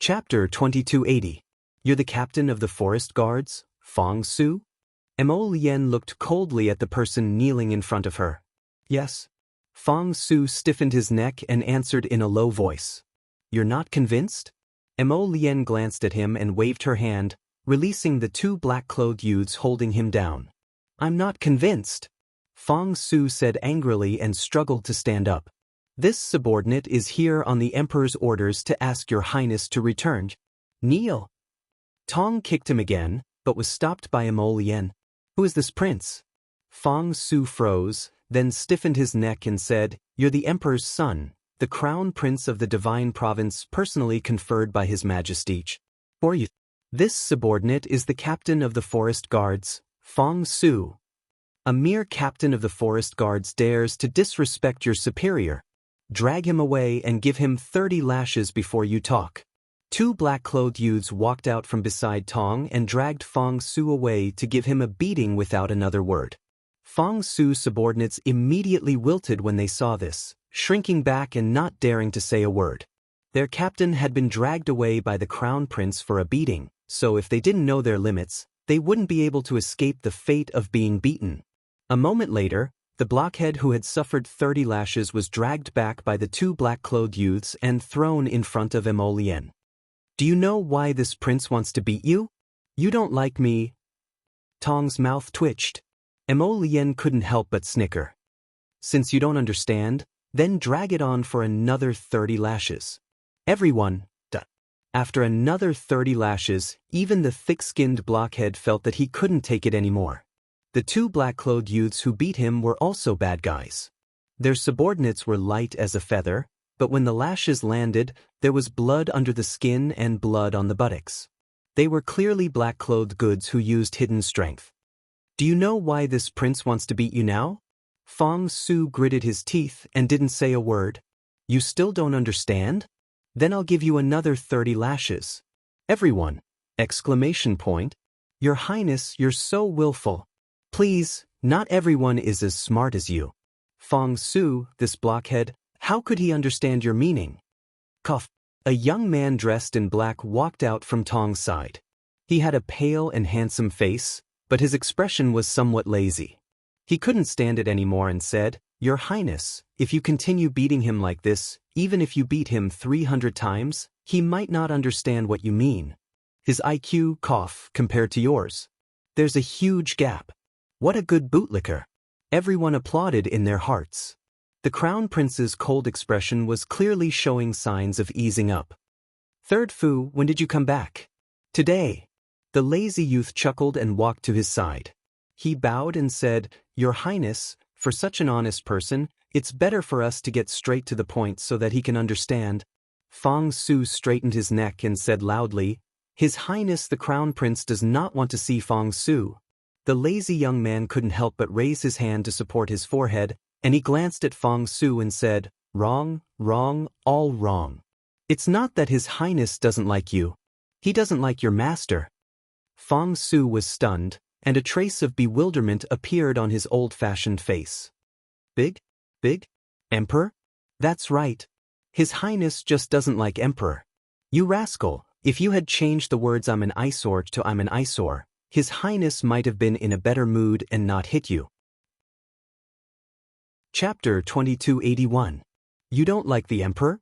Chapter 2280. You're the captain of the forest guards, Fong Su? Mo Lien looked coldly at the person kneeling in front of her. Yes. Fong Su stiffened his neck and answered in a low voice. You're not convinced? Mo Lien glanced at him and waved her hand, releasing the two black-clothed youths holding him down. I'm not convinced, Fong Su said angrily and struggled to stand up. This subordinate is here on the Emperor's orders to ask your highness to return. Kneel. Tong kicked him again, but was stopped by Mo Lien. Who is this prince? Fong Su froze, then stiffened his neck and said, You're the Emperor's son, the crown prince of the divine province personally conferred by His Majesty. Or you. This subordinate is the captain of the forest guards, Fong Su. A mere captain of the forest guards dares to disrespect your superior. Drag him away and give him 30 lashes before you talk. Two black-clothed youths walked out from beside Tong and dragged Fong Su away to give him a beating without another word. Fong Su's subordinates immediately wilted when they saw this, shrinking back and not daring to say a word. Their captain had been dragged away by the crown prince for a beating, so if they didn't know their limits, they wouldn't be able to escape the fate of being beaten. A moment later, the blockhead who had suffered 30 lashes was dragged back by the two black-clothed youths and thrown in front of Mo Lien. Do you know why this prince wants to beat you? You don't like me. Tong's mouth twitched. Mo Lien couldn't help but snicker. Since you don't understand, then drag it on for another 30 lashes. Everyone. After another 30 lashes, even the thick-skinned blockhead felt that he couldn't take it anymore. The two black-clothed youths who beat him were also bad guys. Their subordinates were light as a feather, but when the lashes landed, there was blood under the skin and blood on the buttocks. They were clearly black-clothed goods who used hidden strength. Do you know why this prince wants to beat you now? Fong Su gritted his teeth and didn't say a word. You still don't understand? Then I'll give you another 30 lashes. Everyone! Exclamation point. Your Highness, you're so willful. Please, not everyone is as smart as you. Fong Su, this blockhead, how could he understand your meaning? Cough. A young man dressed in black walked out from Tong's side. He had a pale and handsome face, but his expression was somewhat lazy. He couldn't stand it anymore and said, Your Highness, if you continue beating him like this, even if you beat him 300 times, he might not understand what you mean. His IQ, cough, compared to yours. There's a huge gap. What a good bootlicker. Everyone applauded in their hearts. The crown prince's cold expression was clearly showing signs of easing up. Third Fu, when did you come back? Today. The lazy youth chuckled and walked to his side. He bowed and said, Your Highness, for such an honest person, it's better for us to get straight to the point so that he can understand. Fong Su straightened his neck and said loudly, His Highness the Crown Prince does not want to see Fong Su. The lazy young man couldn't help but raise his hand to support his forehead, and he glanced at Fong Su and said, Wrong, wrong, all wrong. It's not that His Highness doesn't like you. He doesn't like your master. Fong Su was stunned, and a trace of bewilderment appeared on his old-fashioned face. Big? Emperor? That's right. His Highness just doesn't like Emperor. You rascal, if you had changed the words I'm an eyesore to I'm an eyesore, His Highness might have been in a better mood and not hit you. Chapter 2281. You don't like the Emperor?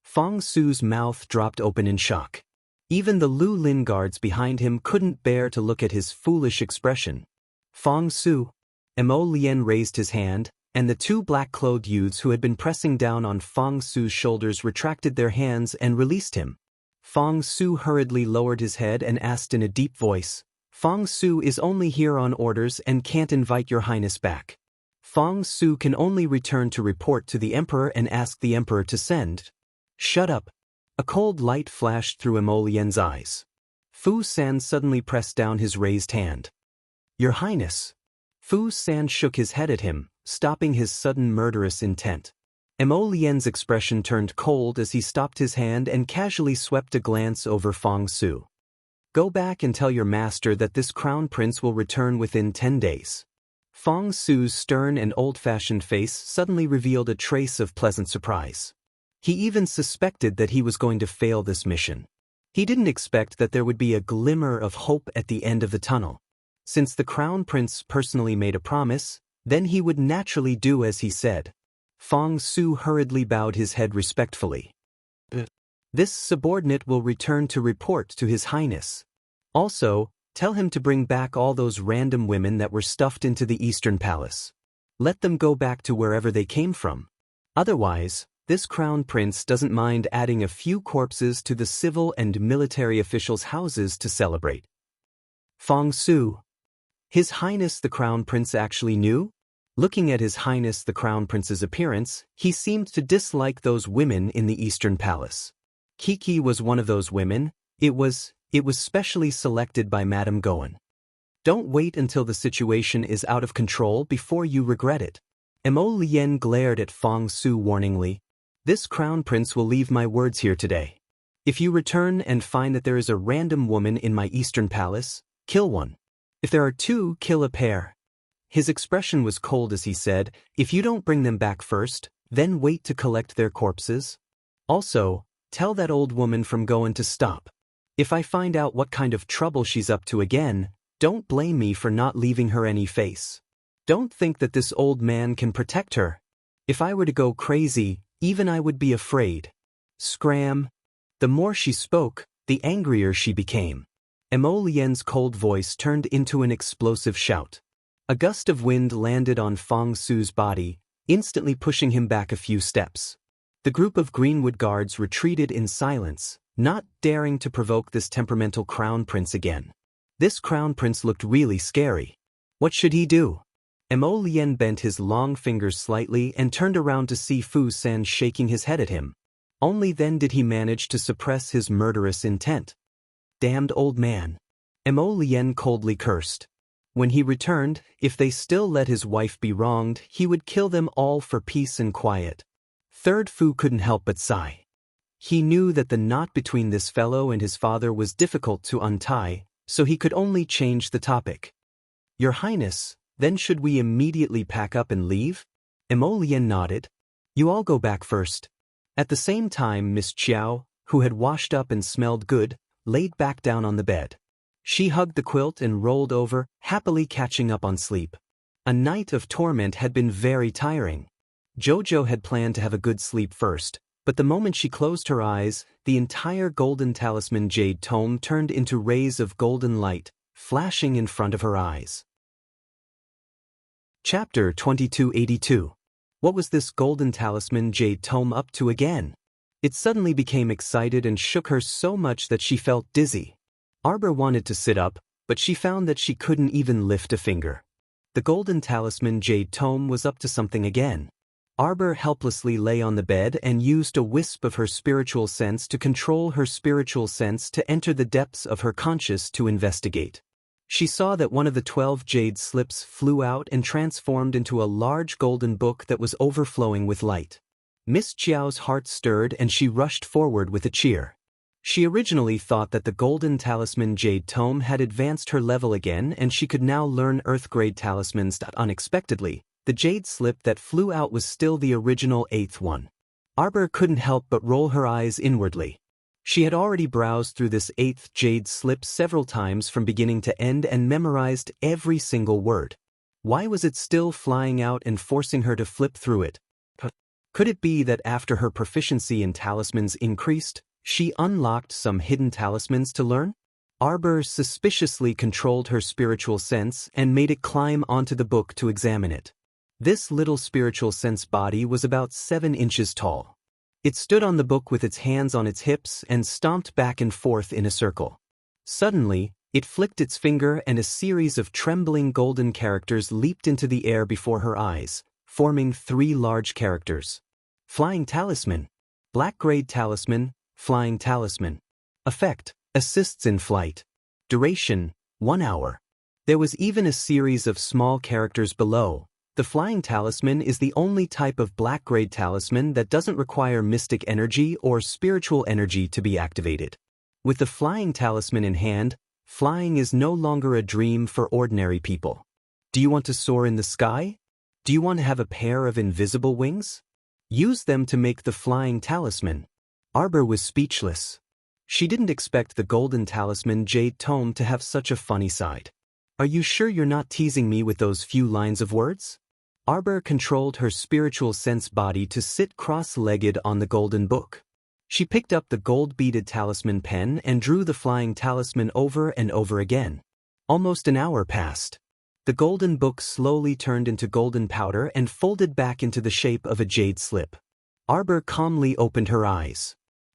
Fong Su's mouth dropped open in shock. Even the Lu Lin guards behind him couldn't bear to look at his foolish expression. Fong Su. Mo Lien raised his hand, and the two black-clothed youths who had been pressing down on Fong Su's shoulders retracted their hands and released him. Fong Su hurriedly lowered his head and asked in a deep voice, Fong Su is only here on orders and can't invite your Highness back. Fong Su can only return to report to the Emperor and ask the Emperor to send. Shut up. A cold light flashed through Mo Lien's eyes. Fu San suddenly pressed down his raised hand. Your Highness. Fu San shook his head at him, stopping his sudden murderous intent. Mo Lien's expression turned cold as he stopped his hand and casually swept a glance over Fong Su. Go back and tell your master that this crown prince will return within 10 days. Fong Su's stern and old-fashioned face suddenly revealed a trace of pleasant surprise. He even suspected that he was going to fail this mission. He didn't expect that there would be a glimmer of hope at the end of the tunnel. Since the Crown Prince personally made a promise, then he would naturally do as he said. Fong Su hurriedly bowed his head respectfully. This subordinate will return to report to His Highness. Also, tell him to bring back all those random women that were stuffed into the Eastern Palace. Let them go back to wherever they came from. Otherwise, this Crown Prince doesn't mind adding a few corpses to the civil and military officials' houses to celebrate. Fong Su. His Highness the Crown Prince actually knew? Looking at His Highness the Crown Prince's appearance, he seemed to dislike those women in the Eastern Palace. Kiki was one of those women. It was specially selected by Madame Goen. Don't wait until the situation is out of control before you regret it. Mo Lien glared at Fong Su warningly. This Crown Prince will leave my words here today. If you return and find that there is a random woman in my Eastern Palace, kill one. If there are two, kill a pair. His expression was cold as he said, if you don't bring them back first, then wait to collect their corpses. Also, tell that old woman from Goen to stop. If I find out what kind of trouble she's up to again, don't blame me for not leaving her any face. Don't think that this old man can protect her. If I were to go crazy, even I would be afraid. Scram. The more she spoke, the angrier she became. Mo Lien's cold voice turned into an explosive shout. A gust of wind landed on Fong Su's body, instantly pushing him back a few steps. The group of Greenwood guards retreated in silence, not daring to provoke this temperamental Crown Prince again. This Crown Prince looked really scary. What should he do? Mo Lien bent his long fingers slightly and turned around to see Fu San shaking his head at him. Only then did he manage to suppress his murderous intent. Damned old man. Mo Lien coldly cursed. When he returned, if they still let his wife be wronged, he would kill them all for peace and quiet. Third Fu couldn't help but sigh. He knew that the knot between this fellow and his father was difficult to untie, so he could only change the topic. Your Highness, then should we immediately pack up and leave? Mo Lien nodded. You all go back first. At the same time, Miss Chiao, who had washed up and smelled good, laid back down on the bed. She hugged the quilt and rolled over, happily catching up on sleep. A night of torment had been very tiring. Jojo had planned to have a good sleep first, but the moment she closed her eyes, the entire golden talisman jade tome turned into rays of golden light, flashing in front of her eyes. Chapter 2282. What was this golden talisman jade tome up to again? It suddenly became excited and shook her so much that she felt dizzy. Arbor wanted to sit up, but she found that she couldn't even lift a finger. The golden talisman jade tome was up to something again. Arbor helplessly lay on the bed and used a wisp of her spiritual sense to control her spiritual sense to enter the depths of her conscious to investigate. She saw that one of the 12 jade slips flew out and transformed into a large golden book that was overflowing with light. Miss Chiao's heart stirred and she rushed forward with a cheer. She originally thought that the golden talisman jade tome had advanced her level again and she could now learn earth-grade talismans. Unexpectedly, the jade slip that flew out was still the original 8th one. Arbor couldn't help but roll her eyes inwardly. She had already browsed through this 8th jade slip several times from beginning to end and memorized every single word. Why was it still flying out and forcing her to flip through it? Could it be that after her proficiency in talismans increased, she unlocked some hidden talismans to learn? Arbor suspiciously controlled her spiritual sense and made it climb onto the book to examine it. This little spiritual sense body was about 7 inches tall. It stood on the book with its hands on its hips and stomped back and forth in a circle. Suddenly, it flicked its finger and a series of trembling golden characters leaped into the air before her eyes, forming 3 large characters. Flying Talisman. Black-grade Talisman. Flying Talisman. Effect: assists in flight. Duration: 1 hour. There was even a series of small characters below. The Flying Talisman is the only type of black-grade talisman that doesn't require mystic energy or spiritual energy to be activated. With the Flying Talisman in hand, flying is no longer a dream for ordinary people. Do you want to soar in the sky? Do you want to have a pair of invisible wings? Use them to make the Flying Talisman. Arbor was speechless. She didn't expect the golden talisman jade tome to have such a funny side. Are you sure you're not teasing me with those few lines of words? Arbor controlled her spiritual sense body to sit cross-legged on the golden book. She picked up the gold-beaded talisman pen and drew the flying talisman over and over again. Almost an hour passed. The golden book slowly turned into golden powder and folded back into the shape of a jade slip. Arbor calmly opened her eyes.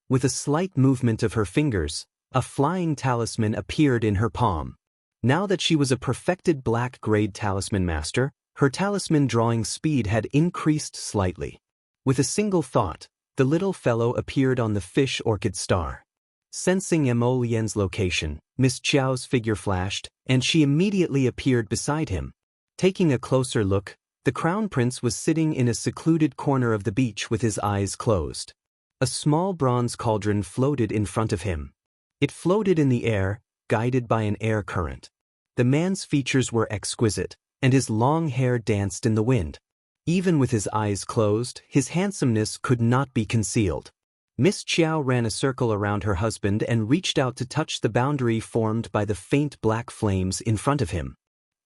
With a slight movement of her fingers, a flying talisman appeared in her palm. Now that she was a perfected black-grade talisman master, her talisman drawing speed had increased slightly. With a single thought, the little fellow appeared on the fish orchid star. Sensing Mo Lian's location, Miss Chiao's figure flashed, and she immediately appeared beside him. Taking a closer look, the crown prince was sitting in a secluded corner of the beach with his eyes closed. A small bronze cauldron floated in front of him. It floated in the air, guided by an air current. The man's features were exquisite, and his long hair danced in the wind. Even with his eyes closed, his handsomeness could not be concealed. Miss Chiao ran a circle around her husband and reached out to touch the boundary formed by the faint black flames in front of him.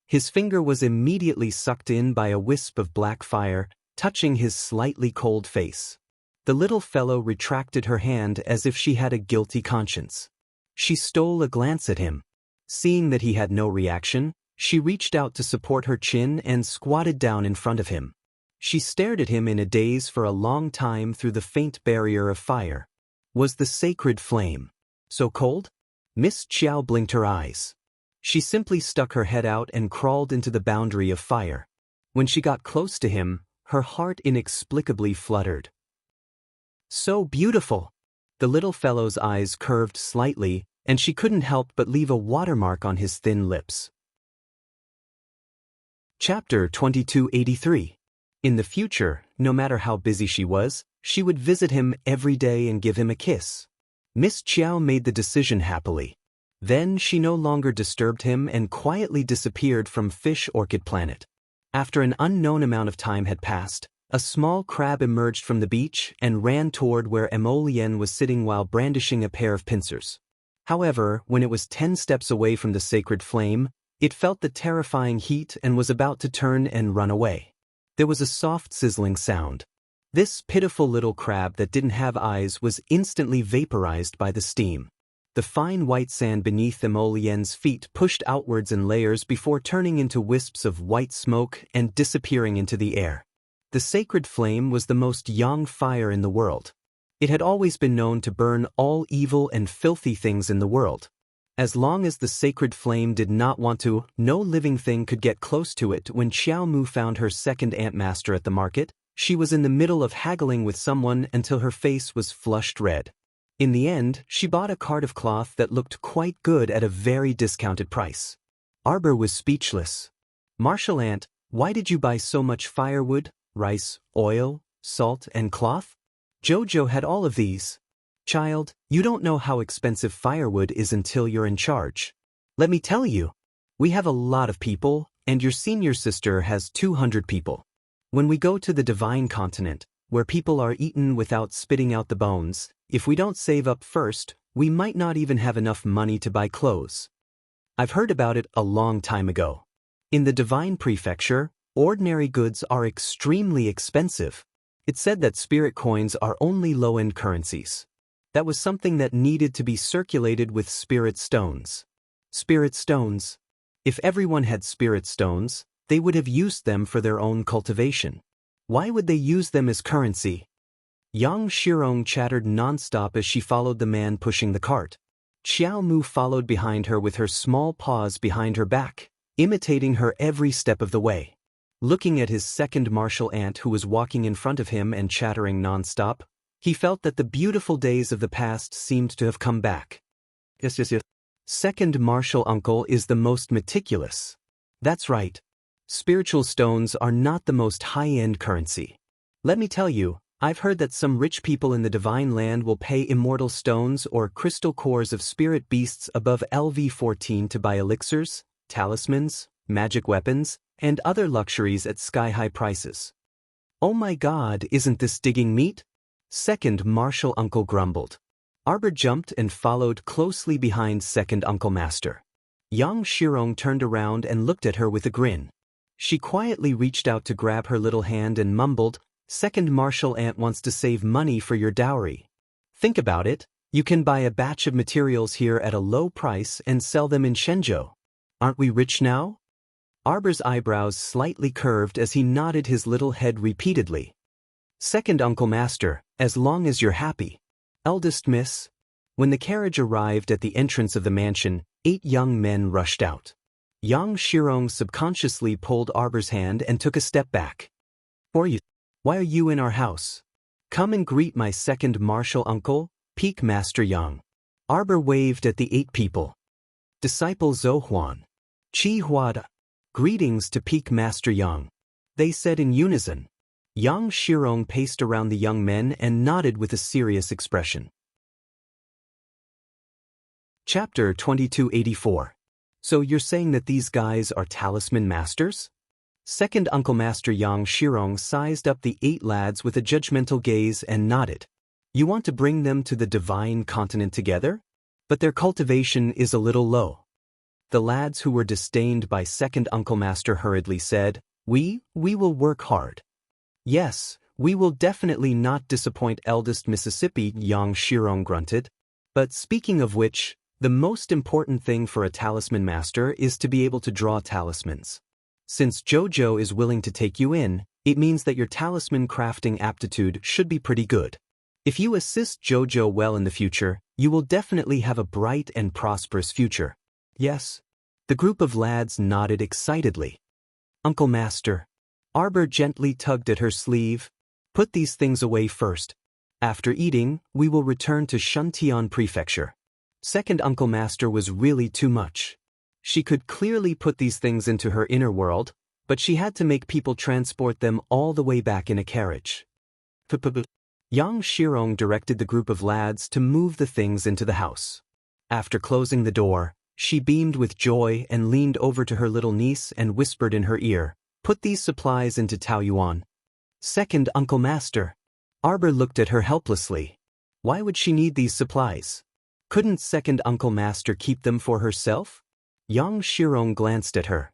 His finger was immediately sucked in by a wisp of black fire, touching his slightly cold face. The little fellow retracted her hand as if she had a guilty conscience. She stole a glance at him. Seeing that he had no reaction, she reached out to support her chin and squatted down in front of him. She stared at him in a daze for a long time through the faint barrier of fire. Was the sacred flame so cold? Miss Chiao blinked her eyes. She simply stuck her head out and crawled into the boundary of fire. When she got close to him, her heart inexplicably fluttered. So beautiful! The little fellow's eyes curved slightly, and she couldn't help but leave a watermark on his thin lips. Chapter 2283. In the future, no matter how busy she was, she would visit him every day and give him a kiss. Miss Chiao made the decision happily. Then she no longer disturbed him and quietly disappeared from Fish Orchid Planet. After an unknown amount of time had passed, a small crab emerged from the beach and ran toward where Mo Lian was sitting while brandishing a pair of pincers. However, when it was 10 steps away from the sacred flame, it felt the terrifying heat and was about to turn and run away. There was a soft sizzling sound. This pitiful little crab that didn't have eyes was instantly vaporized by the steam. The fine white sand beneath Mo Lian's feet pushed outwards in layers before turning into wisps of white smoke and disappearing into the air. The sacred flame was the most yang fire in the world. It had always been known to burn all evil and filthy things in the world. As long as the sacred flame did not want to, no living thing could get close to it. When Xiao Mu found her second ant master at the market, she was in the middle of haggling with someone until her face was flushed red. In the end, she bought a card of cloth that looked quite good at a very discounted price. Arbor was speechless. Martial ant, why did you buy so much firewood, rice, oil, salt, and cloth? Jojo had all of these. Child, you don't know how expensive firewood is until you're in charge. Let me tell you. We have a lot of people, and your senior sister has 200 people. When we go to the divine continent, where people are eaten without spitting out the bones, if we don't save up first, we might not even have enough money to buy clothes. I've heard about it a long time ago. In the divine prefecture, ordinary goods are extremely expensive. It's said that spirit coins are only low-end currencies. That was something that needed to be circulated with spirit stones. Spirit stones. If everyone had spirit stones, they would have used them for their own cultivation. Why would they use them as currency? Yang Shirong chattered non-stop as she followed the man pushing the cart. Xiao Mu followed behind her with her small paws behind her back, imitating her every step of the way. Looking at his second martial ant who was walking in front of him and chattering non-stop, he felt that the beautiful days of the past seemed to have come back. Yes. Second martial uncle is the most meticulous. That's right. Spiritual stones are not the most high-end currency. Let me tell you, I've heard that some rich people in the divine land will pay immortal stones or crystal cores of spirit beasts above LV14 to buy elixirs, talismans, magic weapons, and other luxuries at sky-high prices. Oh my God, isn't this digging meat? Second martial uncle grumbled. Arbor jumped and followed closely behind second Uncle Master. Yang Shirong turned around and looked at her with a grin. She quietly reached out to grab her little hand and mumbled, "Second Martial Aunt wants to save money for your dowry. Think about it, you can buy a batch of materials here at a low price and sell them in Shenzhou. Aren't we rich now?" Arbor's eyebrows slightly curved as he nodded his little head repeatedly. "Second Uncle Master, as long as you're happy. Eldest Miss." When the carriage arrived at the entrance of the mansion, 8 young men rushed out. Yang Shirong subconsciously pulled Arbor's hand and took a step back. Why are you in our house? Come and greet my second martial uncle, Peak Master Yang." Arbor waved at the 8 people. "Disciple Zhou Huan. Qi Huada. Greetings to Peak Master Yang," they said in unison. Yang Shirong paced around the young men and nodded with a serious expression. Chapter 2284. So you're saying that these guys are talisman masters? Second Uncle Master Yang Shirong sized up the 8 lads with a judgmental gaze and nodded. "You want to bring them to the divine continent together? But their cultivation is a little low." The lads who were disdained by second Uncle Master hurriedly said, We will work hard." "Yes, we will definitely not disappoint eldest Mississippi," Yang Shirong grunted. "But speaking of which, the most important thing for a talisman master is to be able to draw talismans. Since Jojo is willing to take you in, it means that your talisman crafting aptitude should be pretty good. If you assist Jojo well in the future, you will definitely have a bright and prosperous future." "Yes." The group of lads nodded excitedly. "Uncle Master." Arbor gently tugged at her sleeve. "Put these things away first. After eating, we will return to Shuntian Prefecture." Second Uncle Master was really too much. She could clearly put these things into her inner world, but she had to make people transport them all the way back in a carriage. Yang Shirong directed the group of lads to move the things into the house. After closing the door, she beamed with joy and leaned over to her little niece and whispered in her ear, "Put these supplies into Taoyuan." "Second Uncle Master." Arbor looked at her helplessly. Why would she need these supplies? Couldn't second Uncle Master keep them for herself? Yang Shirong glanced at her.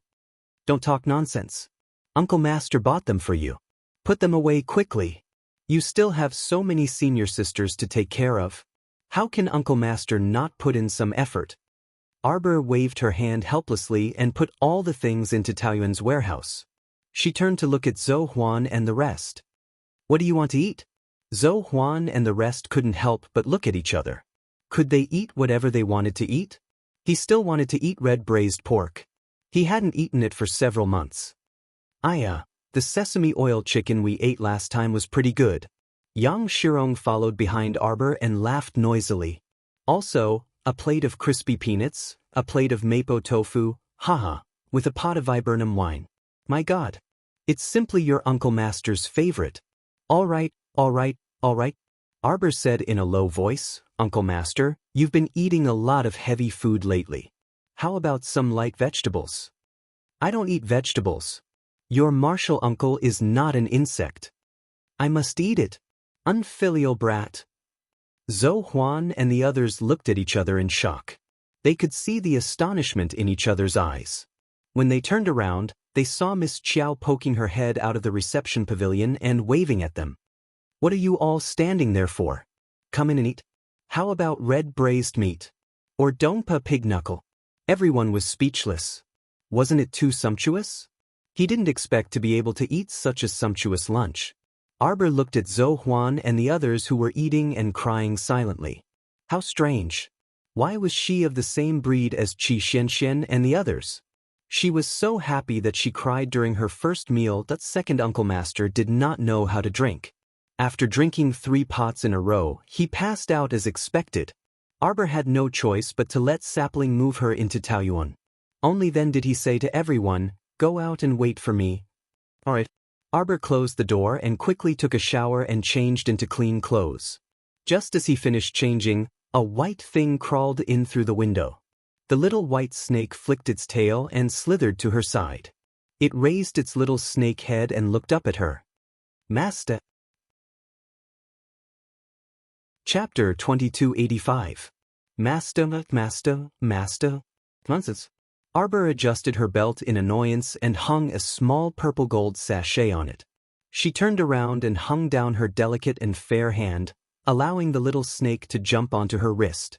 "Don't talk nonsense. Uncle Master bought them for you. Put them away quickly. You still have so many senior sisters to take care of. How can Uncle Master not put in some effort?" Arbor waved her hand helplessly and put all the things into Taoyuan's warehouse. She turned to look at Zhou Huan and the rest. "What do you want to eat?" Zhou Huan and the rest couldn't help but look at each other. Could they eat whatever they wanted to eat? He still wanted to eat red braised pork. He hadn't eaten it for several months. The sesame oil chicken we ate last time was pretty good." Yang Shirong followed behind Arbor and laughed noisily. "Also, a plate of crispy peanuts, a plate of mapo tofu, haha, with a pot of viburnum wine. My God. It's simply your Uncle Master's favorite." All right, Arbor said in a low voice, "Uncle Master, you've been eating a lot of heavy food lately. How about some light vegetables?" "I don't eat vegetables. Your martial uncle is not an insect." "I must eat it. Unfilial brat." Zhou Huan and the others looked at each other in shock. They could see the astonishment in each other's eyes. When they turned around, they saw Miss Chiao poking her head out of the reception pavilion and waving at them. "What are you all standing there for? Come in and eat. How about red braised meat? Or dongpa pig knuckle?" Everyone was speechless. Wasn't it too sumptuous? He didn't expect to be able to eat such a sumptuous lunch. Arbor looked at Zhou Huan and the others who were eating and crying silently. How strange. Why was she of the same breed as Qi Xianxian and the others? She was so happy that she cried during her first meal that second Uncle Master did not know how to drink. After drinking 3 pots in a row, he passed out as expected. Arbor had no choice but to let Sapling move her into Taoyuan. Only then did he say to everyone, "Go out and wait for me." "All right." Arbor closed the door and quickly took a shower and changed into clean clothes. Just as he finished changing, a white thing crawled in through the window. The little white snake flicked its tail and slithered to her side. It raised its little snake head and looked up at her. "Master." Chapter 2285. Master. Nonsense. Arbor adjusted her belt in annoyance and hung a small purple gold sachet on it. She turned around and hung down her delicate and fair hand, allowing the little snake to jump onto her wrist.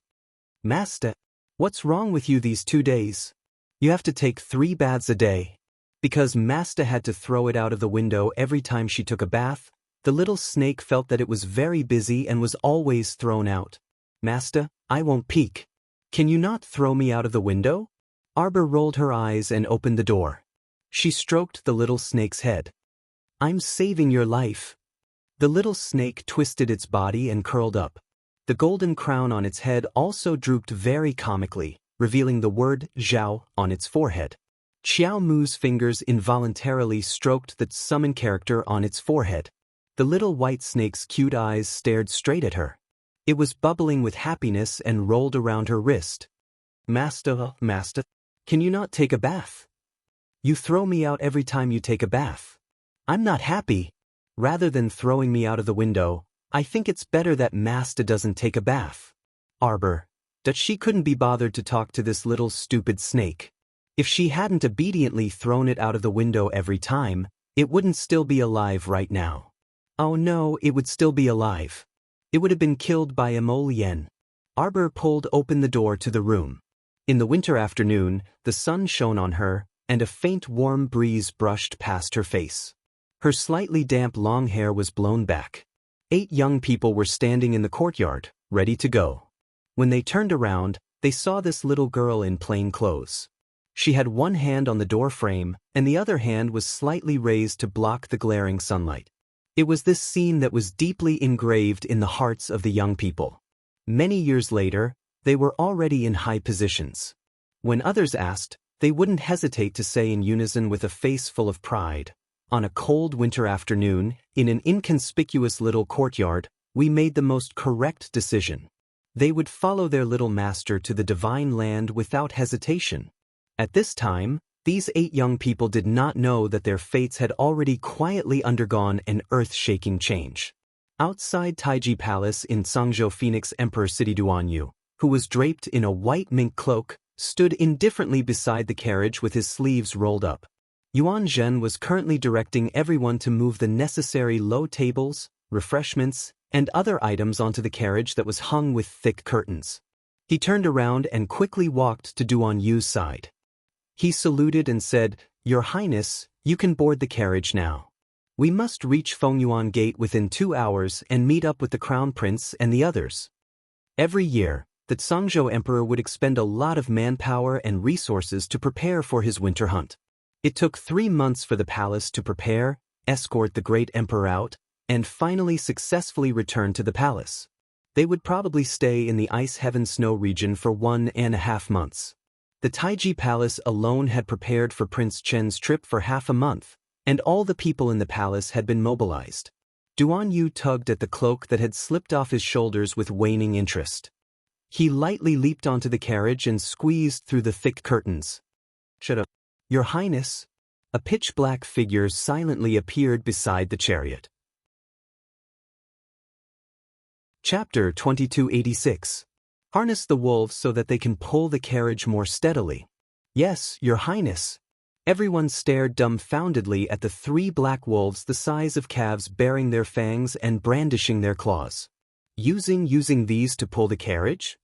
Master, what's wrong with you these 2 days? You have to take 3 baths a day. Because Master had to throw it out of the window every time she took a bath, the little snake felt that it was very busy and was always thrown out. Master, I won't peek. Can you not throw me out of the window? Arbor rolled her eyes and opened the door. She stroked the little snake's head. I'm saving your life. The little snake twisted its body and curled up. The golden crown on its head also drooped very comically, revealing the word Zhao on its forehead. Xiao Mu's fingers involuntarily stroked the summon character on its forehead. The little white snake's cute eyes stared straight at her. It was bubbling with happiness and rolled around her wrist. Master, can you not take a bath? You throw me out every time you take a bath. I'm not happy. Rather than throwing me out of the window, I think it's better that Master doesn't take a bath. Arbor, that she couldn't be bothered to talk to this little stupid snake. If she hadn't obediently thrown it out of the window every time, it wouldn't still be alive right now. Oh no, it would still be alive. It would have been killed by Emolien. Arbor pulled open the door to the room. In the winter afternoon, the sun shone on her, and a faint warm breeze brushed past her face. Her slightly damp long hair was blown back. 8 young people were standing in the courtyard, ready to go. When they turned around, they saw this little girl in plain clothes. She had one hand on the door frame, and the other hand was slightly raised to block the glaring sunlight. It was this scene that was deeply engraved in the hearts of the young people. Many years later, they were already in high positions. When others asked, they wouldn't hesitate to say in unison with a face full of pride, on a cold winter afternoon, in an inconspicuous little courtyard, we made the most correct decision. They would follow their little master to the divine land without hesitation. At this time, these 8 young people did not know that their fates had already quietly undergone an earth-shaking change. Outside Taiji Palace in Sangzhou, Phoenix Emperor City Duanyu, who was draped in a white mink cloak, stood indifferently beside the carriage with his sleeves rolled up. Yuan Zhen was currently directing everyone to move the necessary low tables, refreshments, and other items onto the carriage that was hung with thick curtains. He turned around and quickly walked to Duanyu's side. He saluted and said, "Your Highness, you can board the carriage now. We must reach Fengyuan Gate within 2 hours and meet up with the Crown Prince and the others." Every year, the Sangzhou Emperor would expend a lot of manpower and resources to prepare for his winter hunt. It took 3 months for the palace to prepare, escort the great emperor out, and finally successfully return to the palace. They would probably stay in the Ice Heaven Snow region for 1.5 months. The Taiji Palace alone had prepared for Prince Chen's trip for half a month, and all the people in the palace had been mobilized. Duanyu tugged at the cloak that had slipped off his shoulders with waning interest. He lightly leaped onto the carriage and squeezed through the thick curtains. "Shut up, Your Highness." A pitch-black figure silently appeared beside the chariot. Chapter 2286. Harness the wolves so that they can pull the carriage more steadily. "Yes, Your Highness." Everyone stared dumbfoundedly at the 3 black wolves the size of calves baring their fangs and brandishing their claws. Using these to pull the carriage?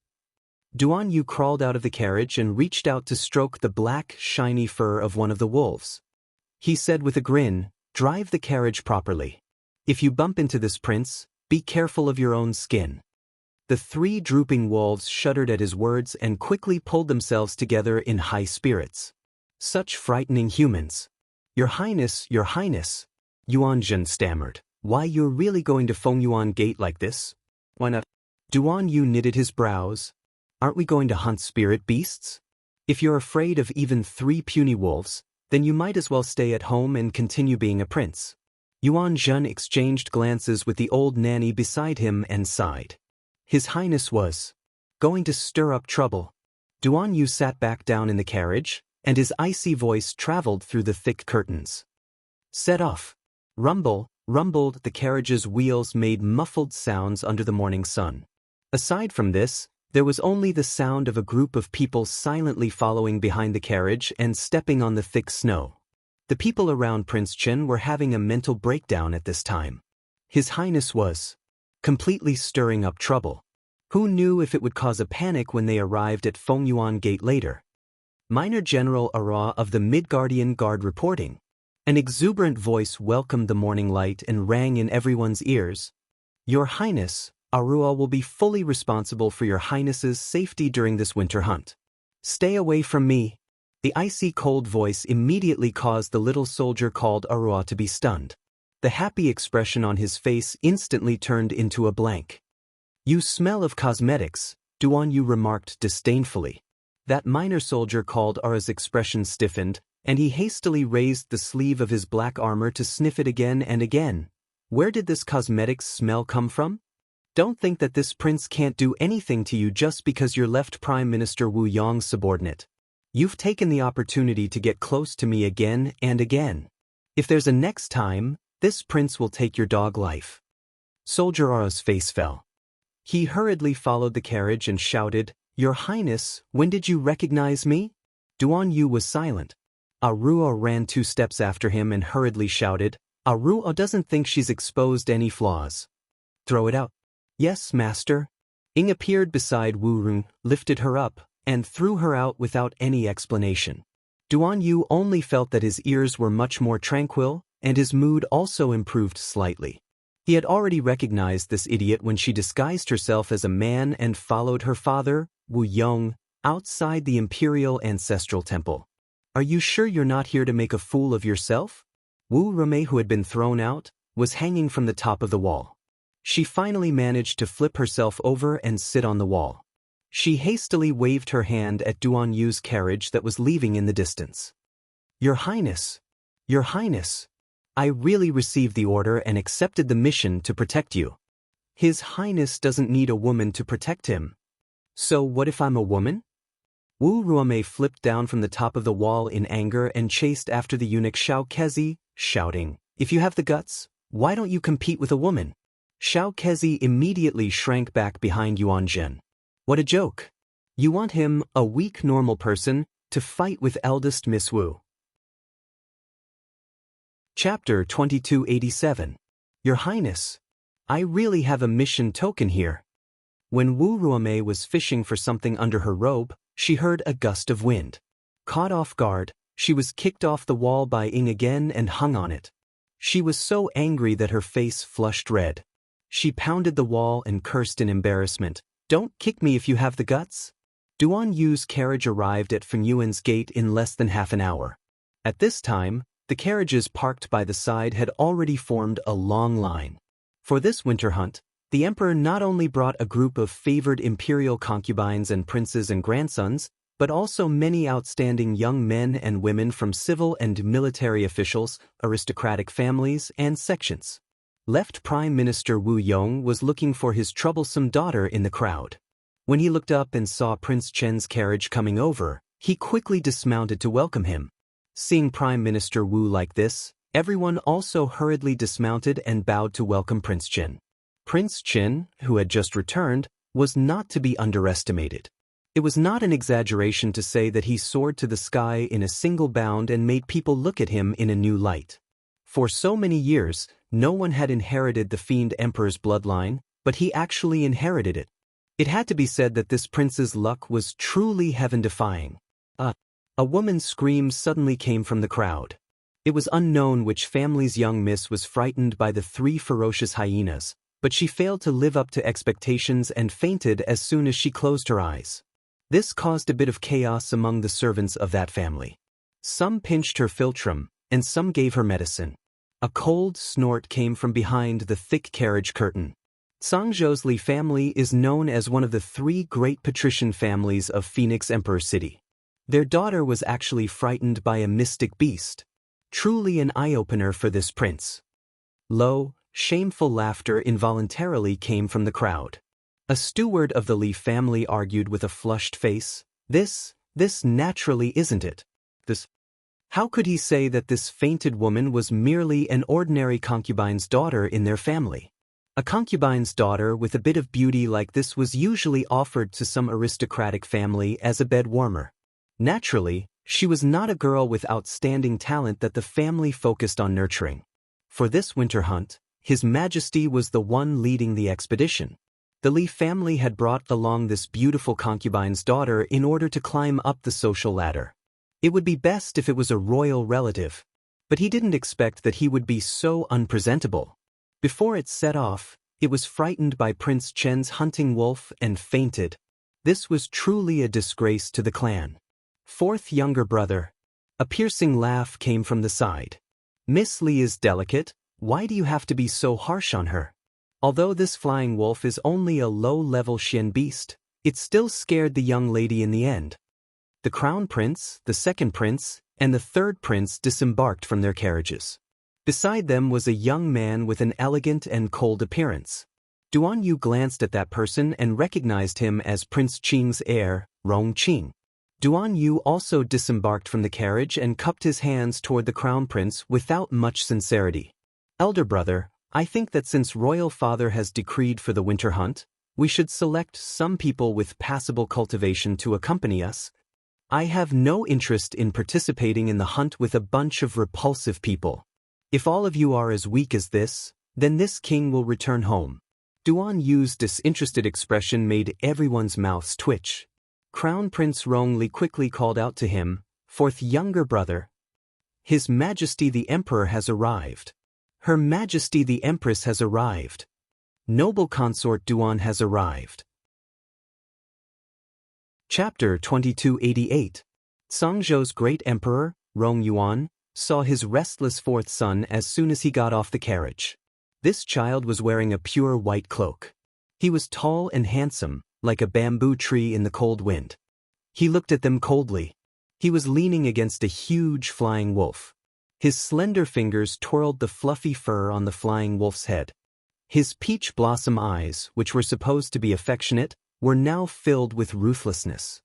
Duanyu crawled out of the carriage and reached out to stroke the black, shiny fur of one of the wolves. He said with a grin, "Drive the carriage properly. If you bump into this prince, be careful of your own skin." The 3 drooping wolves shuddered at his words and quickly pulled themselves together in high spirits. Such frightening humans. Your Highness," Yuan Zhen stammered. "Why, you're really going to Fengyuan Gate like this? Why not?" Duanyu knitted his brows. "Aren't we going to hunt spirit beasts? If you're afraid of even 3 puny wolves, then you might as well stay at home and continue being a prince." Yuan Zhen exchanged glances with the old nanny beside him and sighed. His Highness was going to stir up trouble. Duanyu sat back down in the carriage, and his icy voice traveled through the thick curtains. "Set off. Rumble, rumbled, the carriage's wheels made muffled sounds under the morning sun. Aside from this, there was only the sound of a group of people silently following behind the carriage and stepping on the thick snow. The people around Prince Chen were having a mental breakdown at this time. His Highness was completely stirring up trouble. Who knew if it would cause a panic when they arrived at Fengyuan Gate later? Minor General Ara of the Midgardian Guard reporting. An exuberant voice welcomed the morning light and rang in everyone's ears. Your Highness, Arua will be fully responsible for your Highness's safety during this winter hunt. Stay away from me. The icy cold voice immediately caused the little soldier called Arua to be stunned. The happy expression on his face instantly turned into a blank. You smell of cosmetics, Duan Yu remarked disdainfully. That minor soldier called Ara's expression stiffened, and he hastily raised the sleeve of his black armor to sniff it again and again. Where did this cosmetics smell come from? Don't think that this prince can't do anything to you just because you're left Prime Minister Wu Yong's subordinate. You've taken the opportunity to get close to me again and again. If there's a next time, this prince will take your dog life. Soldier Ara's face fell. He hurriedly followed the carriage and shouted, Your Highness, when did you recognize me? Duan Yu was silent. Arua ran 2 steps after him and hurriedly shouted, Arua doesn't think she's exposed any flaws. Throw it out. Yes, master. Ing appeared beside Wu Run, lifted her up, and threw her out without any explanation. Duan Yu only felt that his ears were much more tranquil, and his mood also improved slightly. He had already recognized this idiot when she disguised herself as a man and followed her father, Wu Yong, outside the Imperial Ancestral Temple. Are you sure you're not here to make a fool of yourself? Wu Rame, who had been thrown out, was hanging from the top of the wall. She finally managed to flip herself over and sit on the wall. She hastily waved her hand at Duan Yu's carriage that was leaving in the distance. Your Highness! Your Highness! I really received the order and accepted the mission to protect you. His Highness doesn't need a woman to protect him. So what if I'm a woman? Wu Ruame flipped down from the top of the wall in anger and chased after the eunuch Xiao Kezi, shouting, If you have the guts, why don't you compete with a woman? Xiao Kezi immediately shrank back behind Yuan Zhen. What a joke. You want him, a weak normal person, to fight with eldest Miss Wu. Chapter 2287. Your Highness, I really have a mission token here. When Wu Ruame was fishing for something under her robe, she heard a gust of wind. Caught off guard, she was kicked off the wall by Ing again and hung on it. She was so angry that her face flushed red. She pounded the wall and cursed in embarrassment. Don't kick me if you have the guts. Duan Yu's carriage arrived at Fengyuan's gate in less than half an hour. At this time, the carriages parked by the side had already formed a long line. For this winter hunt, the emperor not only brought a group of favored imperial concubines and princes and grandsons, but also many outstanding young men and women from civil and military officials, aristocratic families, and sections. Left Prime Minister Wu Yong was looking for his troublesome daughter in the crowd. When he looked up and saw Prince Chen's carriage coming over, he quickly dismounted to welcome him. Seeing Prime Minister Wu like this, everyone also hurriedly dismounted and bowed to welcome Prince Chen. Prince Chen, who had just returned, was not to be underestimated. It was not an exaggeration to say that he soared to the sky in a single bound and made people look at him in a new light. For so many years, no one had inherited the Fiend Emperor's bloodline, but he actually inherited it. It had to be said that this prince's luck was truly heaven-defying. A woman's scream suddenly came from the crowd. It was unknown which family's young miss was frightened by the 3 ferocious hyenas, but she failed to live up to expectations and fainted as soon as she closed her eyes. This caused a bit of chaos among the servants of that family. Some pinched her philtrum, and some gave her medicine. A cold snort came from behind the thick carriage curtain. Zhangzhou's Li family is known as one of the 3 great patrician families of Phoenix Emperor City. Their daughter was actually frightened by a mystic beast. Truly an eye-opener for this prince. Low, shameful laughter involuntarily came from the crowd. A steward of the Li family argued with a flushed face, This naturally isn't it. How could he say that this fainted woman was merely an ordinary concubine's daughter in their family? A concubine's daughter with a bit of beauty like this was usually offered to some aristocratic family as a bed warmer. Naturally, she was not a girl with outstanding talent that the family focused on nurturing. For this winter hunt, His Majesty was the one leading the expedition. The Li family had brought along this beautiful concubine's daughter in order to climb up the social ladder. It would be best if it was a royal relative, but he didn't expect that he would be so unpresentable. Before it set off, it was frightened by Prince Chen's hunting wolf and fainted. This was truly a disgrace to the clan. Fourth younger brother. A piercing laugh came from the side. Miss Li is delicate, why do you have to be so harsh on her? Although this flying wolf is only a low-level Xian beast, it still scared the young lady in the end. The crown prince, the second prince, and the third prince disembarked from their carriages. Beside them was a young man with an elegant and cold appearance. Duan Yu glanced at that person and recognized him as Prince Qing's heir, Rong Qing. Duan Yu also disembarked from the carriage and cupped his hands toward the crown prince without much sincerity. Elder brother, I think that since royal father has decreed for the winter hunt, we should select some people with passable cultivation to accompany us. I have no interest in participating in the hunt with a bunch of repulsive people. If all of you are as weak as this, then this king will return home. Duan Yu's disinterested expression made everyone's mouths twitch. Crown Prince Rongli quickly called out to him, "Fourth younger brother. His Majesty the Emperor has arrived. Her Majesty the Empress has arrived. Noble Consort Duan has arrived." Chapter 2288. Songzhou's great emperor, Rong Yuan, saw his restless fourth son as soon as he got off the carriage. This child was wearing a pure white cloak. He was tall and handsome, like a bamboo tree in the cold wind. He looked at them coldly. He was leaning against a huge flying wolf. His slender fingers twirled the fluffy fur on the flying wolf's head. His peach blossom eyes, which were supposed to be affectionate, were now filled with ruthlessness.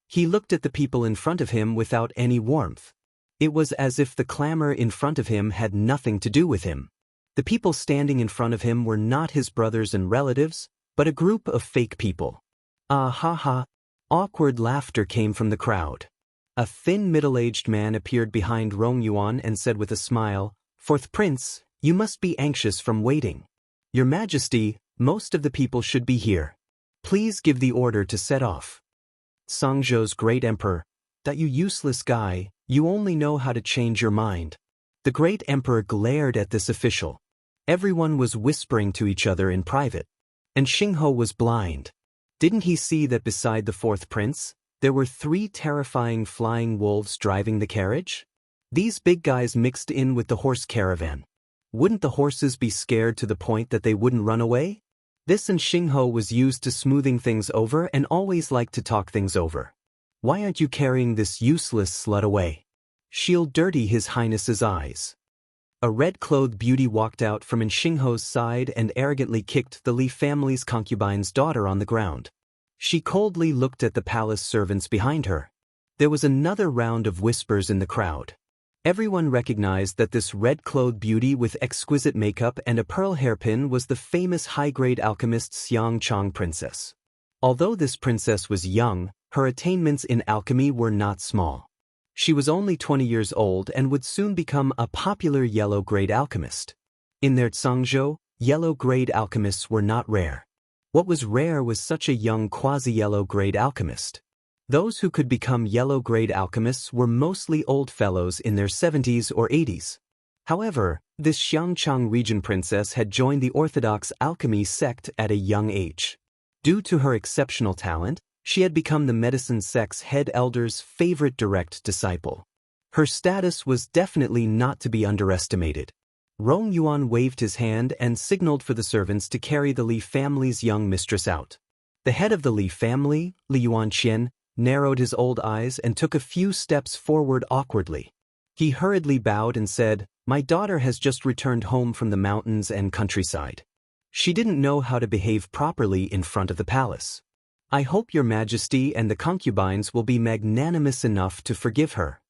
He looked at the people in front of him without any warmth. It was as if the clamor in front of him had nothing to do with him. The people standing in front of him were not his brothers and relatives, but a group of fake people. Ah ha ha! Awkward laughter came from the crowd. A thin middle-aged man appeared behind Rong Yuan and said with a smile, "Fourth prince, you must be anxious from waiting. Your Majesty, most of the people should be here. Please give the order to set off." Songzhou's great emperor, "That you useless guy, you only know how to change your mind." The great emperor glared at this official. Everyone was whispering to each other in private. And Xingho was blind. Didn't he see that beside the fourth prince, there were 3 terrifying flying wolves driving the carriage? These big guys mixed in with the horse caravan. Wouldn't the horses be scared to the point that they wouldn't run away? This and Xingho was used to smoothing things over and always liked to talk things over. "Why aren't you carrying this useless slut away? She'll dirty His Highness's eyes." A red-clothed beauty walked out from Xingho's side and arrogantly kicked the Li family's concubine's daughter on the ground. She coldly looked at the palace servants behind her. There was another round of whispers in the crowd. Everyone recognized that this red-clothed beauty with exquisite makeup and a pearl hairpin was the famous high-grade alchemist Xiang Chong princess. Although this princess was young, her attainments in alchemy were not small. She was only 20 years old and would soon become a popular yellow-grade alchemist. In their Songzhou, yellow-grade alchemists were not rare. What was rare was such a young quasi-yellow-grade alchemist. Those who could become yellow-grade alchemists were mostly old fellows in their 70s or 80s. However, this Xiangchang region princess had joined the orthodox alchemy sect at a young age. Due to her exceptional talent, she had become the medicine sect's head elder's favorite direct disciple. Her status was definitely not to be underestimated. Rong Yuan waved his hand and signaled for the servants to carry the Li family's young mistress out. The head of the Li family, Li Yuanqian, narrowed his old eyes and took a few steps forward awkwardly. He hurriedly bowed and said, "My daughter has just returned home from the mountains and countryside. She didn't know how to behave properly in front of the palace. I hope your Majesty and the concubines will be magnanimous enough to forgive her."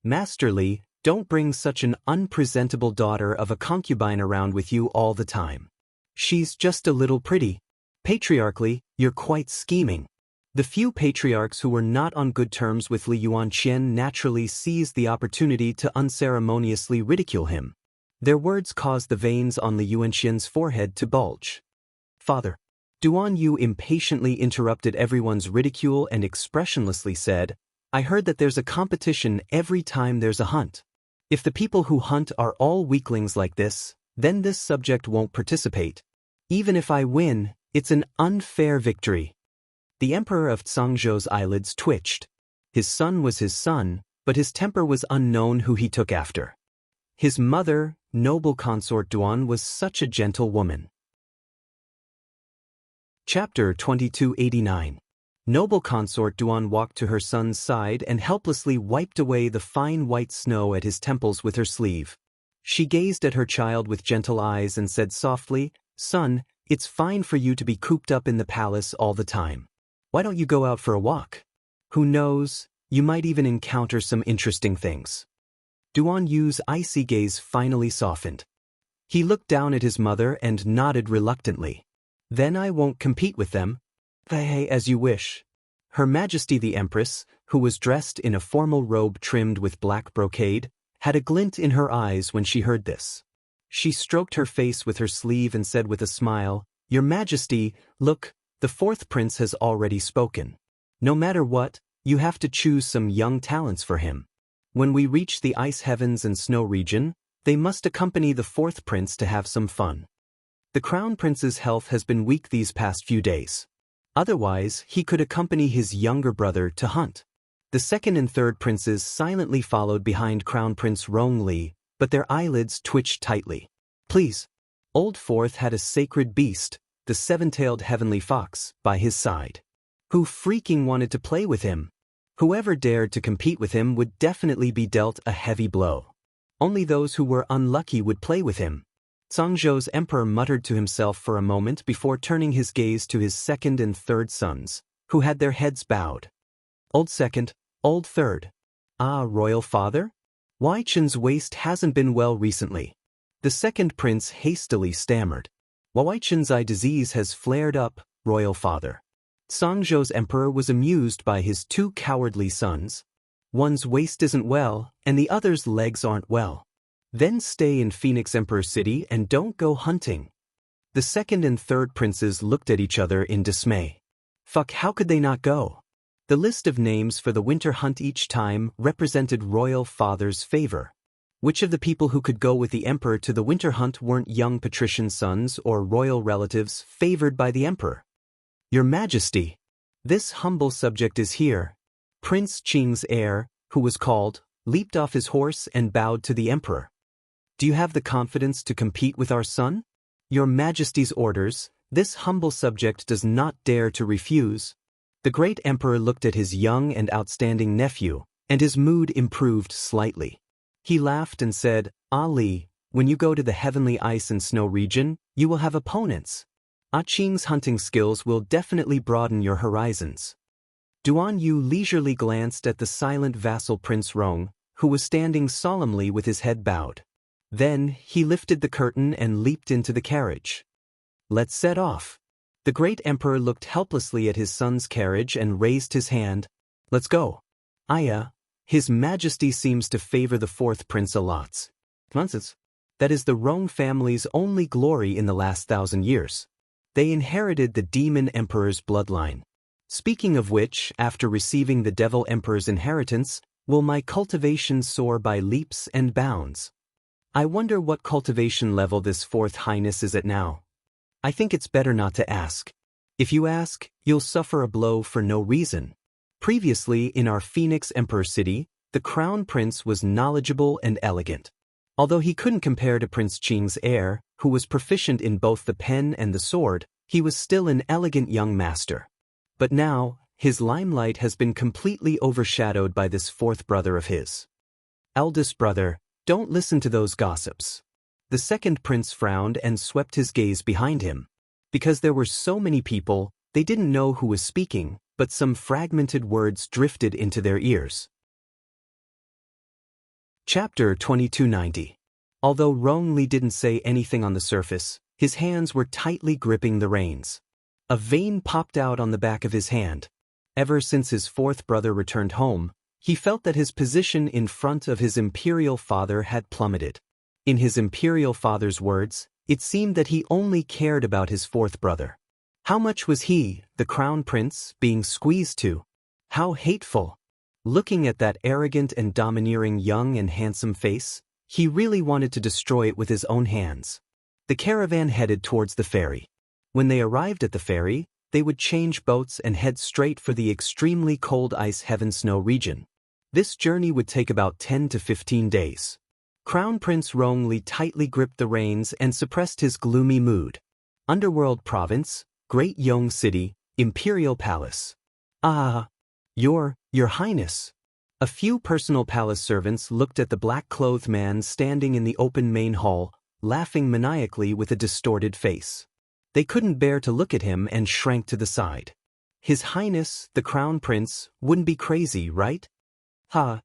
Master Li, don't bring such an unpresentable daughter of a concubine around with you all the time. She's just a little pretty. Patriarchally, you're quite scheming. The few patriarchs who were not on good terms with Li Yuanqian naturally seized the opportunity to unceremoniously ridicule him. Their words caused the veins on Li Yuanqian's forehead to bulge. Father. Duan Yu impatiently interrupted everyone's ridicule and expressionlessly said, I heard that there's a competition every time there's a hunt. If the people who hunt are all weaklings like this, then this subject won't participate. Even if I win, it's an unfair victory. The emperor of Zhangzhou's eyelids twitched. His son was his son, but his temper was unknown who he took after. His mother, noble consort Duan, was such a gentle woman. Chapter 2289. Noble consort Duan walked to her son's side and helplessly wiped away the fine white snow at his temples with her sleeve. She gazed at her child with gentle eyes and said softly, Son, it's fine for you to be cooped up in the palace all the time. Why don't you go out for a walk? Who knows, you might even encounter some interesting things. Duan Yu's icy gaze finally softened. He looked down at his mother and nodded reluctantly. Then I won't compete with them. Hey, as you wish. Her Majesty the Empress, who was dressed in a formal robe trimmed with black brocade, had a glint in her eyes when she heard this. She stroked her face with her sleeve and said with a smile, Your Majesty, look, the fourth prince has already spoken. No matter what, you have to choose some young talents for him. When we reach the ice heavens and snow region, they must accompany the fourth prince to have some fun. The crown prince's health has been weak these past few days. Otherwise, he could accompany his younger brother to hunt. The second and third princes silently followed behind Crown Prince Rongli, but their eyelids twitched tightly. Please. Old Fourth had a sacred beast, the seven-tailed heavenly fox, by his side. Who freaking wanted to play with him? Whoever dared to compete with him would definitely be dealt a heavy blow. Only those who were unlucky would play with him. Zhangzhou's emperor muttered to himself for a moment before turning his gaze to his second and third sons, who had their heads bowed. Old second, old third. Ah, royal father? Wai Chen's waist hasn't been well recently. The second prince hastily stammered. Wai Chen's eye disease has flared up, royal father. Zhangzhou's emperor was amused by his two cowardly sons. One's waist isn't well, and the other's legs aren't well. Then stay in Phoenix Emperor City and don't go hunting. The second and third princes looked at each other in dismay. How could they not go? The list of names for the winter hunt each time represented royal father's favor. Which of the people who could go with the emperor to the winter hunt weren't young patrician sons or royal relatives favored by the emperor? Your Majesty, this humble subject is here. Prince Qing's heir, who was called, leaped off his horse and bowed to the emperor. Do you have the confidence to compete with our son? Your Majesty's orders, this humble subject does not dare to refuse. The great emperor looked at his young and outstanding nephew, and his mood improved slightly. He laughed and said, Ali, when you go to the heavenly ice and snow region, you will have opponents. Qing's hunting skills will definitely broaden your horizons. Duan Yu leisurely glanced at the silent vassal Prince Rong, who was standing solemnly with his head bowed. Then, he lifted the curtain and leaped into the carriage. Let's set off. The great emperor looked helplessly at his son's carriage and raised his hand. Let's go. Aya, His Majesty seems to favor the fourth prince a lot. Nonsense. That is the Rong family's only glory in the last 1,000 years. They inherited the demon emperor's bloodline. Speaking of which, after receiving the devil emperor's inheritance, will my cultivation soar by leaps and bounds? I wonder what cultivation level this fourth highness is at now. I think it's better not to ask. If you ask, you'll suffer a blow for no reason. Previously, in our Phoenix Emperor City, the crown prince was knowledgeable and elegant. Although he couldn't compare to Prince Qing's heir, who was proficient in both the pen and the sword, he was still an elegant young master. But now, his limelight has been completely overshadowed by this fourth brother of his. Eldest brother, don't listen to those gossips. The second prince frowned and swept his gaze behind him. Because there were so many people, they didn't know who was speaking, but some fragmented words drifted into their ears. Chapter 2290. Although Rong Li didn't say anything on the surface, his hands were tightly gripping the reins. A vein popped out on the back of his hand. Ever since his fourth brother returned home, he felt that his position in front of his imperial father had plummeted. In his imperial father's words, it seemed that he only cared about his fourth brother. How much was he, the crown prince, being squeezed to? How hateful! Looking at that arrogant and domineering young and handsome face, he really wanted to destroy it with his own hands. The caravan headed towards the ferry. When they arrived at the ferry, they would change boats and head straight for the extremely cold ice heaven snow region. This journey would take about 10 to 15 days. Crown Prince Rong Li tightly gripped the reins and suppressed his gloomy mood. Underworld Province, Great Yong City, Imperial Palace. Ah, Your Highness. A few personal palace servants looked at the black-clothed man standing in the open main hall, laughing maniacally with a distorted face. They couldn't bear to look at him and shrank to the side. His Highness, the Crown Prince, wouldn't be crazy, right? Ha!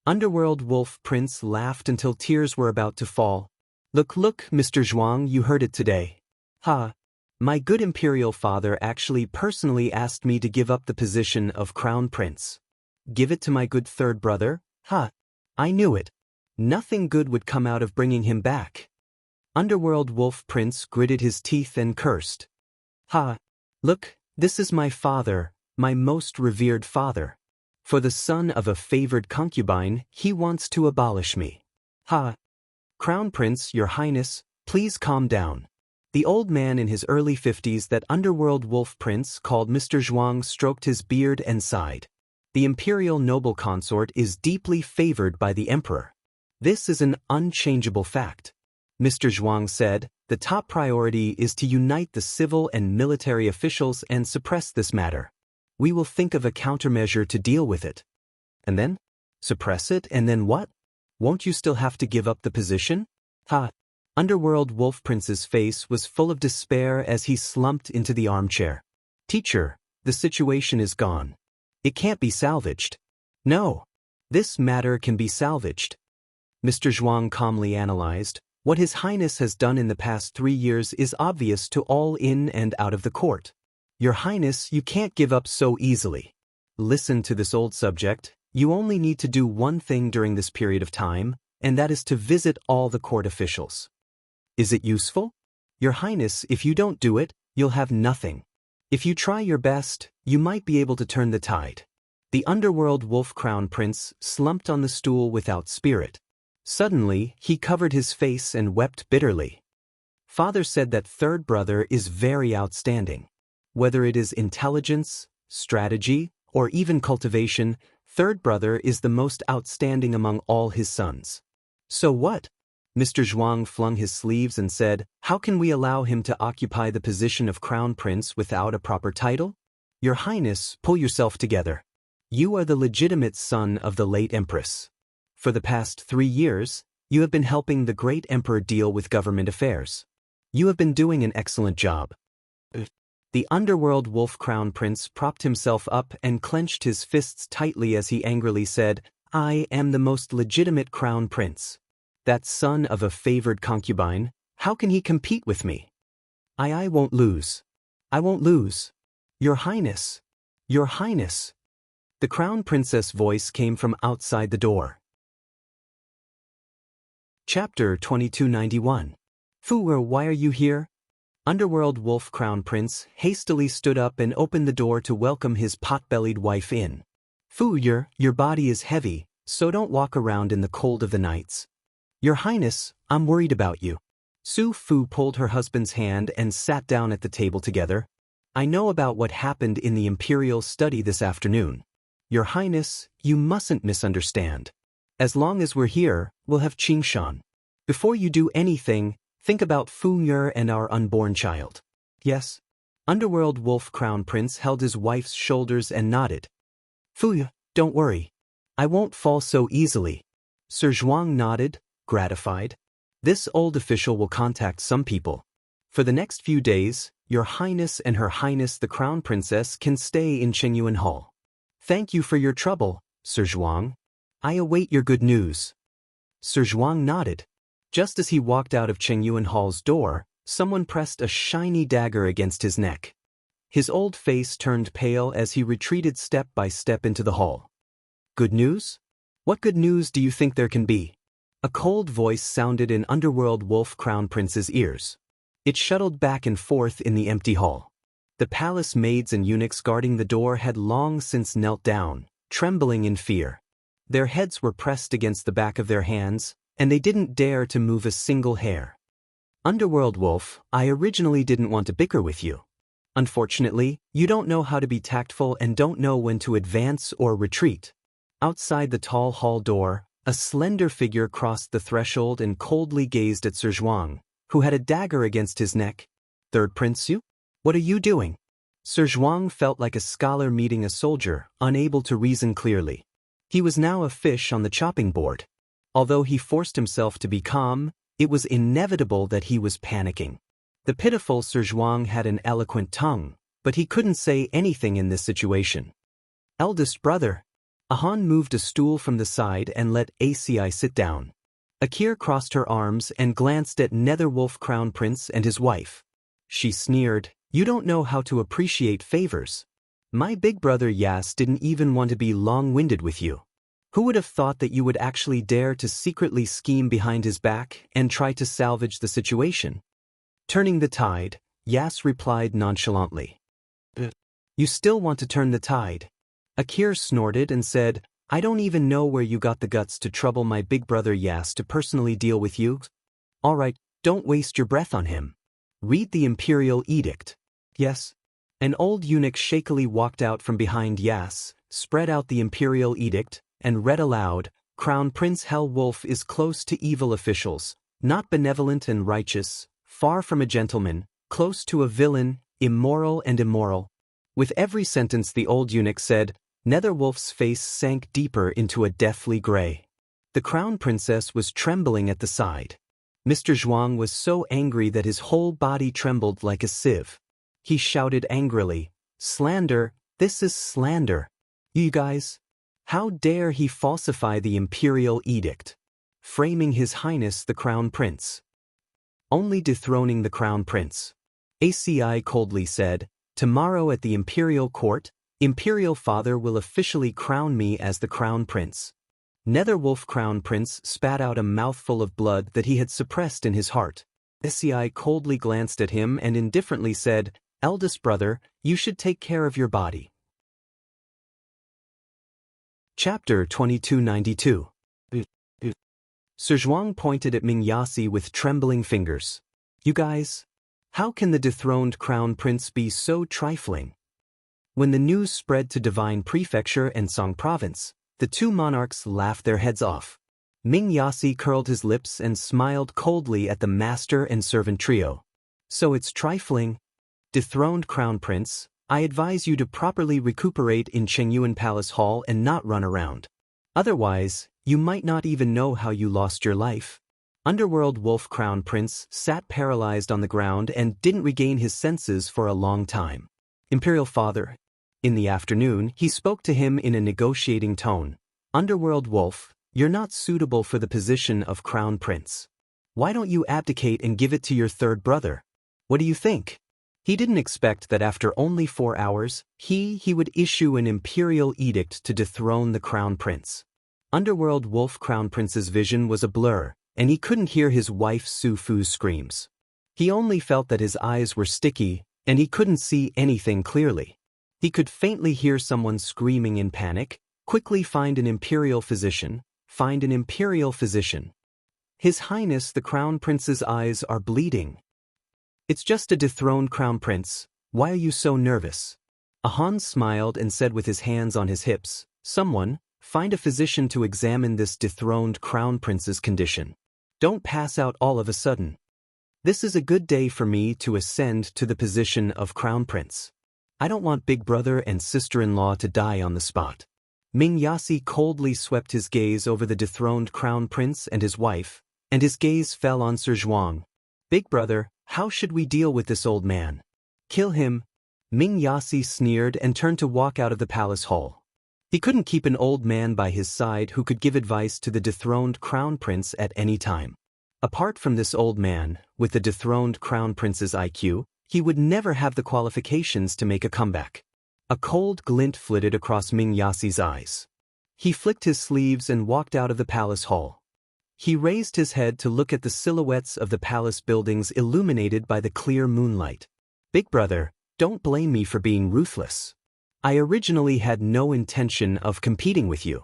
Underworld Wolf Prince laughed until tears were about to fall. Look, Mr. Zhuang, you heard it today. Ha! My good imperial father actually personally asked me to give up the position of Crown Prince. Give it to my good third brother? Ha! I knew it. Nothing good would come out of bringing him back. Underworld Wolf Prince gritted his teeth and cursed. Ha! Look, this is my father, my most revered father. For the son of a favored concubine, he wants to abolish me. Ha! Crown Prince, Your Highness, please calm down. The old man in his early 50s that Underworld Wolf Prince called Mr. Zhuang stroked his beard and sighed. The imperial noble consort is deeply favored by the emperor. This is an unchangeable fact. Mr. Zhuang said, the top priority is to unite the civil and military officials and suppress this matter. We will think of a countermeasure to deal with it. And then? Suppress it, and then what? Won't you still have to give up the position? Ha! Underworld Wolf Prince's face was full of despair as he slumped into the armchair. Teacher, the situation is gone. It can't be salvaged. No. This matter can be salvaged. Mr. Zhuang calmly analyzed. What His Highness has done in the past 3 years is obvious to all in and out of the court. Your Highness, you can't give up so easily. Listen to this old subject. You only need to do one thing during this period of time, and that is to visit all the court officials. Is it useful? Your Highness, if you don't do it, you'll have nothing. If you try your best, you might be able to turn the tide. The Underworld Wolf Crown Prince slumped on the stool without spirit. Suddenly, he covered his face and wept bitterly. Father said that third brother is very outstanding. Whether it is intelligence, strategy, or even cultivation, third brother is the most outstanding among all his sons. So what? Mr. Zhuang flung his sleeves and said, how can we allow him to occupy the position of Crown Prince without a proper title? Your Highness, pull yourself together. You are the legitimate son of the late Empress. For the past 3 years, you have been helping the great Emperor deal with government affairs. You have been doing an excellent job. The Underworld Wolf Crown Prince propped himself up and clenched his fists tightly as he angrily said, I am the most legitimate Crown Prince. That son of a favored concubine, how can he compete with me? I won't lose. I won't lose. Your Highness. Your Highness. The Crown Princess' voice came from outside the door. Chapter 2291. Fu, why are you here? Underworld Wolf Crown Prince hastily stood up and opened the door to welcome his pot-bellied wife in. Fu, your body is heavy, so don't walk around in the cold of the nights. Your Highness, I'm worried about you. Su Fu pulled her husband's hand and sat down at the table together. I know about what happened in the Imperial study this afternoon. Your Highness, you mustn't misunderstand. As long as we're here, we'll have Qingshan. Before you do anything, think about Fu Yer and our unborn child. Yes? Underworld Wolf Crown Prince held his wife's shoulders and nodded. Fu Yer, don't worry. I won't fall so easily. Sir Zhuang nodded, gratified. This old official will contact some people. For the next few days, Your Highness and Her Highness the Crown Princess can stay in Qingyuan Hall. Thank you for your trouble, Sir Zhuang. I await your good news. Sir Zhuang nodded. Just as he walked out of Cheng Yuan Hall's door, someone pressed a shiny dagger against his neck. His old face turned pale as he retreated step by step into the hall. Good news? What good news do you think there can be? A cold voice sounded in Underworld Wolf Crown Prince's ears. It shuttled back and forth in the empty hall. The palace maids and eunuchs guarding the door had long since knelt down, trembling in fear. Their heads were pressed against the back of their hands, and they didn't dare to move a single hair. Underworld Wolf, I originally didn't want to bicker with you. Unfortunately, you don't know how to be tactful and don't know when to advance or retreat. Outside the tall hall door, a slender figure crossed the threshold and coldly gazed at Sir Zhuang, who had a dagger against his neck. Third Prince Yu? What are you doing? Sir Zhuang felt like a scholar meeting a soldier, unable to reason clearly. He was now a fish on the chopping board. Although he forced himself to be calm, it was inevitable that he was panicking. The pitiful Sir Zhuang had an eloquent tongue, but he couldn't say anything in this situation. Eldest brother. Ahan moved a stool from the side and let ACI sit down. Akir crossed her arms and glanced at Netherwolf Crown Prince and his wife. She sneered, "You don't know how to appreciate favors. My big brother Yas didn't even want to be long-winded with you. Who would have thought that you would actually dare to secretly scheme behind his back and try to salvage the situation?" Turning the tide, Yas replied nonchalantly. You still want to turn the tide? Akir snorted and said, I don't even know where you got the guts to trouble my big brother Yas to personally deal with you. All right, don't waste your breath on him. Read the Imperial Edict. Yes. An old eunuch shakily walked out from behind Yas, spread out the Imperial Edict, and read aloud, Crown Prince Hell Wolf is close to evil officials, not benevolent and righteous, far from a gentleman, close to a villain, immoral and immoral. With every sentence the old eunuch said, Netherwolf's face sank deeper into a deathly gray. The crown princess was trembling at the side. Mr. Zhuang was so angry that his whole body trembled like a sieve. He shouted angrily, Slander, this is slander. You guys? How dare he falsify the Imperial Edict? Framing His Highness the Crown Prince. Only dethroning the Crown Prince. ACI coldly said, Tomorrow at the Imperial Court, Imperial Father will officially crown me as the Crown Prince. Netherwolf Crown Prince spat out a mouthful of blood that he had suppressed in his heart. ACI coldly glanced at him and indifferently said, Eldest brother, you should take care of your body. Chapter 2292. Sir Zhuang pointed at Ming Yasi with trembling fingers. You guys? How can the dethroned Crown Prince be so trifling? When the news spread to Divine Prefecture and Song Province, the two monarchs laughed their heads off. Ming Yasi curled his lips and smiled coldly at the master and servant trio. So it's trifling? Dethroned Crown Prince, I advise you to properly recuperate in Chengyuan Palace Hall and not run around. Otherwise, you might not even know how you lost your life. Underworld Wolf Crown Prince sat paralyzed on the ground and didn't regain his senses for a long time. Imperial Father. In the afternoon, he spoke to him in a negotiating tone. Underworld Wolf, you're not suitable for the position of Crown Prince. Why don't you abdicate and give it to your third brother? What do you think? He didn't expect that after only 4 hours, he would issue an imperial edict to dethrone the Crown Prince. Underworld Wolf Crown Prince's vision was a blur, and he couldn't hear his wife Su Fu's screams. He only felt that his eyes were sticky, and he couldn't see anything clearly. He could faintly hear someone screaming in panic, quickly find an imperial physician, find an imperial physician. His Highness the Crown Prince's eyes are bleeding. It's just a dethroned Crown Prince, why are you so nervous? Ahan smiled and said with his hands on his hips, Someone, find a physician to examine this dethroned Crown Prince's condition. Don't pass out all of a sudden. This is a good day for me to ascend to the position of Crown Prince. I don't want big brother and sister-in-law to die on the spot. Ming Yasi coldly swept his gaze over the dethroned Crown Prince and his wife, and his gaze fell on Sir Zhuang. Big brother, how should we deal with this old man? Kill him. Ming Yasi sneered and turned to walk out of the palace hall. He couldn't keep an old man by his side who could give advice to the dethroned crown prince at any time. Apart from this old man, with the dethroned crown prince's IQ, he would never have the qualifications to make a comeback. A cold glint flitted across Ming Yasi's eyes. He flicked his sleeves and walked out of the palace hall. He raised his head to look at the silhouettes of the palace buildings illuminated by the clear moonlight. Big brother, don't blame me for being ruthless. I originally had no intention of competing with you.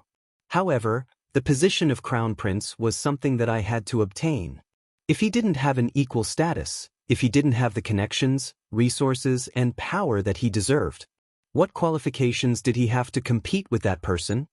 However, the position of crown prince was something that I had to obtain. If he didn't have an equal status, if he didn't have the connections, resources, and power that he deserved, what qualifications did he have to compete with that person?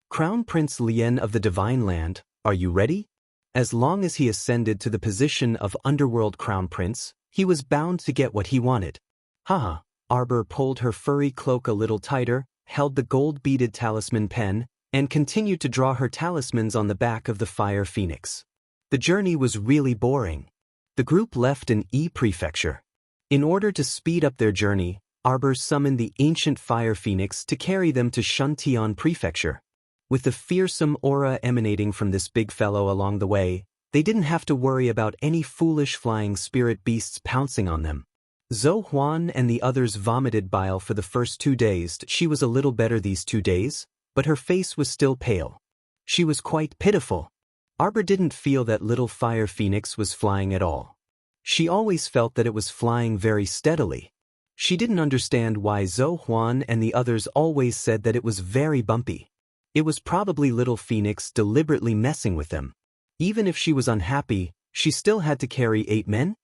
Crown Prince Lien of the Divine Land, are you ready? As long as he ascended to the position of Underworld Crown Prince, he was bound to get what he wanted. Haha. Arbor pulled her furry cloak a little tighter, held the gold-beaded talisman pen, and continued to draw her talismans on the back of the fire phoenix. The journey was really boring. The group left an E-prefecture. In order to speed up their journey, Arbor summoned the ancient fire phoenix to carry them to Shuntian Prefecture. With the fearsome aura emanating from this big fellow along the way, they didn't have to worry about any foolish flying spirit beasts pouncing on them. Zhou Huan and the others vomited bile for the first 2 days. She was a little better these 2 days, but her face was still pale. She was quite pitiful. Arbor didn't feel that little fire phoenix was flying at all. She always felt that it was flying very steadily. She didn't understand why Zhou Huan and the others always said that it was very bumpy. It was probably little Phoenix deliberately messing with them. Even if she was unhappy, she still had to carry 8 men?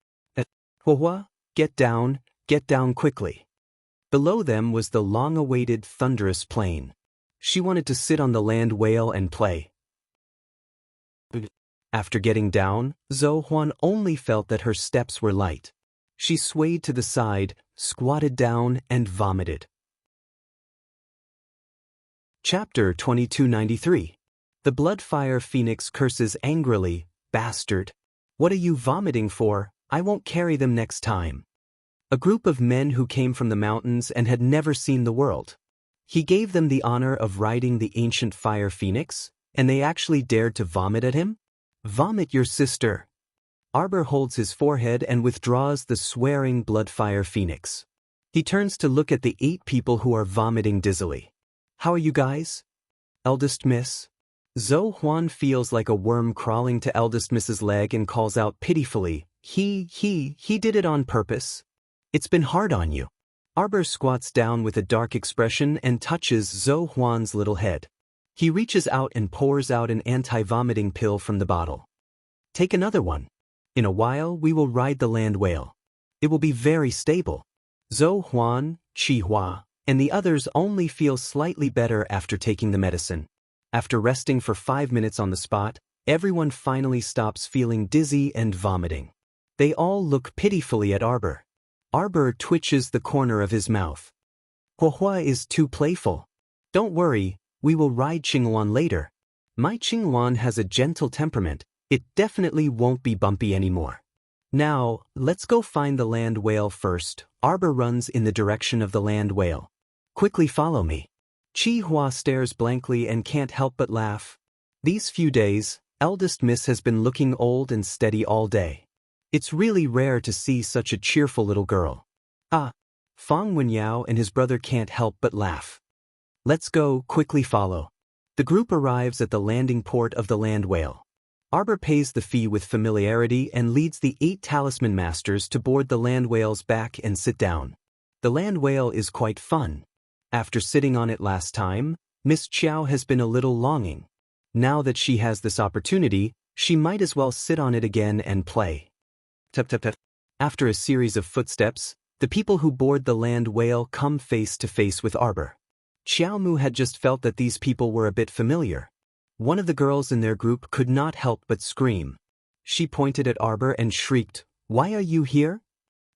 Hua, get down quickly. Below them was the long-awaited thunderous plain. She wanted to sit on the land whale and play. After getting down, Zhou Huan only felt that her steps were light. She swayed to the side, squatted down, and vomited. Chapter 2293. The Bloodfire Phoenix curses angrily, "Bastard! What are you vomiting for? I won't carry them next time." A group of men who came from the mountains and had never seen the world. He gave them the honor of riding the ancient fire phoenix, and they actually dared to vomit at him? Vomit your sister. Arbor holds his forehead and withdraws the swearing Bloodfire Phoenix. He turns to look at the 8 people who are vomiting dizzily. How are you guys? Eldest Miss? Zhou Huan feels like a worm crawling to Eldest Miss's leg and calls out pitifully, He did it on purpose. It's been hard on you. Arbor squats down with a dark expression and touches Zhou Huan's little head. He reaches out and pours out an anti-vomiting pill from the bottle. Take another one. In a while we will ride the land whale. It will be very stable. Zhou Huan, Qi Hua, and the others only feel slightly better after taking the medicine. After resting for 5 minutes on the spot, everyone finally stops feeling dizzy and vomiting. They all look pitifully at Arbor. Arbor twitches the corner of his mouth. Hua is too playful. Don't worry, we will ride Qingluan later. My Qingluan has a gentle temperament. It definitely won't be bumpy anymore. Now, let's go find the land whale first. Arbor runs in the direction of the land whale. Quickly follow me. Qi Hua stares blankly and can't help but laugh. These few days, Eldest Miss has been looking old and steady all day. It's really rare to see such a cheerful little girl. Fang Wenyao and his brother can't help but laugh. Let's go, quickly follow. The group arrives at the landing port of the land whale. Arbor pays the fee with familiarity and leads the 8 talisman masters to board the land whale's back and sit down. The land whale is quite fun. After sitting on it last time, Miss Qiao has been a little longing. Now that she has this opportunity, she might as well sit on it again and play. Tap tap tap. After a series of footsteps, the people who board the land whale come face to face with Arbor. Xiaomu had just felt that these people were a bit familiar. One of the girls in their group could not help but scream. She pointed at Arbor and shrieked, "Why are you here?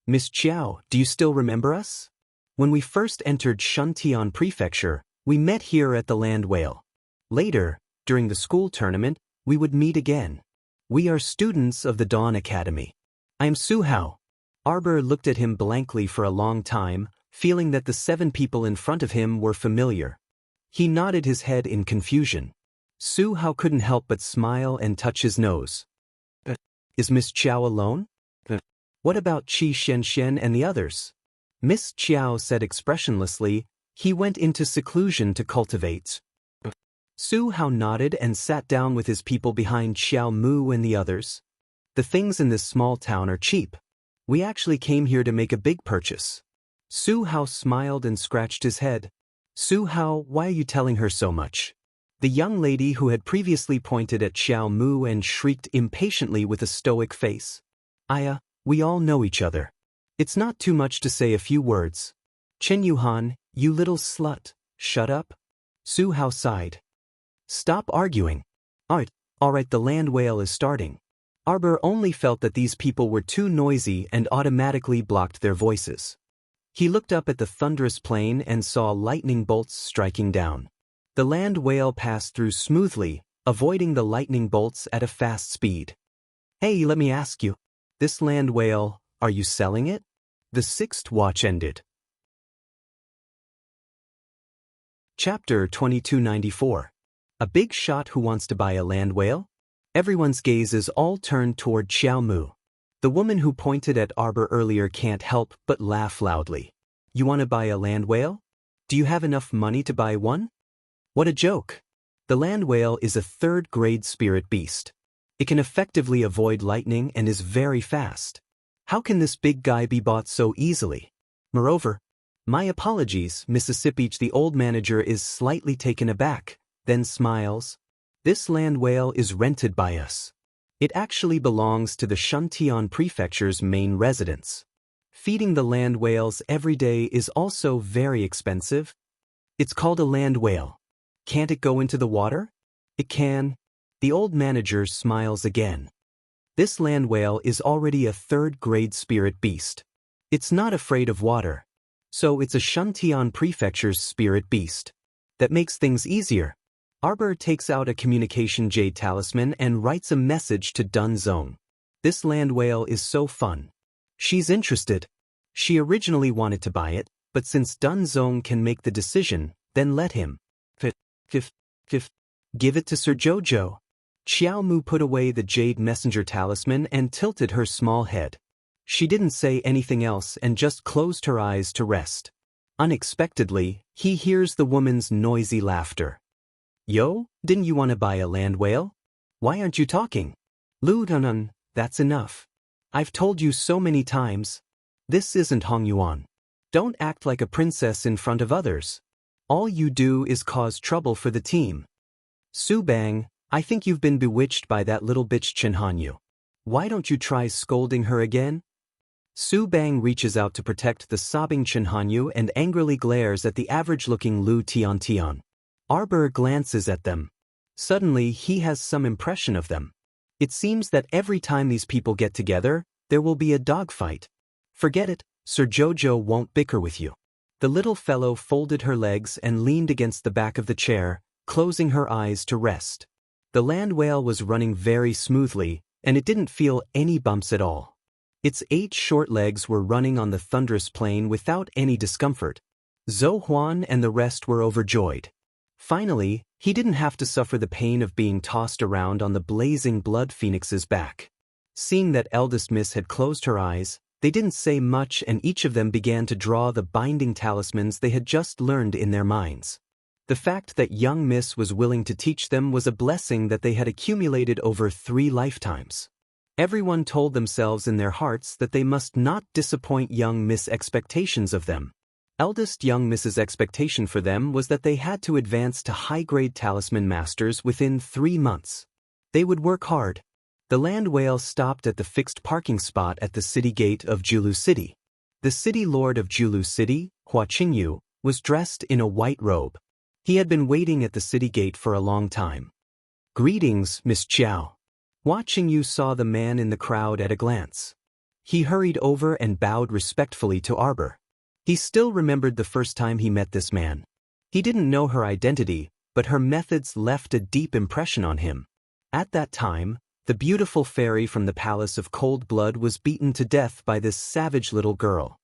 Miss Qiao, do you still remember us? When we first entered Shuntian Prefecture, we met here at the land whale. Later, during the school tournament, we would meet again. We are students of the Dawn Academy. I am Su Hao." Arbor looked at him blankly for a long time, feeling that the 7 people in front of him were familiar. He nodded his head in confusion. Su Hao couldn't help but smile and touch his nose. Is Miss Chiao alone? What about Qi Xian and the others? Miss Chiao said expressionlessly. He went into seclusion to cultivate. Su Hao nodded and sat down with his people behind Xiao Mu and the others. The things in this small town are cheap. We actually came here to make a big purchase. Su Hao smiled and scratched his head. Su Hao, why are you telling her so much? The young lady who had previously pointed at Xiao Mu and shrieked impatiently with a stoic face. Aya, we all know each other. It's not too much to say a few words. Chen Yuhan, you little slut, shut up. Su Hao sighed. Stop arguing. Alright, the land whale is starting. Arbor only felt that these people were too noisy and automatically blocked their voices. He looked up at the thunderous plain and saw lightning bolts striking down. The land whale passed through smoothly, avoiding the lightning bolts at a fast speed. Hey, let me ask you. This land whale, are you selling it? The sixth watch ended. Chapter 2294. A big shot who wants to buy a land whale? Everyone's gazes all turned toward Xiao Mu. The woman who pointed at Arbor earlier can't help but laugh loudly. You want to buy a land whale? Do you have enough money to buy one? What a joke. The land whale is a third-grade spirit beast. It can effectively avoid lightning and is very fast. How can this big guy be bought so easily? Moreover, my apologies, Mississippi. The old manager is slightly taken aback, then smiles. This land whale is rented by us. It actually belongs to the Shuntian Prefecture's main residence. Feeding the land whales every day is also very expensive. It's called a land whale. Can't it go into the water? It can. The old manager smiles again. This land whale is already a third-grade spirit beast. It's not afraid of water. So it's a Shuntian Prefecture's spirit beast. That makes things easier. Arbor takes out a communication jade talisman and writes a message to Dun Zong. This land whale is so fun. She's interested. She originally wanted to buy it, but since Dun Zong can make the decision, then let him. Give it to Sir Jojo. Xiao Mu put away the jade messenger talisman and tilted her small head. She didn't say anything else and just closed her eyes to rest. Unexpectedly, he hears the woman's noisy laughter. Yo, didn't you want to buy a land whale? Why aren't you talking? Lu Dunun, that's enough. I've told you so many times. This isn't Hong Yuan. Don't act like a princess in front of others. All you do is cause trouble for the team. Su Bang, I think you've been bewitched by that little bitch Chen Hanyu. Why don't you try scolding her again? Su Bang reaches out to protect the sobbing Chen Hanyu and angrily glares at the average-looking Lu Tian. Arbor glances at them. Suddenly, he has some impression of them. It seems that every time these people get together, there will be a dogfight. Forget it, Sir Jojo won't bicker with you. The little fellow folded her legs and leaned against the back of the chair, closing her eyes to rest. The land whale was running very smoothly, and it didn't feel any bumps at all. Its 8 short legs were running on the thunderous plain without any discomfort. Zhou Huan and the rest were overjoyed. Finally, he didn't have to suffer the pain of being tossed around on the blazing blood phoenix's back. Seeing that eldest miss had closed her eyes, they didn't say much and each of them began to draw the binding talismans they had just learned in their minds. The fact that young miss was willing to teach them was a blessing that they had accumulated over 3 lifetimes. Everyone told themselves in their hearts that they must not disappoint young miss expectations of them. Eldest young Miss's expectation for them was that they had to advance to high-grade talisman masters within 3 months. They would work hard. The land whale stopped at the fixed parking spot at the city gate of Julu City. The city lord of Julu City, Hua Qingyu, was dressed in a white robe. He had been waiting at the city gate for a long time. Greetings, Miss Chiao. Hua Qingyu saw the man in the crowd at a glance. He hurried over and bowed respectfully to Arbor. He still remembered the first time he met this man. He didn't know her identity, but her methods left a deep impression on him. At that time, the beautiful fairy from the Palace of Cold Blood was beaten to death by this savage little girl.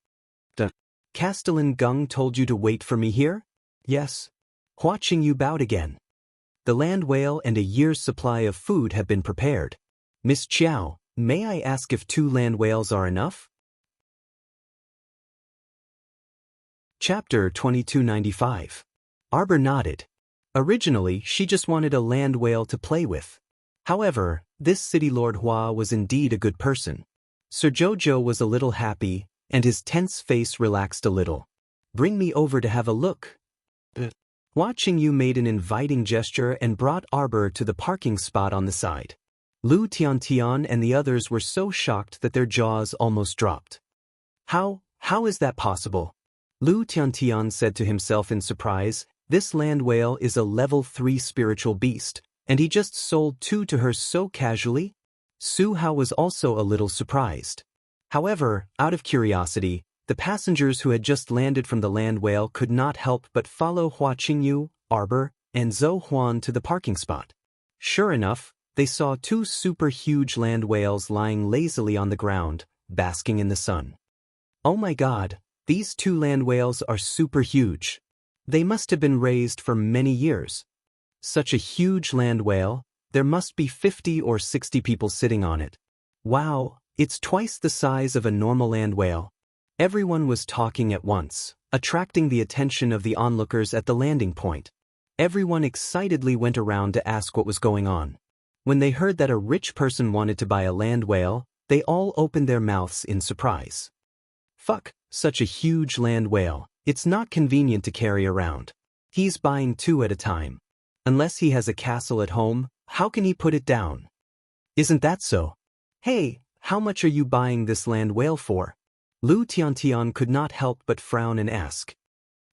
Castellan Gung told you to wait for me here? Yes. Hua Qingyu bowed again. The land whale and a year's supply of food have been prepared. Miss Chiao, may I ask if 2 land whales are enough? Chapter 2295. Arbor nodded. Originally, she just wanted a land whale to play with. However, this city lord Hua was indeed a good person. Sir Jojo was a little happy, and his tense face relaxed a little. Bring me over to have a look. Hua Qingyu made an inviting gesture and brought Arbor to the parking spot on the side. Lu Tiantian and the others were so shocked that their jaws almost dropped. How is that possible? Lu Tiantian said to himself in surprise, this land whale is a level 3 spiritual beast, and he just sold 2 to her so casually? Su Hao was also a little surprised. However, out of curiosity, the passengers who had just landed from the land whale could not help but follow Hua Qingyu, Arbor, and Zhou Huan to the parking spot. Sure enough, they saw 2 super huge land whales lying lazily on the ground, basking in the sun. Oh my god, these 2 land whales are super huge. They must have been raised for many years. Such a huge land whale, there must be 50 or 60 people sitting on it. Wow, it's twice the size of a normal land whale. Everyone was talking at once, attracting the attention of the onlookers at the landing point. Everyone excitedly went around to ask what was going on. When they heard that a rich person wanted to buy a land whale, they all opened their mouths in surprise. Fuck, such a huge land whale, it's not convenient to carry around. He's buying 2 at a time. Unless he has a castle at home, how can he put it down? Isn't that so? Hey, how much are you buying this land whale for? Lu Tiantian could not help but frown and ask.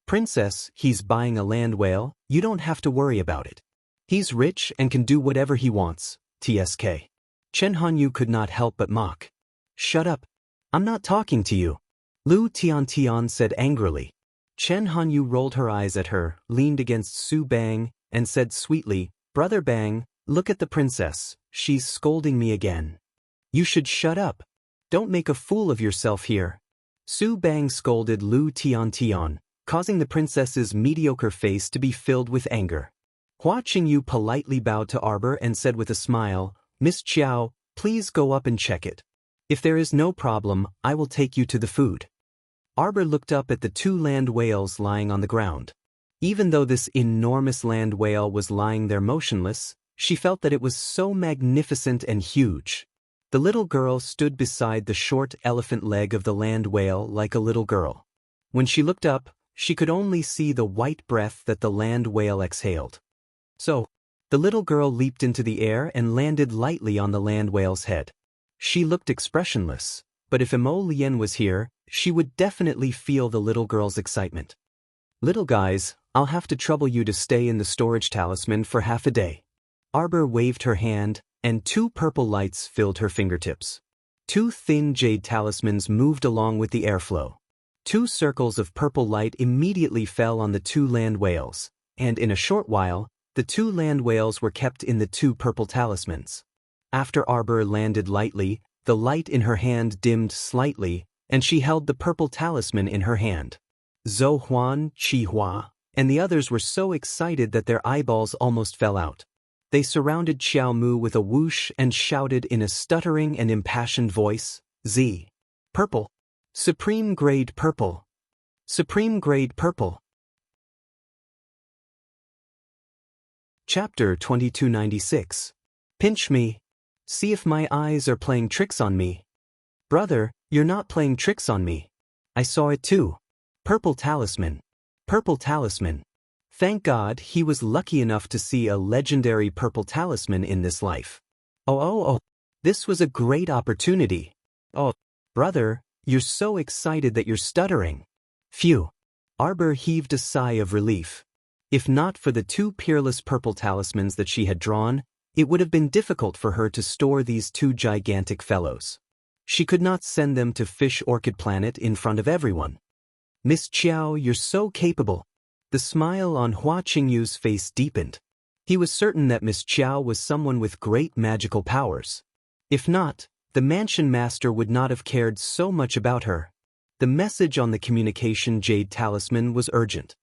Princess, he's buying a land whale, you don't have to worry about it. He's rich and can do whatever he wants, TSK. Chen Hanyu could not help but mock. Shut up. I'm not talking to you. Lu Tiantian said angrily. Chen Hanyu rolled her eyes at her, leaned against Su Bang, and said sweetly, Brother Bang, look at the princess, she's scolding me again. You should shut up. Don't make a fool of yourself here. Su Bang scolded Lu Tiantian, causing the princess's mediocre face to be filled with anger. Hua Qingyu politely bowed to Arbor and said with a smile, Miss Chiao, please go up and check it. If there is no problem, I will take you to the food. Arbor looked up at the 2 land whales lying on the ground. Even though this enormous land whale was lying there motionless, she felt that it was so magnificent and huge. The little girl stood beside the short elephant leg of the land whale like a little girl. When she looked up, she could only see the white breath that the land whale exhaled. So, the little girl leaped into the air and landed lightly on the land whale's head. She looked expressionless, but if Emo Lien was here, she would definitely feel the little girl's excitement. Little guys, I'll have to trouble you to stay in the storage talisman for half a day. Arbor waved her hand, and 2 purple lights filled her fingertips. 2 thin jade talismans moved along with the airflow. 2 circles of purple light immediately fell on the 2 land whales, and in a short while, the 2 land whales were kept in the 2 purple talismans. After Arbor landed lightly, the light in her hand dimmed slightly, and she held the purple talisman in her hand. Zhou Huan, Qi Hua, and the others were so excited that their eyeballs almost fell out. They surrounded Xiao Mu with a whoosh and shouted in a stuttering and impassioned voice, Z. Purple. Supreme grade purple. Supreme grade purple. Chapter 2296. Pinch me. See if my eyes are playing tricks on me. Brother, you're not playing tricks on me. I saw it too. Purple talisman. Purple talisman. Thank God he was lucky enough to see a legendary purple talisman in this life. Oh, this was a great opportunity. Oh, brother, you're so excited that you're stuttering. Phew. Arbor heaved a sigh of relief. If not for the 2 peerless purple talismans that she had drawn, it would have been difficult for her to store these 2 gigantic fellows. She could not send them to Fish Orchid Planet in front of everyone. Miss Chiao, you're so capable. The smile on Hua Qingyu's face deepened. He was certain that Miss Chiao was someone with great magical powers. If not, the mansion master would not have cared so much about her. The message on the communication jade talisman was urgent.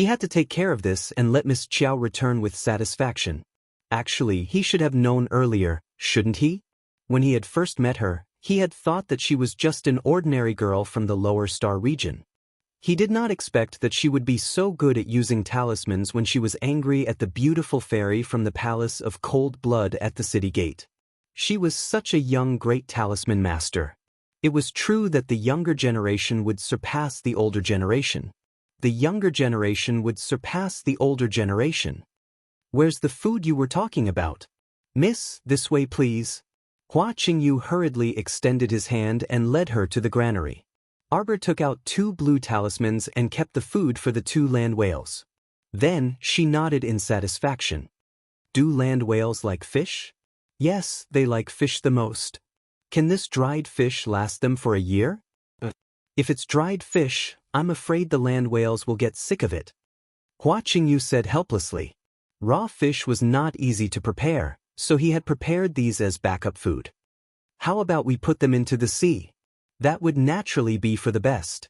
He had to take care of this and let Miss Chiao return with satisfaction. Actually, he should have known earlier, shouldn't he? When he had first met her, he had thought that she was just an ordinary girl from the lower star region. He did not expect that she would be so good at using talismans when she was angry at the beautiful fairy from the palace of cold blood at the city gate. She was such a young great talisman master. It was true that the younger generation would surpass the older generation. The younger generation would surpass the older generation. Where's the food you were talking about? Miss, this way please. Hua Qingyu hurriedly extended his hand and led her to the granary. Arbor took out 2 blue talismans and kept the food for the 2 land whales. Then she nodded in satisfaction. Do land whales like fish? Yes, they like fish the most. Can this dried fish last them for a year? If it's dried fish, I'm afraid the land whales will get sick of it. Hua Qingyu said helplessly. Raw fish was not easy to prepare, so he had prepared these as backup food. How about we put them into the sea? That would naturally be for the best.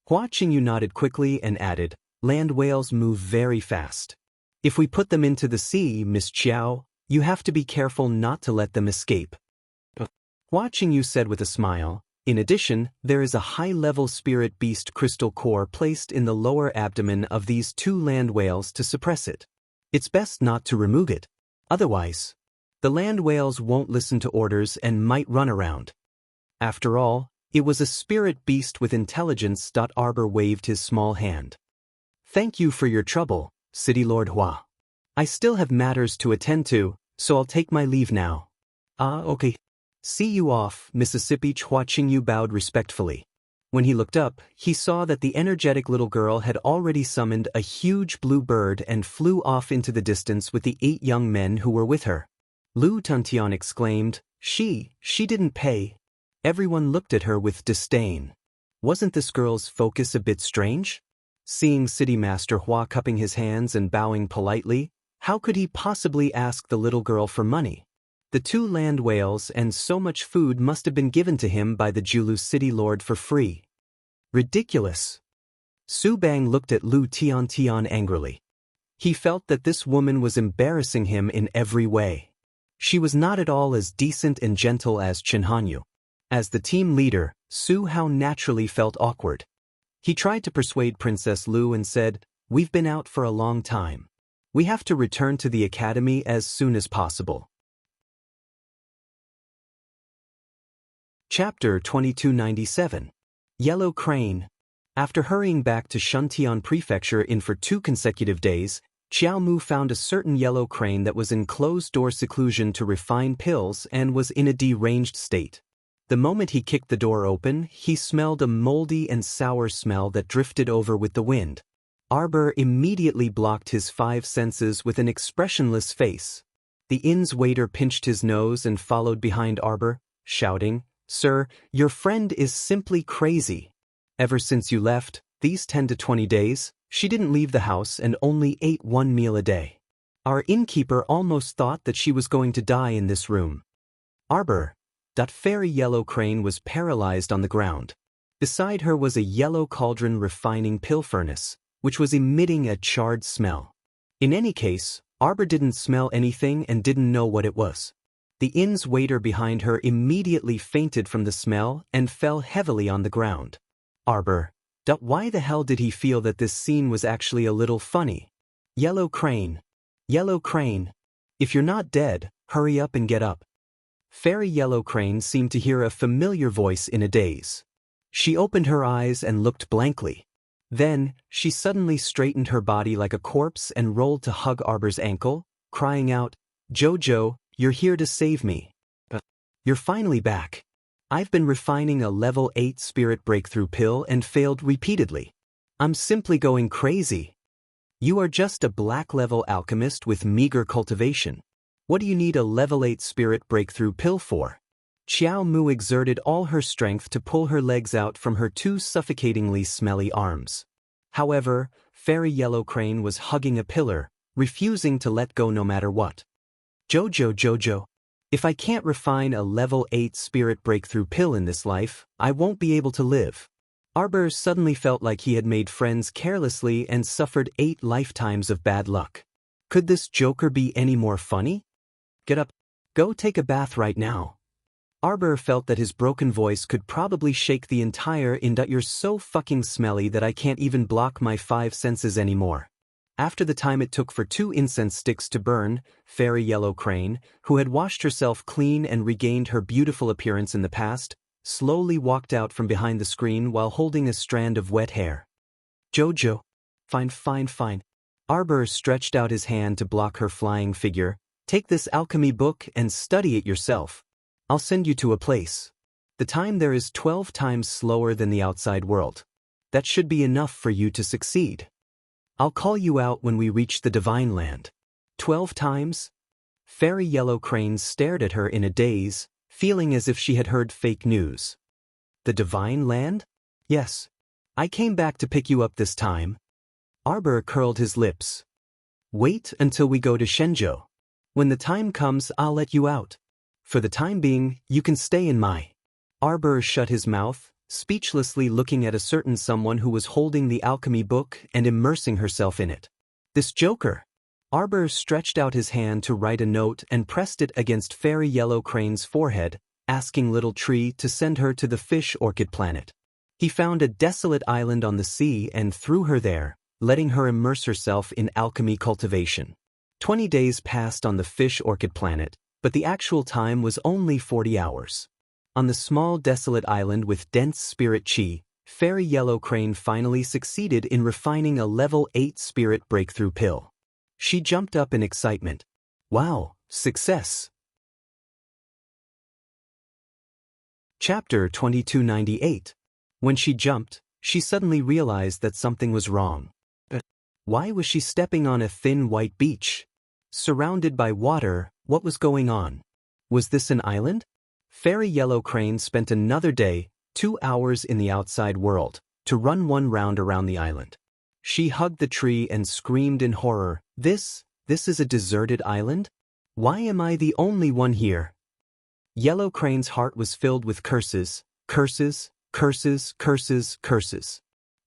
Hua Qingyu nodded quickly and added, land whales move very fast. If we put them into the sea, Miss Chiao, you have to be careful not to let them escape. Hua Qingyu said with a smile. In addition, there is a high-level spirit beast crystal core placed in the lower abdomen of these 2 land whales to suppress it. It's best not to remove it. Otherwise, the land whales won't listen to orders and might run around. After all, it was a spirit beast with intelligence. Arbor waved his small hand. Thank you for your trouble, City Lord Hua. I still have matters to attend to, so I'll take my leave now. Okay. See you off, Mississippi. Hua Qingyu bowed respectfully. When he looked up, he saw that the energetic little girl had already summoned a huge blue bird and flew off into the distance with the 8 young men who were with her. Lu Tuntian exclaimed, She didn't pay. Everyone looked at her with disdain. Wasn't this girl's focus a bit strange? Seeing City Master Hua cupping his hands and bowing politely, how could he possibly ask the little girl for money? The 2 land whales and so much food must have been given to him by the Julu city lord for free. Ridiculous. Su Bang looked at Lu Tian angrily. He felt that this woman was embarrassing him in every way. She was not at all as decent and gentle as Chen Hanyu. As the team leader, Su Hao naturally felt awkward. He tried to persuade Princess Lu and said, We've been out for a long time. We have to return to the academy as soon as possible. Chapter 2297. Yellow Crane. After hurrying back to Shuntian Prefecture for 2 consecutive days, Xiao Mu found a certain yellow crane that was in closed-door seclusion to refine pills and was in a deranged state. The moment he kicked the door open, he smelled a moldy and sour smell that drifted over with the wind. Arbor immediately blocked his 5 senses with an expressionless face. The inn's waiter pinched his nose and followed behind Arbor, shouting, Sir, your friend is simply crazy. Ever since you left, these 10 to 20 days, she didn't leave the house and only ate 1 meal a day. Our innkeeper almost thought that she was going to die in this room. Arbor. Fairy Yellow Crane was paralyzed on the ground. Beside her was a yellow cauldron refining pill furnace, which was emitting a charred smell. In any case, Arbor didn't smell anything and didn't know what it was. The inn's waiter behind her immediately fainted from the smell and fell heavily on the ground. Arbor. Why the hell did he feel that this scene was actually a little funny? Yellow Crane. Yellow Crane. If you're not dead, hurry up and get up. Fairy Yellow Crane seemed to hear a familiar voice in a daze. She opened her eyes and looked blankly. Then, she suddenly straightened her body like a corpse and rolled to hug Arbor's ankle, crying out, Jojo, you're here to save me. You're finally back. I've been refining a level 8 spirit breakthrough pill and failed repeatedly. I'm simply going crazy. You are just a black-level alchemist with meager cultivation. What do you need a level 8 spirit breakthrough pill for? Xiao Mu exerted all her strength to pull her legs out from her 2 suffocatingly smelly arms. However, Fairy Yellow Crane was hugging a pillar, refusing to let go no matter what. Jojo, if I can't refine a level 8 spirit breakthrough pill in this life, I won't be able to live. Arbor suddenly felt like he had made friends carelessly and suffered 8 lifetimes of bad luck. Could this Joker be any more funny? Get up. Go take a bath right now. Arbor felt that his broken voice could probably shake the entire You're so fucking smelly that I can't even block my 5 senses anymore. After the time it took for 2 incense sticks to burn, Fairy Yellow Crane, who had washed herself clean and regained her beautiful appearance in the past, slowly walked out from behind the screen while holding a strand of wet hair. Jojo. Fine. Arbor stretched out his hand to block her flying figure. Take this alchemy book and study it yourself. I'll send you to a place. The time there is 12 times slower than the outside world. That should be enough for you to succeed. I'll call you out when we reach the Divine Land. 12 times? Fairy Yellow Crane stared at her in a daze, feeling as if she had heard fake news. The Divine Land? Yes. I came back to pick you up this time. Arbor curled his lips. Wait until we go to Shenzhou. When the time comes, I'll let you out. For the time being, you can stay in my... Arbor shut his mouth, speechlessly looking at a certain someone who was holding the alchemy book and immersing herself in it. This Joker. Arbor stretched out his hand to write a note and pressed it against Fairy Yellow Crane's forehead, asking Little Tree to send her to the fish orchid planet. He found a desolate island on the sea and threw her there, letting her immerse herself in alchemy cultivation. 20 days passed on the fish orchid planet, but the actual time was only 40 hours. On the small desolate island with dense spirit chi, Fairy Yellow Crane finally succeeded in refining a level 8 spirit breakthrough pill. She jumped up in excitement. Wow, success! Chapter 2298. When she jumped, she suddenly realized that something was wrong. Why was she stepping on a thin white beach? Surrounded by water, what was going on? Was this an island? Fairy Yellow Crane spent another day, 2 hours in the outside world, to run 1 round around the island. She hugged the tree and screamed in horror, This is a deserted island? Why am I the only one here? Yellow Crane's heart was filled with curses.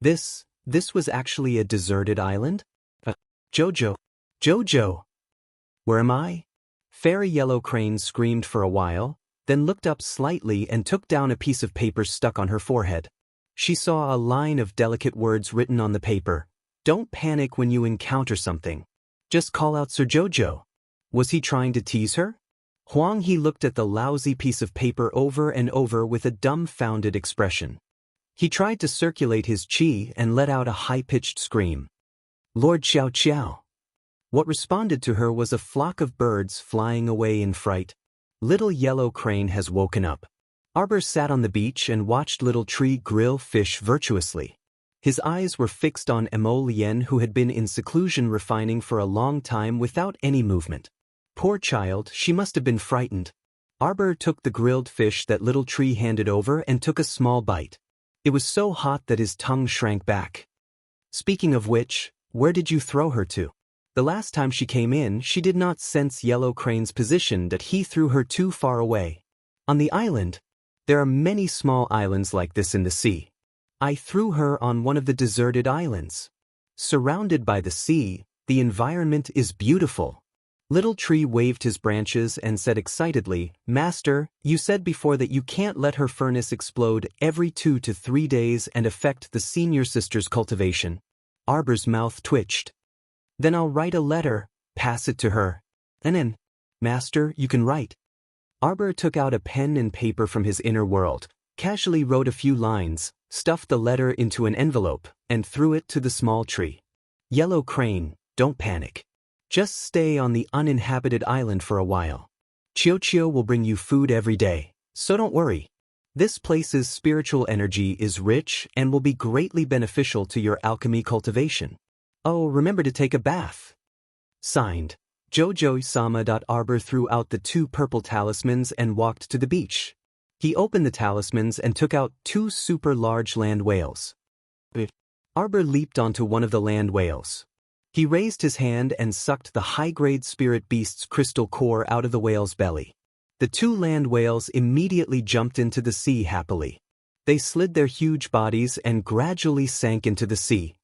This was actually a deserted island? Jojo! Where am I? Fairy Yellow Crane screamed for a while, then looked up slightly and took down a piece of paper stuck on her forehead. She saw a line of delicate words written on the paper. Don't panic when you encounter something. Just call out Sir Jojo. Was he trying to tease her? Huang He looked at the lousy piece of paper over and over with a dumbfounded expression. He tried to circulate his chi and let out a high-pitched scream. Lord Xiao Xiao. What responded to her was a flock of birds flying away in fright. Little Yellow Crane has woken up. Arbor sat on the beach and watched Little Tree grill fish virtuously. His eyes were fixed on Emolien, who had been in seclusion refining for a long time without any movement. Poor child, she must have been frightened. Arbor took the grilled fish that Little Tree handed over and took a small bite. It was so hot that his tongue shrank back. Speaking of which, where did you throw her to? The last time she came in, she did not sense Yellow Crane's position that he threw her too far away. On the island, there are many small islands like this in the sea. I threw her on one of the deserted islands. Surrounded by the sea, the environment is beautiful. Little Tree waved his branches and said excitedly, Master, you said before that you can't let her furnace explode every 2 to 3 days and affect the senior sister's cultivation. Arbor's mouth twitched. Then I'll write a letter, pass it to her. And then, Master, you can write. Arbor took out a pen and paper from his inner world, casually wrote a few lines, stuffed the letter into an envelope, and threw it to the small tree. Yellow Crane, don't panic. Just stay on the uninhabited island for a while. Chio will bring you food every day, so don't worry. This place's spiritual energy is rich and will be greatly beneficial to your alchemy cultivation. Oh, remember to take a bath. Signed, Jojo-sama. Arbor threw out the 2 purple talismans and walked to the beach. He opened the talismans and took out 2 super large land whales. Arbor leaped onto one of the land whales. He raised his hand and sucked the high-grade spirit beast's crystal core out of the whale's belly. The 2 land whales immediately jumped into the sea happily. They slid their huge bodies and gradually sank into the sea.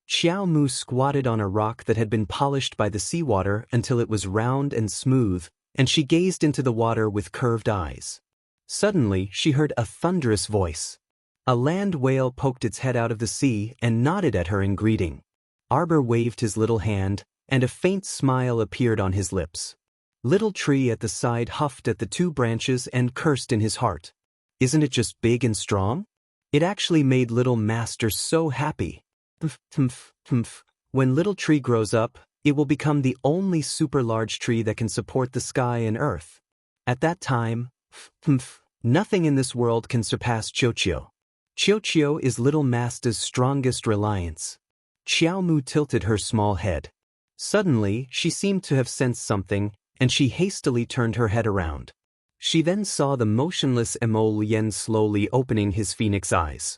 Xiao Mu squatted on a rock that had been polished by the seawater until it was round and smooth, and she gazed into the water with curved eyes. Suddenly, she heard a thunderous voice. A land whale poked its head out of the sea and nodded at her in greeting. Arbor waved his little hand, and a faint smile appeared on his lips. Little Tree at the side huffed at the two branches and cursed in his heart. Isn't it just big and strong? It actually made Little Master so happy. When Little Tree grows up, it will become the only super large tree that can support the sky and earth. At that time, nothing in this world can surpass Qiuqiu. Qiuqiu is Little Master's strongest reliance. Xiao Mu tilted her small head. Suddenly, she seemed to have sensed something, and she hastily turned her head around. She then saw the motionless Emo Lien slowly opening his phoenix eyes.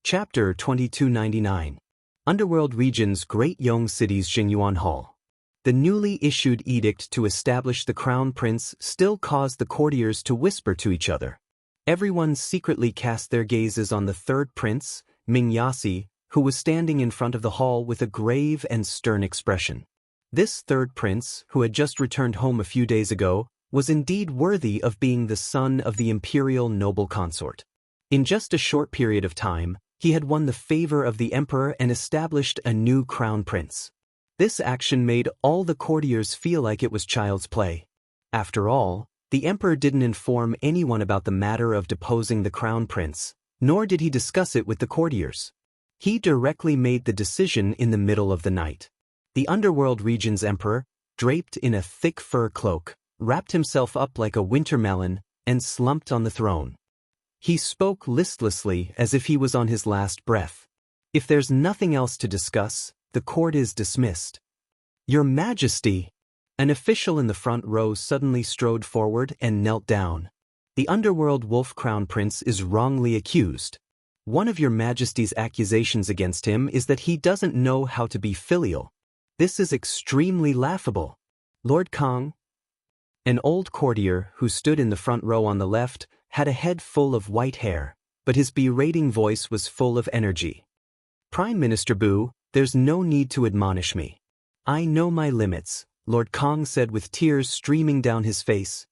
Chapter 2299. Underworld Region's Great Yong City's Xingyuan Hall. The newly issued edict to establish the Crown Prince still caused the courtiers to whisper to each other. Everyone secretly cast their gazes on the third prince, Ming Yasi, who was standing in front of the hall with a grave and stern expression. This third prince, who had just returned home a few days ago, was indeed worthy of being the son of the imperial noble consort. In just a short period of time, he had won the favor of the emperor and established a new crown prince. This action made all the courtiers feel like it was child's play. After all, the emperor didn't inform anyone about the matter of deposing the crown prince, nor did he discuss it with the courtiers. He directly made the decision in the middle of the night. The Underworld Region's emperor, draped in a thick fur cloak, wrapped himself up like a winter melon, and slumped on the throne. He spoke listlessly as if he was on his last breath. If there's nothing else to discuss, the court is dismissed. Your Majesty! An official in the front row suddenly strode forward and knelt down. The Underworld Wolf Crown Prince is wrongly accused. One of Your Majesty's accusations against him is that he doesn't know how to be filial. This is extremely laughable. Lord Kong, an old courtier who stood in the front row on the left, had a head full of white hair, but his berating voice was full of energy. Prime Minister Bu, there's no need to admonish me. I know my limits, Lord Kong said with tears streaming down his face.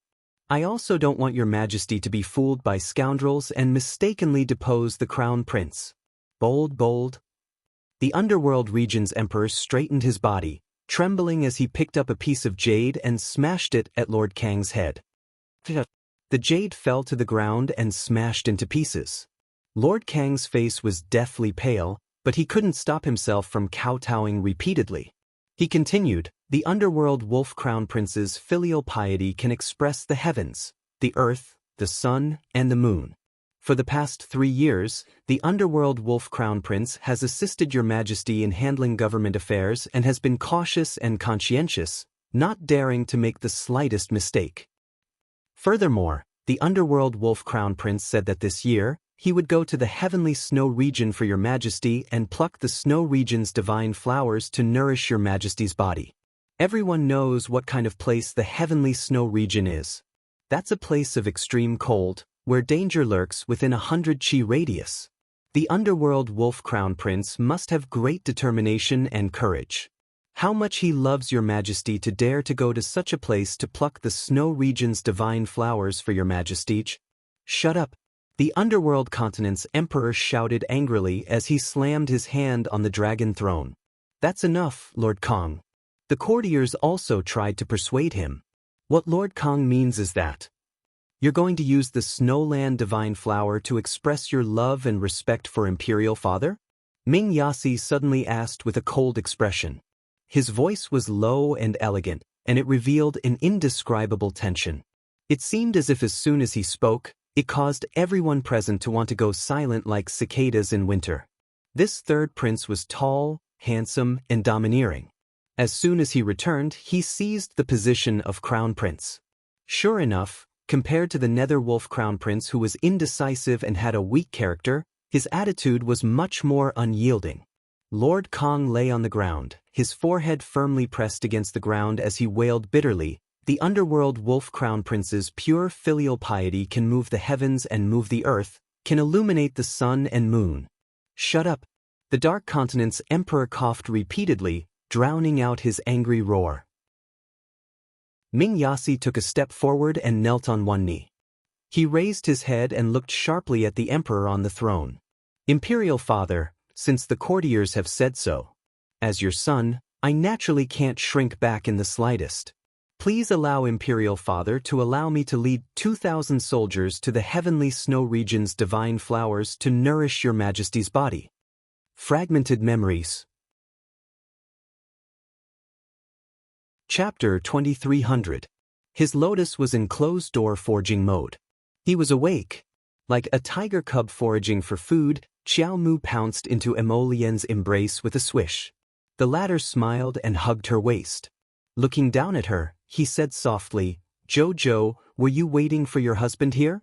I also don't want Your Majesty to be fooled by scoundrels and mistakenly depose the Crown Prince. Bold, bold. The Underworld Region's emperor straightened his body, trembling as he picked up a piece of jade and smashed it at Lord Kang's head. The jade fell to the ground and smashed into pieces. Lord Kang's face was deathly pale, but he couldn't stop himself from kowtowing repeatedly. He continued, the Underworld Wolf Crown Prince's filial piety can express the heavens, the earth, the sun, and the moon. For the past 3 years, the Underworld Wolf Crown Prince has assisted Your Majesty in handling government affairs and has been cautious and conscientious, not daring to make the slightest mistake. Furthermore, the Underworld Wolf Crown Prince said that this year, he would go to the Heavenly Snow Region for Your Majesty and pluck the Snow Region's divine flowers to nourish Your Majesty's body. Everyone knows what kind of place the Heavenly Snow Region is. That's a place of extreme cold, where danger lurks within 100 chi radius. The Underworld Wolf Crown Prince must have great determination and courage. How much he loves Your Majesty to dare to go to such a place to pluck the Snow Region's divine flowers for Your Majesty. Shut up! The Underworld Continent's emperor shouted angrily as he slammed his hand on the dragon throne. That's enough, Lord Kong. The courtiers also tried to persuade him. What Lord Kong means is that you're going to use the Snowland Divine Flower to express your love and respect for Imperial Father? Ming Yasi suddenly asked with a cold expression. His voice was low and elegant, and it revealed an indescribable tension. It seemed as if as soon as he spoke, it caused everyone present to want to go silent like cicadas in winter. This third prince was tall, handsome, and domineering. As soon as he returned, he seized the position of Crown Prince. Sure enough, compared to the Nether Wolf Crown Prince who was indecisive and had a weak character, his attitude was much more unyielding. Lord Kong lay on the ground, his forehead firmly pressed against the ground as he wailed bitterly, The underworld wolf crown prince's pure filial piety can move the heavens and move the earth, can illuminate the sun and moon. Shut up. The Dark Continent's emperor coughed repeatedly, drowning out his angry roar. Ming Yasi took a step forward and knelt on one knee. He raised his head and looked sharply at the emperor on the throne. Imperial Father, since the courtiers have said so. As your son, I naturally can't shrink back in the slightest. Please allow Imperial Father to allow me to lead 2,000 soldiers to the heavenly snow region's divine flowers to nourish your Majesty's body. Fragmented Memories. Chapter 2300. His lotus was in closed-door foraging mode. He was awake. Like a tiger cub foraging for food, Xiao Mu pounced into Emolien's embrace with a swish. The latter smiled and hugged her waist. Looking down at her, he said softly, "Jojo, were you waiting for your husband here?"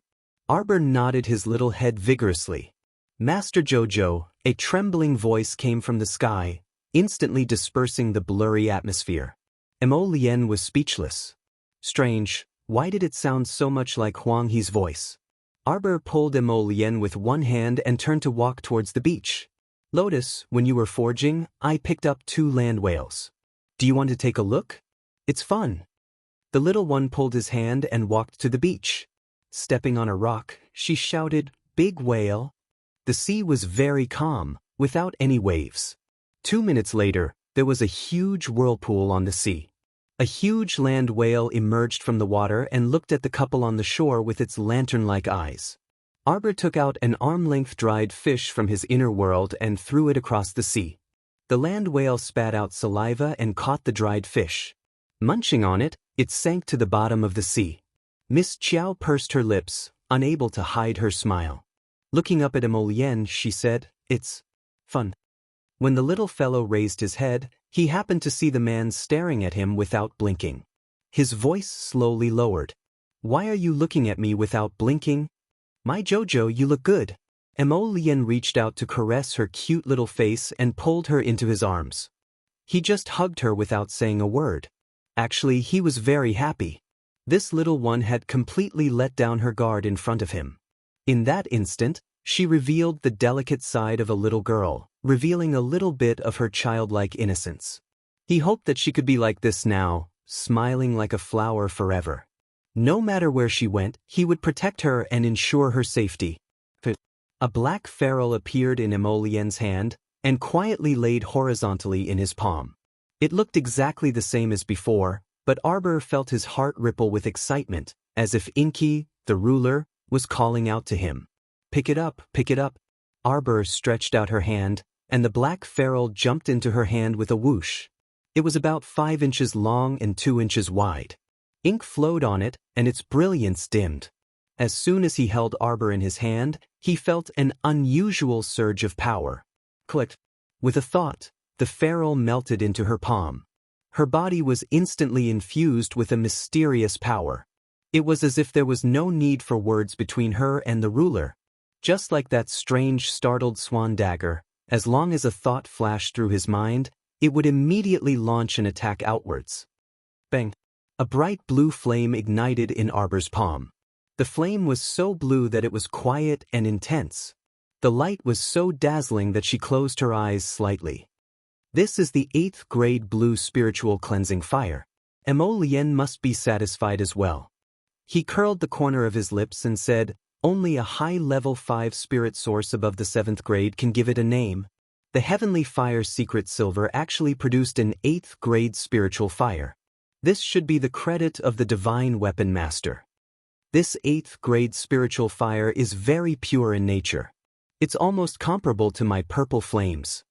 Arbor nodded his little head vigorously. "Master Jojo," a trembling voice came from the sky, instantly dispersing the blurry atmosphere. Emolien was speechless. Strange, why did it sound so much like Huang He's voice? Arbor pulled Emolien with one hand and turned to walk towards the beach. "Lotus, when you were foraging, I picked up 2 land whales. Do you want to take a look? It's fun." The little one pulled his hand and walked to the beach. Stepping on a rock, she shouted, "Big whale." The sea was very calm, without any waves. 2 minutes later, there was a huge whirlpool on the sea. A huge land whale emerged from the water and looked at the couple on the shore with its lantern-like eyes. Arbor took out an arm-length dried fish from his inner world and threw it across the sea. The land whale spat out saliva and caught the dried fish. Munching on it, it sank to the bottom of the sea. Miss Chiao pursed her lips, unable to hide her smile. Looking up at Emolien, she said, "It's fun." When the little fellow raised his head, he happened to see the man staring at him without blinking. His voice slowly lowered. "Why are you looking at me without blinking?" "My Jojo, you look good." Emolien reached out to caress her cute little face and pulled her into his arms. He just hugged her without saying a word. Actually, he was very happy. This little one had completely let down her guard in front of him. In that instant, she revealed the delicate side of a little girl, revealing a little bit of her childlike innocence. He hoped that she could be like this now, smiling like a flower forever. No matter where she went, he would protect her and ensure her safety. A black ferrule appeared in Emolien's hand and quietly laid horizontally in his palm. It looked exactly the same as before, but Arbor felt his heart ripple with excitement, as if Inky, the ruler, was calling out to him. "Pick it up, pick it up." Arbor stretched out her hand, and the black ferrule jumped into her hand with a whoosh. It was about 5 inches long and 2 inches wide. Ink flowed on it, and its brilliance dimmed. As soon as he held Arbor in his hand, he felt an unusual surge of power. Click. With a thought, the ferrule melted into her palm. Her body was instantly infused with a mysterious power. It was as if there was no need for words between her and the ruler. Just like that strange startled swan dagger, as long as a thought flashed through his mind, it would immediately launch an attack outwards. Bang! A bright blue flame ignited in Arbor's palm. The flame was so blue that it was quiet and intense. The light was so dazzling that she closed her eyes slightly. This is the 8th grade blue spiritual cleansing fire. Emolien must be satisfied as well. He curled the corner of his lips and said, "Only a high-level 5 spirit source above the 7th grade can give it a name." The Heavenly Fire Secret Silver actually produced an 8th grade spiritual fire. This should be the credit of the Divine Weapon Master. This 8th grade spiritual fire is very pure in nature. It's almost comparable to my purple flames.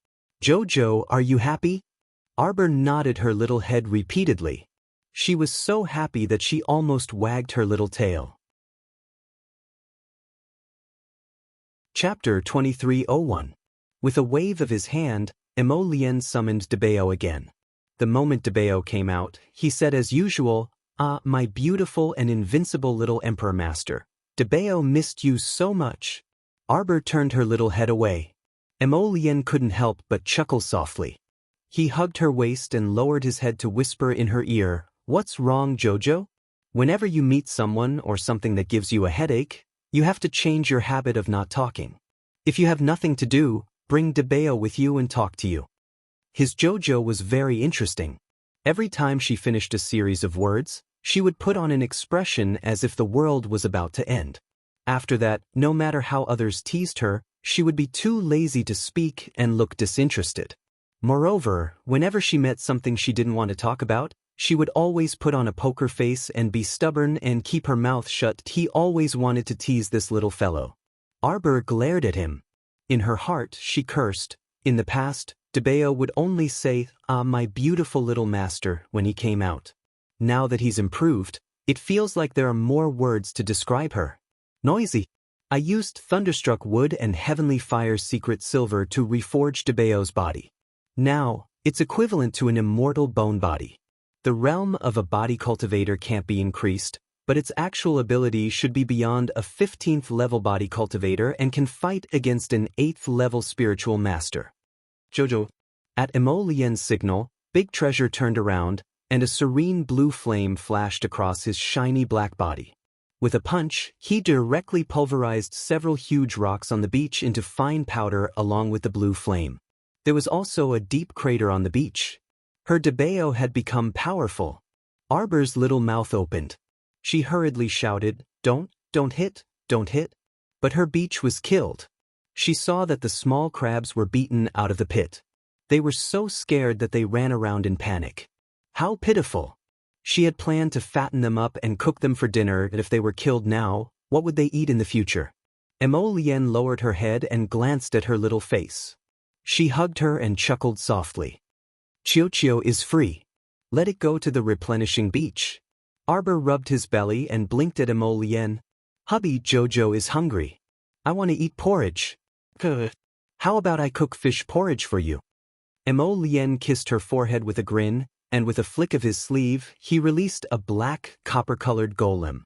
"Jojo, are you happy?" Arbor nodded her little head repeatedly. She was so happy that she almost wagged her little tail. Chapter 2301. With a wave of his hand, Emolien summoned Debeo again. The moment Debeo came out, he said as usual, "Ah, my beautiful and invincible little Emperor Master. Debeo missed you so much." Arbor turned her little head away. Emolien couldn't help but chuckle softly. He hugged her waist and lowered his head to whisper in her ear, What's wrong, Jojo? Whenever you meet someone or something that gives you a headache, you have to change your habit of not talking. If you have nothing to do, bring Debeo with you and talk to you. His Jojo was very interesting. Every time she finished a series of words, she would put on an expression as if the world was about to end. After that, no matter how others teased her, she would be too lazy to speak and look disinterested. Moreover, whenever she met something she didn't want to talk about, she would always put on a poker face and be stubborn and keep her mouth shut. He always wanted to tease this little fellow. Arbor glared at him. In her heart, she cursed. In the past, Debeo would only say, "Ah, my beautiful little master," when he came out. Now that he's improved, it feels like there are more words to describe her. Noisy. I used thunderstruck wood and heavenly fire's secret silver to reforge Debeo's body. Now, it's equivalent to an immortal bone body. The realm of a body cultivator can't be increased, but its actual ability should be beyond a 15th level body cultivator and can fight against an 8th level spiritual master. Jojo. At Emo Lien's signal, Big Treasure turned around, and a serene blue flame flashed across his shiny black body. With a punch, he directly pulverized several huge rocks on the beach into fine powder along with the blue flame. There was also a deep crater on the beach. Her Debeo had become powerful. Arbor's little mouth opened. She hurriedly shouted, don't hit, don't hit." But her beach was killed. She saw that the small crabs were beaten out of the pit. They were so scared that they ran around in panic. How pitiful. She had planned to fatten them up and cook them for dinner, and if they were killed now, what would they eat in the future? Emo Lien lowered her head and glanced at her little face. She hugged her and chuckled softly. Chio is free. Let it go to the replenishing beach. Arbor rubbed his belly and blinked at Emo Lien. Hubby, Jojo is hungry. I want to eat porridge. How about I cook fish porridge for you? Emo Lien kissed her forehead with a grin, and with a flick of his sleeve, he released a black, copper-colored golem.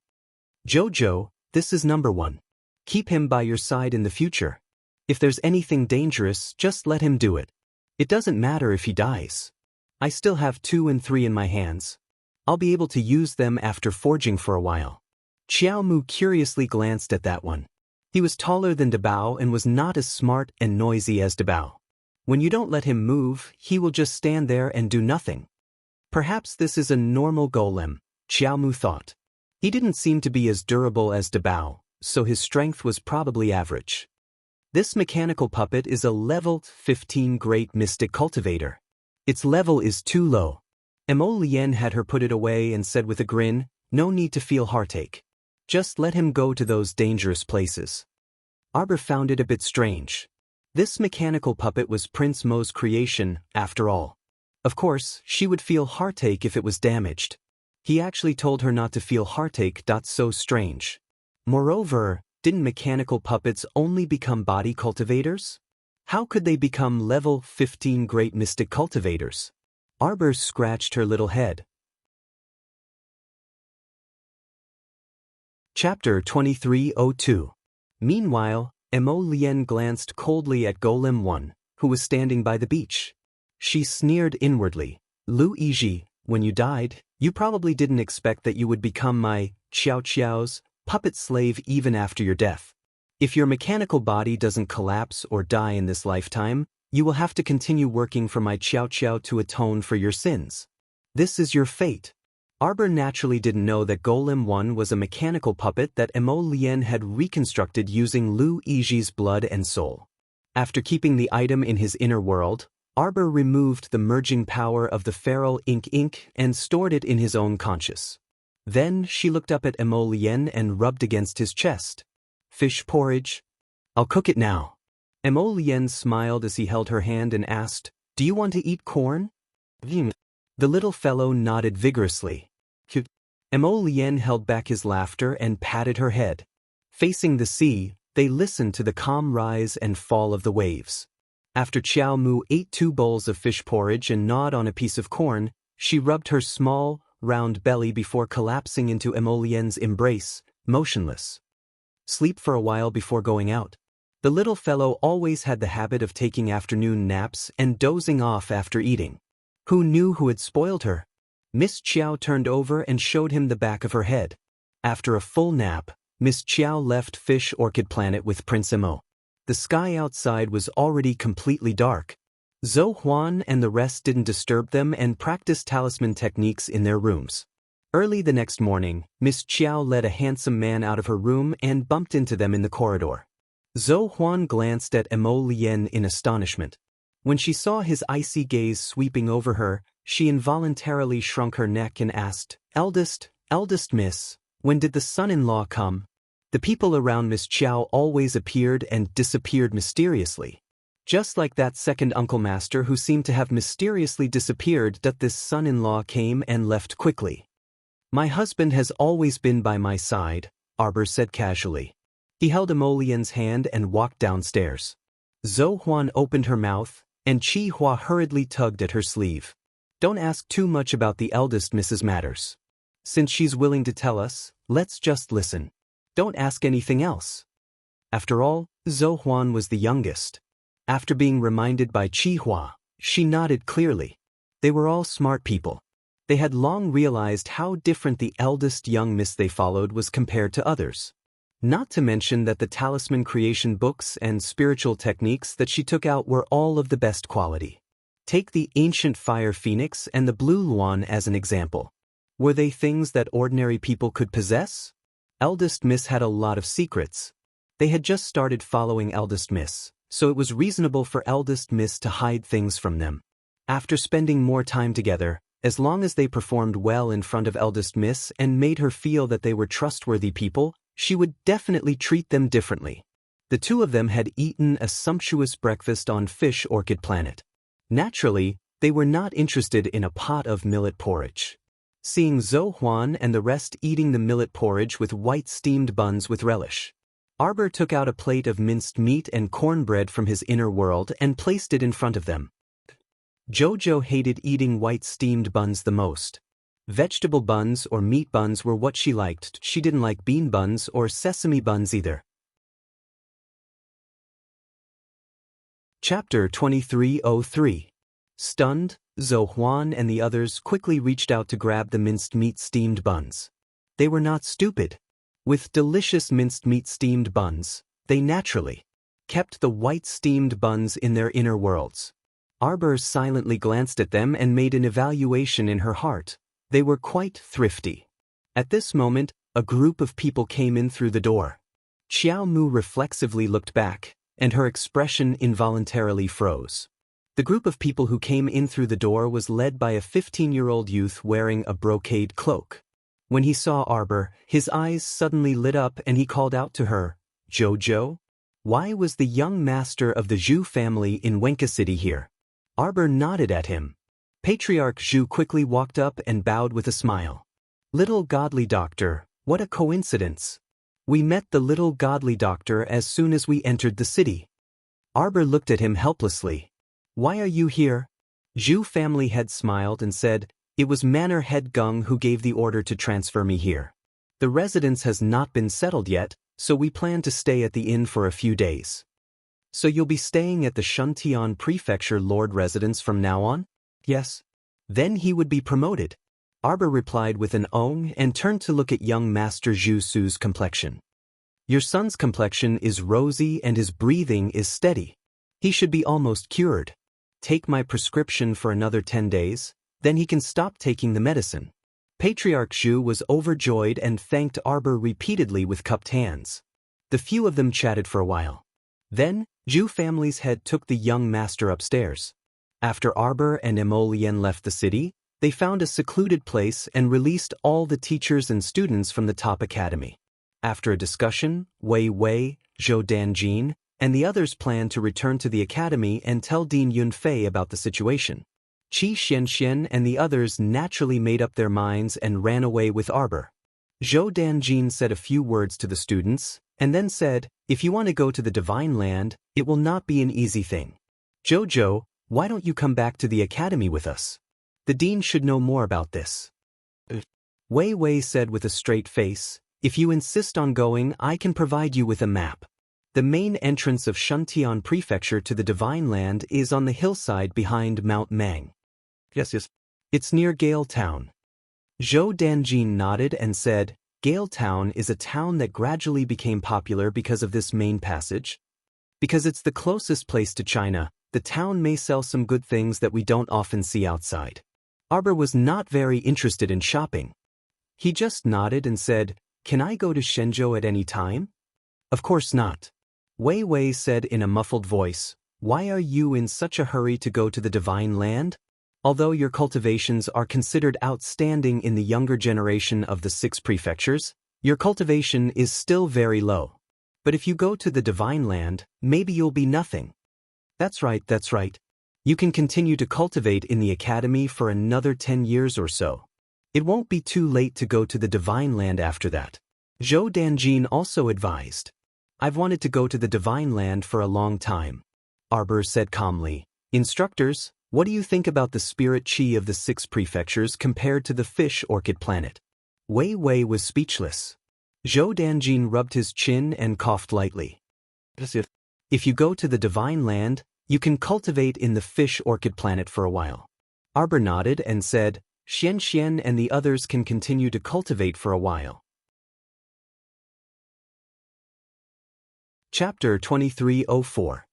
Jojo, this is number 1. Keep him by your side in the future. If there's anything dangerous, just let him do it. It doesn't matter if he dies. I still have 2 and 3 in my hands. I'll be able to use them after forging for a while. Xiao Mu curiously glanced at that one. He was taller than Debao and was not as smart and noisy as Debao. When you don't let him move, he will just stand there and do nothing. Perhaps this is a normal golem, Xiao Mu thought. He didn't seem to be as durable as Debao, so his strength was probably average. This mechanical puppet is a level 15 Great Mystic Cultivator. Its level is too low. Emo Lien had her put it away and said with a grin, no need to feel heartache. Just let him go to those dangerous places. Arbor found it a bit strange. This mechanical puppet was Prince Mo's creation, after all. Of course, she would feel heartache if it was damaged. He actually told her not to feel heartache. So strange. Moreover, didn't mechanical puppets only become body cultivators? How could they become level 15 Great Mystic Cultivators? Arbor scratched her little head. Chapter 2302. Meanwhile, Emo Lien glanced coldly at Golem 1, who was standing by the beach. She sneered inwardly. Lu Yiji, when you died, you probably didn't expect that you would become my Xiao's puppet slave even after your death. If your mechanical body doesn't collapse or die in this lifetime, you will have to continue working for my Xiao to atone for your sins. This is your fate. Arbor naturally didn't know that Golem 1 was a mechanical puppet that Emo Lien had reconstructed using Lu Yiji's blood and soul. After keeping the item in his inner world, Arbor removed the merging power of the feral ink and stored it in his own conscious. Then she looked up at Emo Lien and rubbed against his chest. Fish porridge? I'll cook it now. Emo Lien smiled as he held her hand and asked, do you want to eat corn? The little fellow nodded vigorously. Emo Lien held back his laughter and patted her head. Facing the sea, they listened to the calm rise and fall of the waves. After Xiao Mu ate 2 bowls of fish porridge and gnawed on a piece of corn, she rubbed her small, round belly before collapsing into Emo Lien's embrace, motionless. Sleep for a while before going out. The little fellow always had the habit of taking afternoon naps and dozing off after eating. Who knew who had spoiled her? Miss Chiao turned over and showed him the back of her head. After a full nap, Miss Chiao left Fish Orchid Planet with Prince Mo. The sky outside was already completely dark. Zhou Huan and the rest didn't disturb them and practiced talisman techniques in their rooms. Early the next morning, Miss Chiao led a handsome man out of her room and bumped into them in the corridor. Zhou Huan glanced at Mo Lian in astonishment. When she saw his icy gaze sweeping over her, she involuntarily shrunk her neck and asked, Eldest miss, when did the son-in-law come? The people around Miss Chiao always appeared and disappeared mysteriously. Just like that second uncle master who seemed to have mysteriously disappeared, that this son-in-law came and left quickly. My husband has always been by my side, Arbor said casually. He held Emolian's hand and walked downstairs. Zhou Huan opened her mouth, and Chi Hua hurriedly tugged at her sleeve. Don't ask too much about the eldest Mrs. Matters. Since she's willing to tell us, let's just listen. Don't ask anything else. After all, Zhou Huan was the youngest. After being reminded by Chi Hua, she nodded clearly. They were all smart people. They had long realized how different the eldest young miss they followed was compared to others. Not to mention that the talisman creation books and spiritual techniques that she took out were all of the best quality. Take the ancient fire phoenix and the blue luan as an example. Were they things that ordinary people could possess? Eldest Miss had a lot of secrets. They had just started following Eldest Miss, so it was reasonable for Eldest Miss to hide things from them. After spending more time together, as long as they performed well in front of Eldest Miss and made her feel that they were trustworthy people, she would definitely treat them differently. The two of them had eaten a sumptuous breakfast on Fish Orchid Planet. Naturally, they were not interested in a pot of millet porridge. Seeing Zhou Huan and the rest eating the millet porridge with white steamed buns with relish, Arbor took out a plate of minced meat and cornbread from his inner world and placed it in front of them. Jojo hated eating white steamed buns the most. Vegetable buns or meat buns were what she liked. She didn't like bean buns or sesame buns either. Chapter 2303. Stunned, Zhou Huan and the others quickly reached out to grab the minced meat steamed buns. They were not stupid. With delicious minced meat steamed buns, they naturally kept the white steamed buns in their inner worlds. Arbor silently glanced at them and made an evaluation in her heart. They were quite thrifty. At this moment, a group of people came in through the door. Xiao Mu reflexively looked back, and her expression involuntarily froze. The group of people who came in through the door was led by a 15-year-old youth wearing a brocade cloak. When he saw Arbor, his eyes suddenly lit up and he called out to her, Jojo? Why was the young master of the Zhu family in Wenka City here? Arbor nodded at him. Patriarch Zhu quickly walked up and bowed with a smile. Little godly doctor, what a coincidence. We met the little godly doctor as soon as we entered the city. Arbor looked at him helplessly. Why are you here? Zhu family head smiled and said, It was Manor Head Gung who gave the order to transfer me here. The residence has not been settled yet, so we plan to stay at the inn for a few days. So you'll be staying at the Shuntian Prefecture Lord residence from now on? Yes. Then he would be promoted. Arbor replied with an ong and turned to look at young Master Zhu Su's complexion. Your son's complexion is rosy and his breathing is steady. He should be almost cured. Take my prescription for another 10 days, then he can stop taking the medicine. Patriarch Zhu was overjoyed and thanked Arbor repeatedly with cupped hands. The few of them chatted for a while. Then, Zhu family's head took the young master upstairs. After Arbor and Emolian left the city, they found a secluded place and released all the teachers and students from the top academy. After a discussion, Wei Wei, Zhou Danjin, and the others planned to return to the academy and tell Dean Yunfei about the situation. Qi Xianxian and the others naturally made up their minds and ran away with Arbor. Zhou Danjin said a few words to the students, and then said, If you want to go to the Divine Land, it will not be an easy thing. Jojo, why don't you come back to the academy with us? The dean should know more about this. Wei Wei said with a straight face, If you insist on going, I can provide you with a map. The main entrance of Shuntian Prefecture to the Divine Land is on the hillside behind Mount Mang. Yes. It's near Gale Town. Zhou Danjin nodded and said, Gale Town is a town that gradually became popular because of this main passage. Because it's the closest place to China, the town may sell some good things that we don't often see outside. Arbor was not very interested in shopping. He just nodded and said, Can I go to Shenzhou at any time? Of course not. Wei Wei said in a muffled voice, Why are you in such a hurry to go to the Divine Land? Although your cultivations are considered outstanding in the younger generation of the 6 prefectures, your cultivation is still very low. But if you go to the Divine Land, maybe you'll be nothing. That's right. You can continue to cultivate in the academy for another 10 years or so. It won't be too late to go to the Divine Land after that. Zhou Danjin also advised. I've wanted to go to the Divine Land for a long time. Arbor said calmly, Instructors, what do you think about the spirit chi of the 6 prefectures compared to the fish orchid planet? Wei Wei was speechless. Zhou Danjin rubbed his chin and coughed lightly. If you go to the Divine Land, you can cultivate in the fish orchid planet for a while. Arbor nodded and said, Xian and the others can continue to cultivate for a while. Chapter 2304.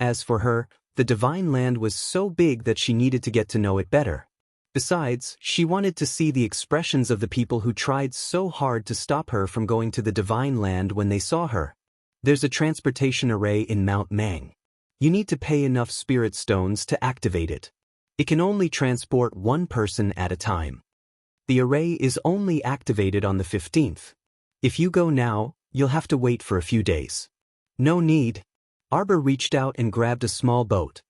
As for her, the Divine Land was so big that she needed to get to know it better. Besides, she wanted to see the expressions of the people who tried so hard to stop her from going to the Divine Land when they saw her. There's a transportation array in Mount Mang. You need to pay enough spirit stones to activate it. It can only transport one person at a time. The array is only activated on the 15th. If you go now, you'll have to wait for a few days. No need. Arbor reached out and grabbed a small boat.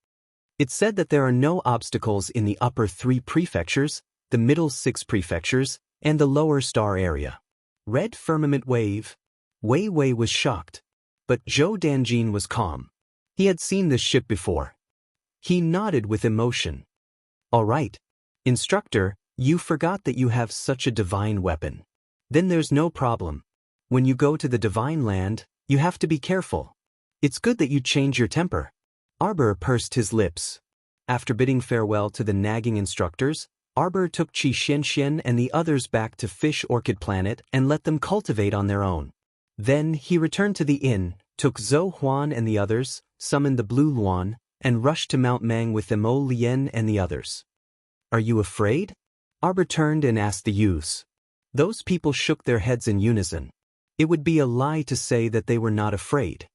It said that there are no obstacles in the upper 3 prefectures, the middle 6 prefectures, and the lower star area. Red firmament wave. Wei Wei was shocked. But Zhou Danjin was calm. He had seen this ship before. He nodded with emotion. All right. Instructor, you forgot that you have such a divine weapon. Then there's no problem. When you go to the Divine Land, you have to be careful. It's good that you change your temper. Arbor pursed his lips. After bidding farewell to the nagging instructors, Arbor took Qi Xian and the others back to Fish Orchid Planet and let them cultivate on their own. Then he returned to the inn, took Zhou Huan and the others, summoned the Blue Luan, and rushed to Mount Mang with Mo Lien and the others. Are you afraid? Arbor turned and asked the youths. Those people shook their heads in unison. It would be a lie to say that they were not afraid.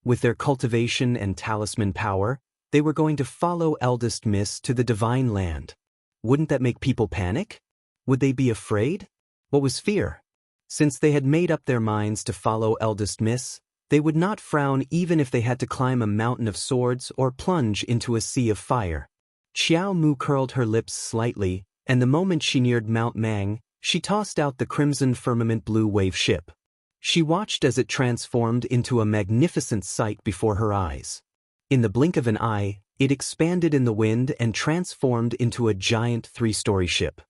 With their cultivation and talisman power, they were going to follow Eldest Miss to the Divine Land. Wouldn't that make people panic? Would they be afraid? What was fear? Since they had made up their minds to follow Eldest Miss, they would not frown even if they had to climb a mountain of swords or plunge into a sea of fire. Xiao Mu curled her lips slightly, and the moment she neared Mount Mang, she tossed out the crimson firmament blue wave ship. She watched as it transformed into a magnificent sight before her eyes. In the blink of an eye, it expanded in the wind and transformed into a giant 3-story ship.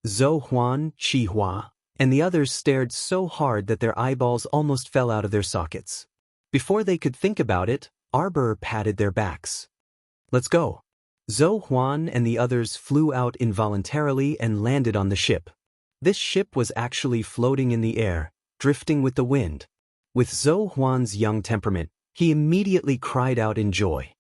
Zhou Huan, Qi Hua, and the others stared so hard that their eyeballs almost fell out of their sockets. Before they could think about it, Arbor patted their backs. Let's go. Zhou Huan and the others flew out involuntarily and landed on the ship. This ship was actually floating in the air, drifting with the wind. With Zhou Huan's young temperament, he immediately cried out in joy.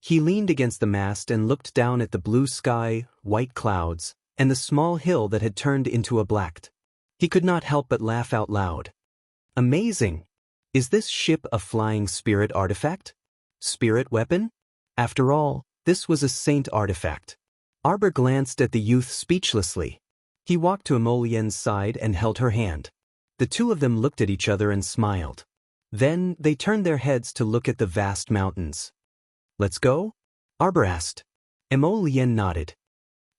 He leaned against the mast and looked down at the blue sky, white clouds, and the small hill that had turned into a black. He could not help but laugh out loud. Amazing! Is this ship a flying spirit artifact? Spirit weapon? After all, this was a saint artifact. Arbor glanced at the youth speechlessly. He walked to Emolien's side and held her hand. The two of them looked at each other and smiled. Then they turned their heads to look at the vast mountains. Let's go? Arbor asked. Emolien nodded.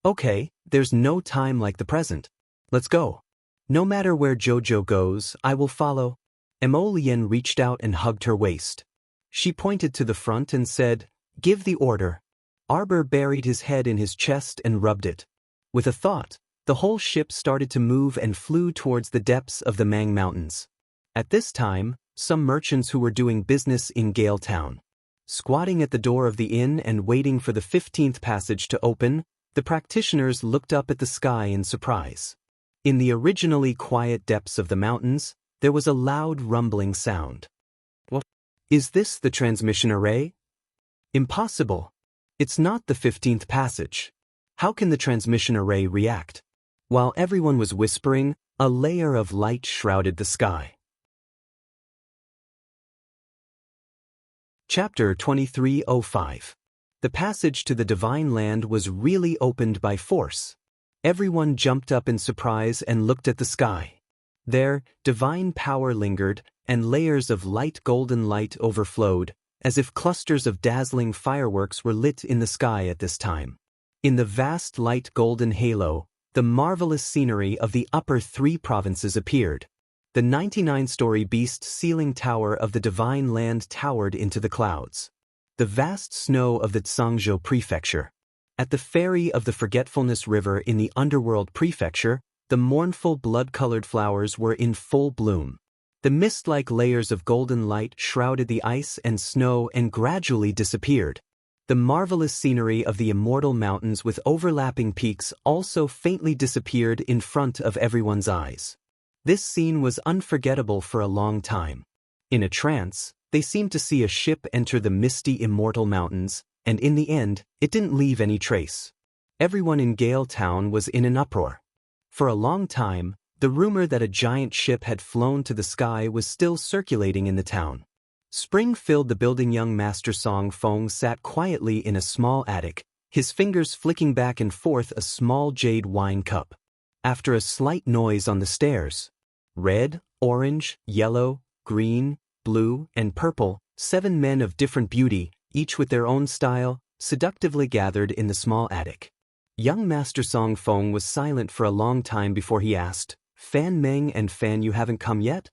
Okay, there's no time like the present. Let's go. No matter where Jojo goes, I will follow. Emolien reached out and hugged her waist. She pointed to the front and said, Give the order. Arbor buried his head in his chest and rubbed it. With a thought, the whole ship started to move and flew towards the depths of the Mang Mountains. At this time, some merchants who were doing business in Gale Town. Squatting at the door of the inn and waiting for the 15th passage to open, the practitioners looked up at the sky in surprise. In the originally quiet depths of the mountains, there was a loud rumbling sound. What? Is this the transmission array? Impossible. It's not the 15th passage. How can the transmission array react? While everyone was whispering, a layer of light shrouded the sky. Chapter 2305. The passage to the divine land was really opened by force. Everyone jumped up in surprise and looked at the sky. There, divine power lingered, and layers of light golden light overflowed, as if clusters of dazzling fireworks were lit in the sky at this time. In the vast light golden halo, the marvelous scenery of the upper three provinces appeared. The 99-story beast ceiling tower of the divine land towered into the clouds. The vast snow of the Tsangzhou prefecture. At the ferry of the Forgetfulness River in the underworld prefecture, the mournful blood-colored flowers were in full bloom. The mist-like layers of golden light shrouded the ice and snow and gradually disappeared. The marvelous scenery of the immortal mountains with overlapping peaks also faintly disappeared in front of everyone's eyes. This scene was unforgettable for a long time. In a trance, they seemed to see a ship enter the misty immortal mountains, and in the end, it didn't leave any trace. Everyone in Gale Town was in an uproar. For a long time, the rumor that a giant ship had flown to the sky was still circulating in the town. Spring filled the building. Young Master Song Fong sat quietly in a small attic, his fingers flicking back and forth a small jade wine cup. After a slight noise on the stairs, red, orange, yellow, green, blue, and purple, 7 men of different beauty, each with their own style, seductively gathered in the small attic. Young Master Song Fong was silent for a long time before he asked, "Fan Meng and Fan, you haven't come yet?"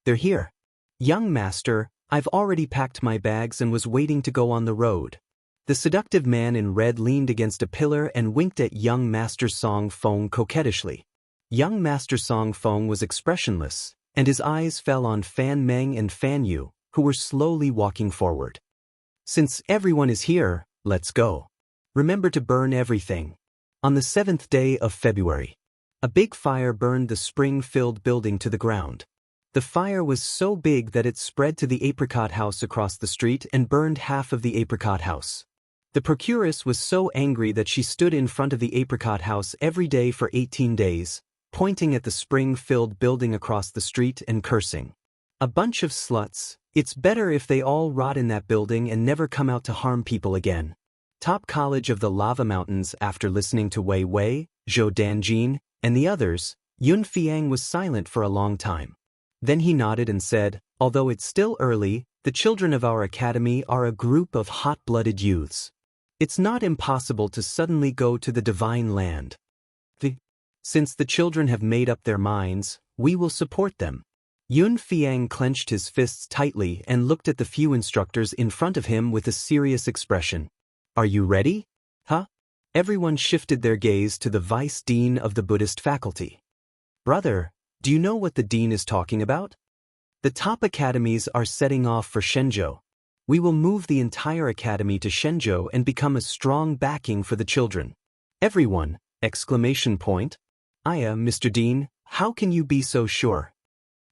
"They're here. Young Master, I've already packed my bags and was waiting to go on the road." The seductive man in red leaned against a pillar and winked at young Master Song Fong coquettishly. Young Master Song Fong was expressionless, and his eyes fell on Fan Meng and Fan Yu, who were slowly walking forward. "Since everyone is here, let's go. Remember to burn everything." On the 7th day of February, a big fire burned the spring-filled building to the ground. The fire was so big that it spread to the apricot house across the street and burned half of the apricot house. The procuress was so angry that she stood in front of the apricot house every day for 18 days, pointing at the spring-filled building across the street and cursing. "A bunch of sluts, it's better if they all rot in that building and never come out to harm people again." Top College of the Lava Mountains. After listening to Wei Wei, Zhou Danjin, and the others, Yun Fiang was silent for a long time. Then he nodded and said, "Although it's still early, the children of our academy are a group of hot-blooded youths. It's not impossible to suddenly go to the divine land. Since the children have made up their minds, we will support them." Yun Fiang clenched his fists tightly and looked at the few instructors in front of him with a serious expression. "Are you ready? Huh?" Everyone shifted their gaze to the vice dean of the Buddhist faculty. "Brother, do you know what the dean is talking about? The top academies are setting off for Shenzhou. We will move the entire academy to Shenzhou and become a strong backing for the children." Everyone! Exclamation point. Mr. Dean, how can you be so sure?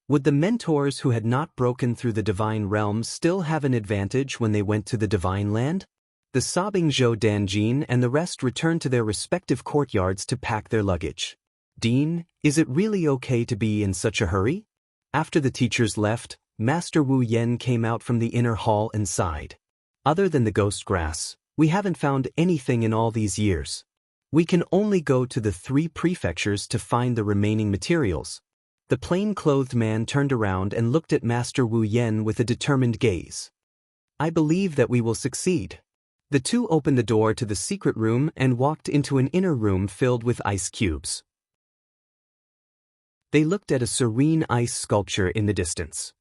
Would the mentors who had not broken through the divine realm still have an advantage when they went to the divine land? The sobbing Zhou Danjin and the rest returned to their respective courtyards to pack their luggage. "Dean, is it really okay to be in such a hurry?" After the teachers left, Master Wu Yen came out from the inner hall and sighed. "Other than the ghost grass, we haven't found anything in all these years. We can only go to the 3 prefectures to find the remaining materials." The plain-clothed man turned around and looked at Master Wu Yen with a determined gaze. "I believe that we will succeed." The two opened the door to the secret room and walked into an inner room filled with ice cubes. They looked at a serene ice sculpture in the distance.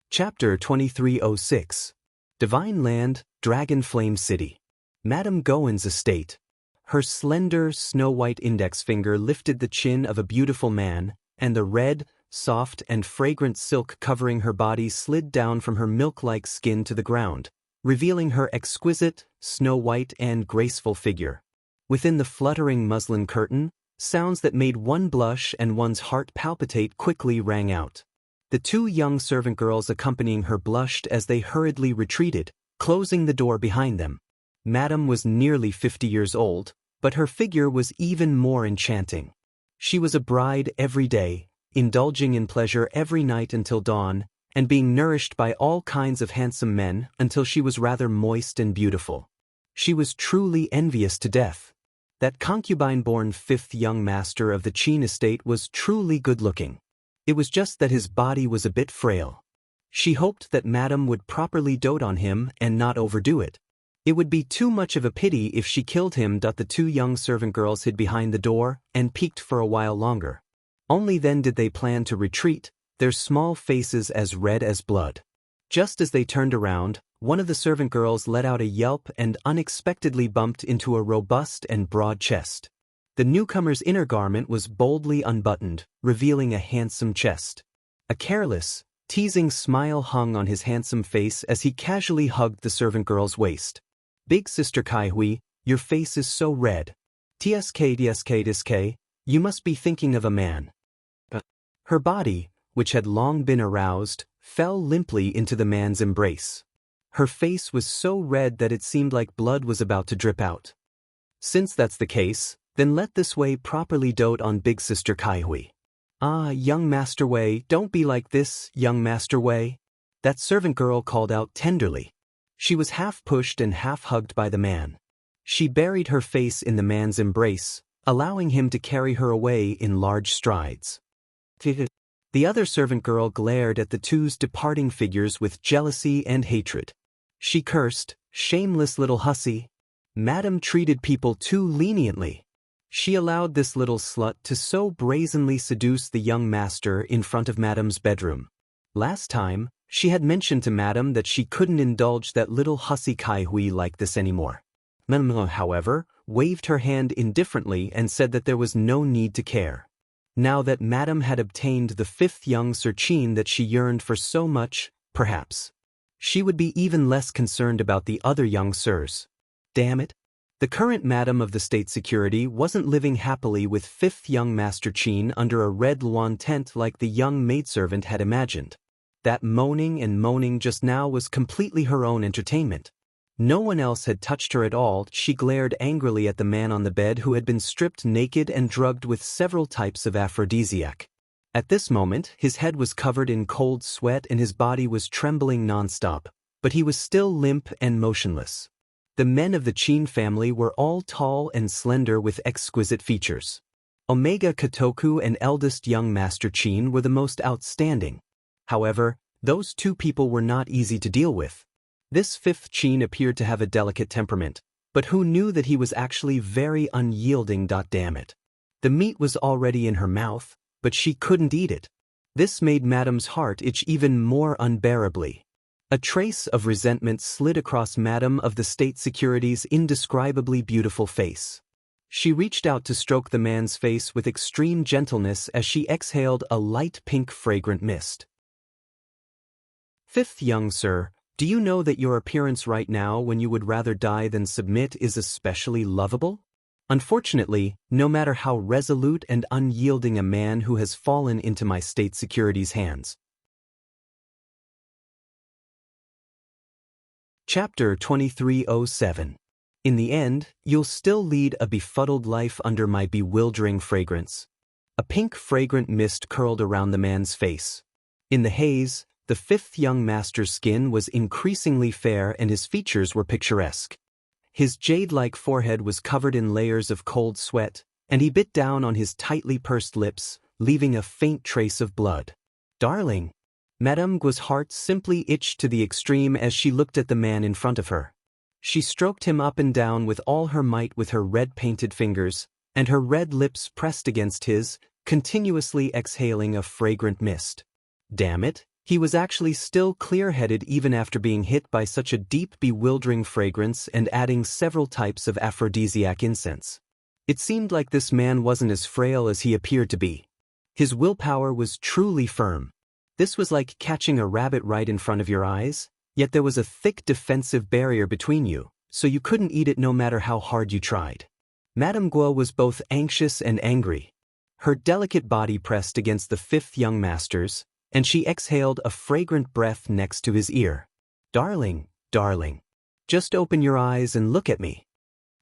Chapter 2306. Divine Land, Dragon Flame City. Madame Goen's estate. Her slender, snow-white index finger lifted the chin of a beautiful man, and the red, soft and fragrant silk covering her body slid down from her milk-like skin to the ground, revealing her exquisite, snow-white and graceful figure. Within the fluttering muslin curtain, sounds that made one blush and one's heart palpitate quickly rang out. The two young servant girls accompanying her blushed as they hurriedly retreated, closing the door behind them. Madame was nearly 50 years old, but her figure was even more enchanting. She was a bride every day, indulging in pleasure every night until dawn, and being nourished by all kinds of handsome men until she was rather moist and beautiful. She was truly envious to death. That concubine-born fifth young master of the Qin estate was truly good-looking. It was just that his body was a bit frail. She hoped that Madame would properly dote on him and not overdo it. It would be too much of a pity if she killed him. The two young servant girls hid behind the door and peeked for a while longer. Only then did they plan to retreat, their small faces as red as blood. Just as they turned around, one of the servant girls let out a yelp and unexpectedly bumped into a robust and broad chest. The newcomer's inner garment was boldly unbuttoned, revealing a handsome chest. A careless, teasing smile hung on his handsome face as he casually hugged the servant girl's waist. "Big Sister Kaihui, your face is so red. Tsk, you must be thinking of a man." Her body, which had long been aroused, fell limply into the man's embrace. Her face was so red that it seemed like blood was about to drip out. "Since that's the case, then let this Wei properly dote on Big Sister Kaihui." "Ah, young Master Wei, don't be like this, young Master Wei," that servant girl called out tenderly. She was half pushed and half hugged by the man. She buried her face in the man's embrace, allowing him to carry her away in large strides. The other servant girl glared at the two's departing figures with jealousy and hatred. She cursed, "Shameless little hussy. Madame treated people too leniently. She allowed this little slut to so brazenly seduce the young master in front of Madame's bedroom. Last time, she had mentioned to Madame that she couldn't indulge that little hussy Kaihui like this anymore. Madame, however, waved her hand indifferently and said that there was no need to care. Now that Madame had obtained the fifth young Sir Qin that she yearned for so much, perhaps she would be even less concerned about the other young sirs. Damn it. The current Madame of the State Security wasn't living happily with fifth young Master Qin under a red lawn tent like the young maidservant had imagined. That moaning and moaning just now was completely her own entertainment. No one else had touched her at all. She glared angrily at the man on the bed who had been stripped naked and drugged with several types of aphrodisiac. At this moment, his head was covered in cold sweat and his body was trembling nonstop, but he was still limp and motionless. The men of the Qin family were all tall and slender with exquisite features. Omega Kotoku and eldest young Master Qin were the most outstanding. However, those two people were not easy to deal with. This fifth Qin appeared to have a delicate temperament, but who knew that he was actually very unyielding. Damn it. The meat was already in her mouth, but she couldn't eat it. This made Madame's heart itch even more unbearably. A trace of resentment slid across Madame of the State Security's indescribably beautiful face. She reached out to stroke the man's face with extreme gentleness as she exhaled a light pink fragrant mist. "Fifth young sir, do you know that your appearance right now when you would rather die than submit is especially lovable? Unfortunately, no matter how resolute and unyielding a man who has fallen into my State Security's hands." Chapter 2307. In the end, you'll still lead a befuddled life under my bewildering fragrance. A pink fragrant mist curled around the man's face. In the haze, the fifth young master's skin was increasingly fair and his features were picturesque. His jade-like forehead was covered in layers of cold sweat, and he bit down on his tightly pursed lips, leaving a faint trace of blood. "Darling." Madame Guo's heart simply itched to the extreme as she looked at the man in front of her. She stroked him up and down with all her might with her red-painted fingers, and her red lips pressed against his, continuously exhaling a fragrant mist. Damn it, he was actually still clear-headed even after being hit by such a deep, bewildering fragrance and adding several types of aphrodisiac incense. It seemed like this man wasn't as frail as he appeared to be. His willpower was truly firm. This was like catching a rabbit right in front of your eyes, yet there was a thick defensive barrier between you, so you couldn't eat it no matter how hard you tried. Madame Guo was both anxious and angry. Her delicate body pressed against the fifth young master's, and she exhaled a fragrant breath next to his ear. Darling, darling. Just open your eyes and look at me.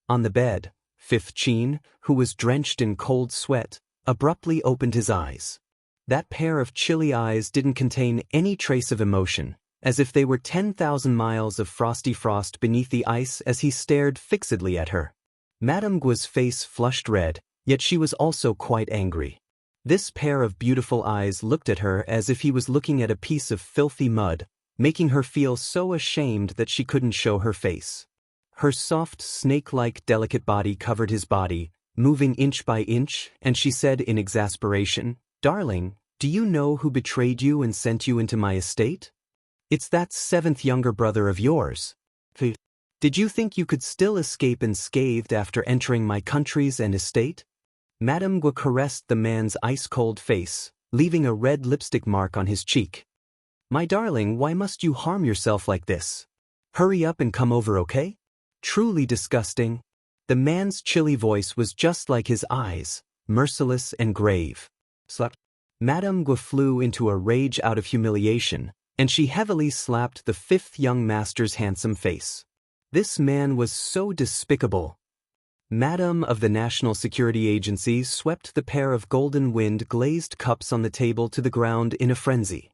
On the bed, fifth Qin, who was drenched in cold sweat, abruptly opened his eyes. That pair of chilly eyes didn't contain any trace of emotion, as if they were 10,000 miles of frosty frost beneath the ice as he stared fixedly at her. Madame Guo's face flushed red, yet she was also quite angry. This pair of beautiful eyes looked at her as if he was looking at a piece of filthy mud, making her feel so ashamed that she couldn't show her face. Her soft, snake-like delicate body covered his body, moving inch by inch, and she said in exasperation, "Darling, do you know who betrayed you and sent you into my estate? It's that seventh younger brother of yours. Did you think you could still escape unscathed after entering my countries and estate?" Madame Guo caressed the man's ice-cold face, leaving a red lipstick mark on his cheek. "My darling, why must you harm yourself like this? Hurry up and come over, okay?" Truly disgusting. The man's chilly voice was just like his eyes, merciless and grave. Madame Guo flew into a rage out of humiliation, and she heavily slapped the fifth young master's handsome face. This man was so despicable. Madame of the National Security Agency swept the pair of golden wind-glazed cups on the table to the ground in a frenzy.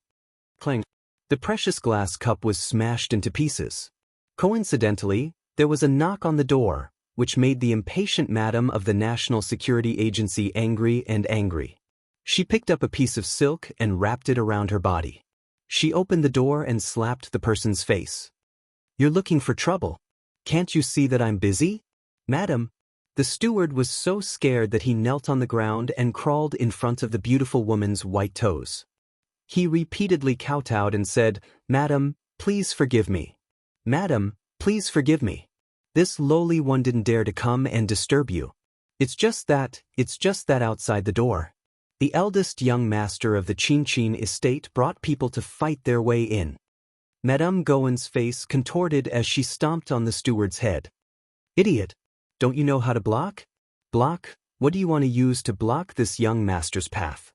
Clang. The precious glass cup was smashed into pieces. Coincidentally, there was a knock on the door, which made the impatient Madame of the National Security Agency angry and angry. She picked up a piece of silk and wrapped it around her body. She opened the door and slapped the person's face. "You're looking for trouble. Can't you see that I'm busy?" "Madam." The steward was so scared that he knelt on the ground and crawled in front of the beautiful woman's white toes. He repeatedly kowtowed and said, "Madam, please forgive me. Madam, please forgive me. This lowly one didn't dare to come and disturb you. It's just that outside the door. The eldest young master of the Qin estate brought people to fight their way in." Madame Gowen's face contorted as she stomped on the steward's head. "Idiot! Don't you know how to block? Block? What do you want to use to block this young master's path?"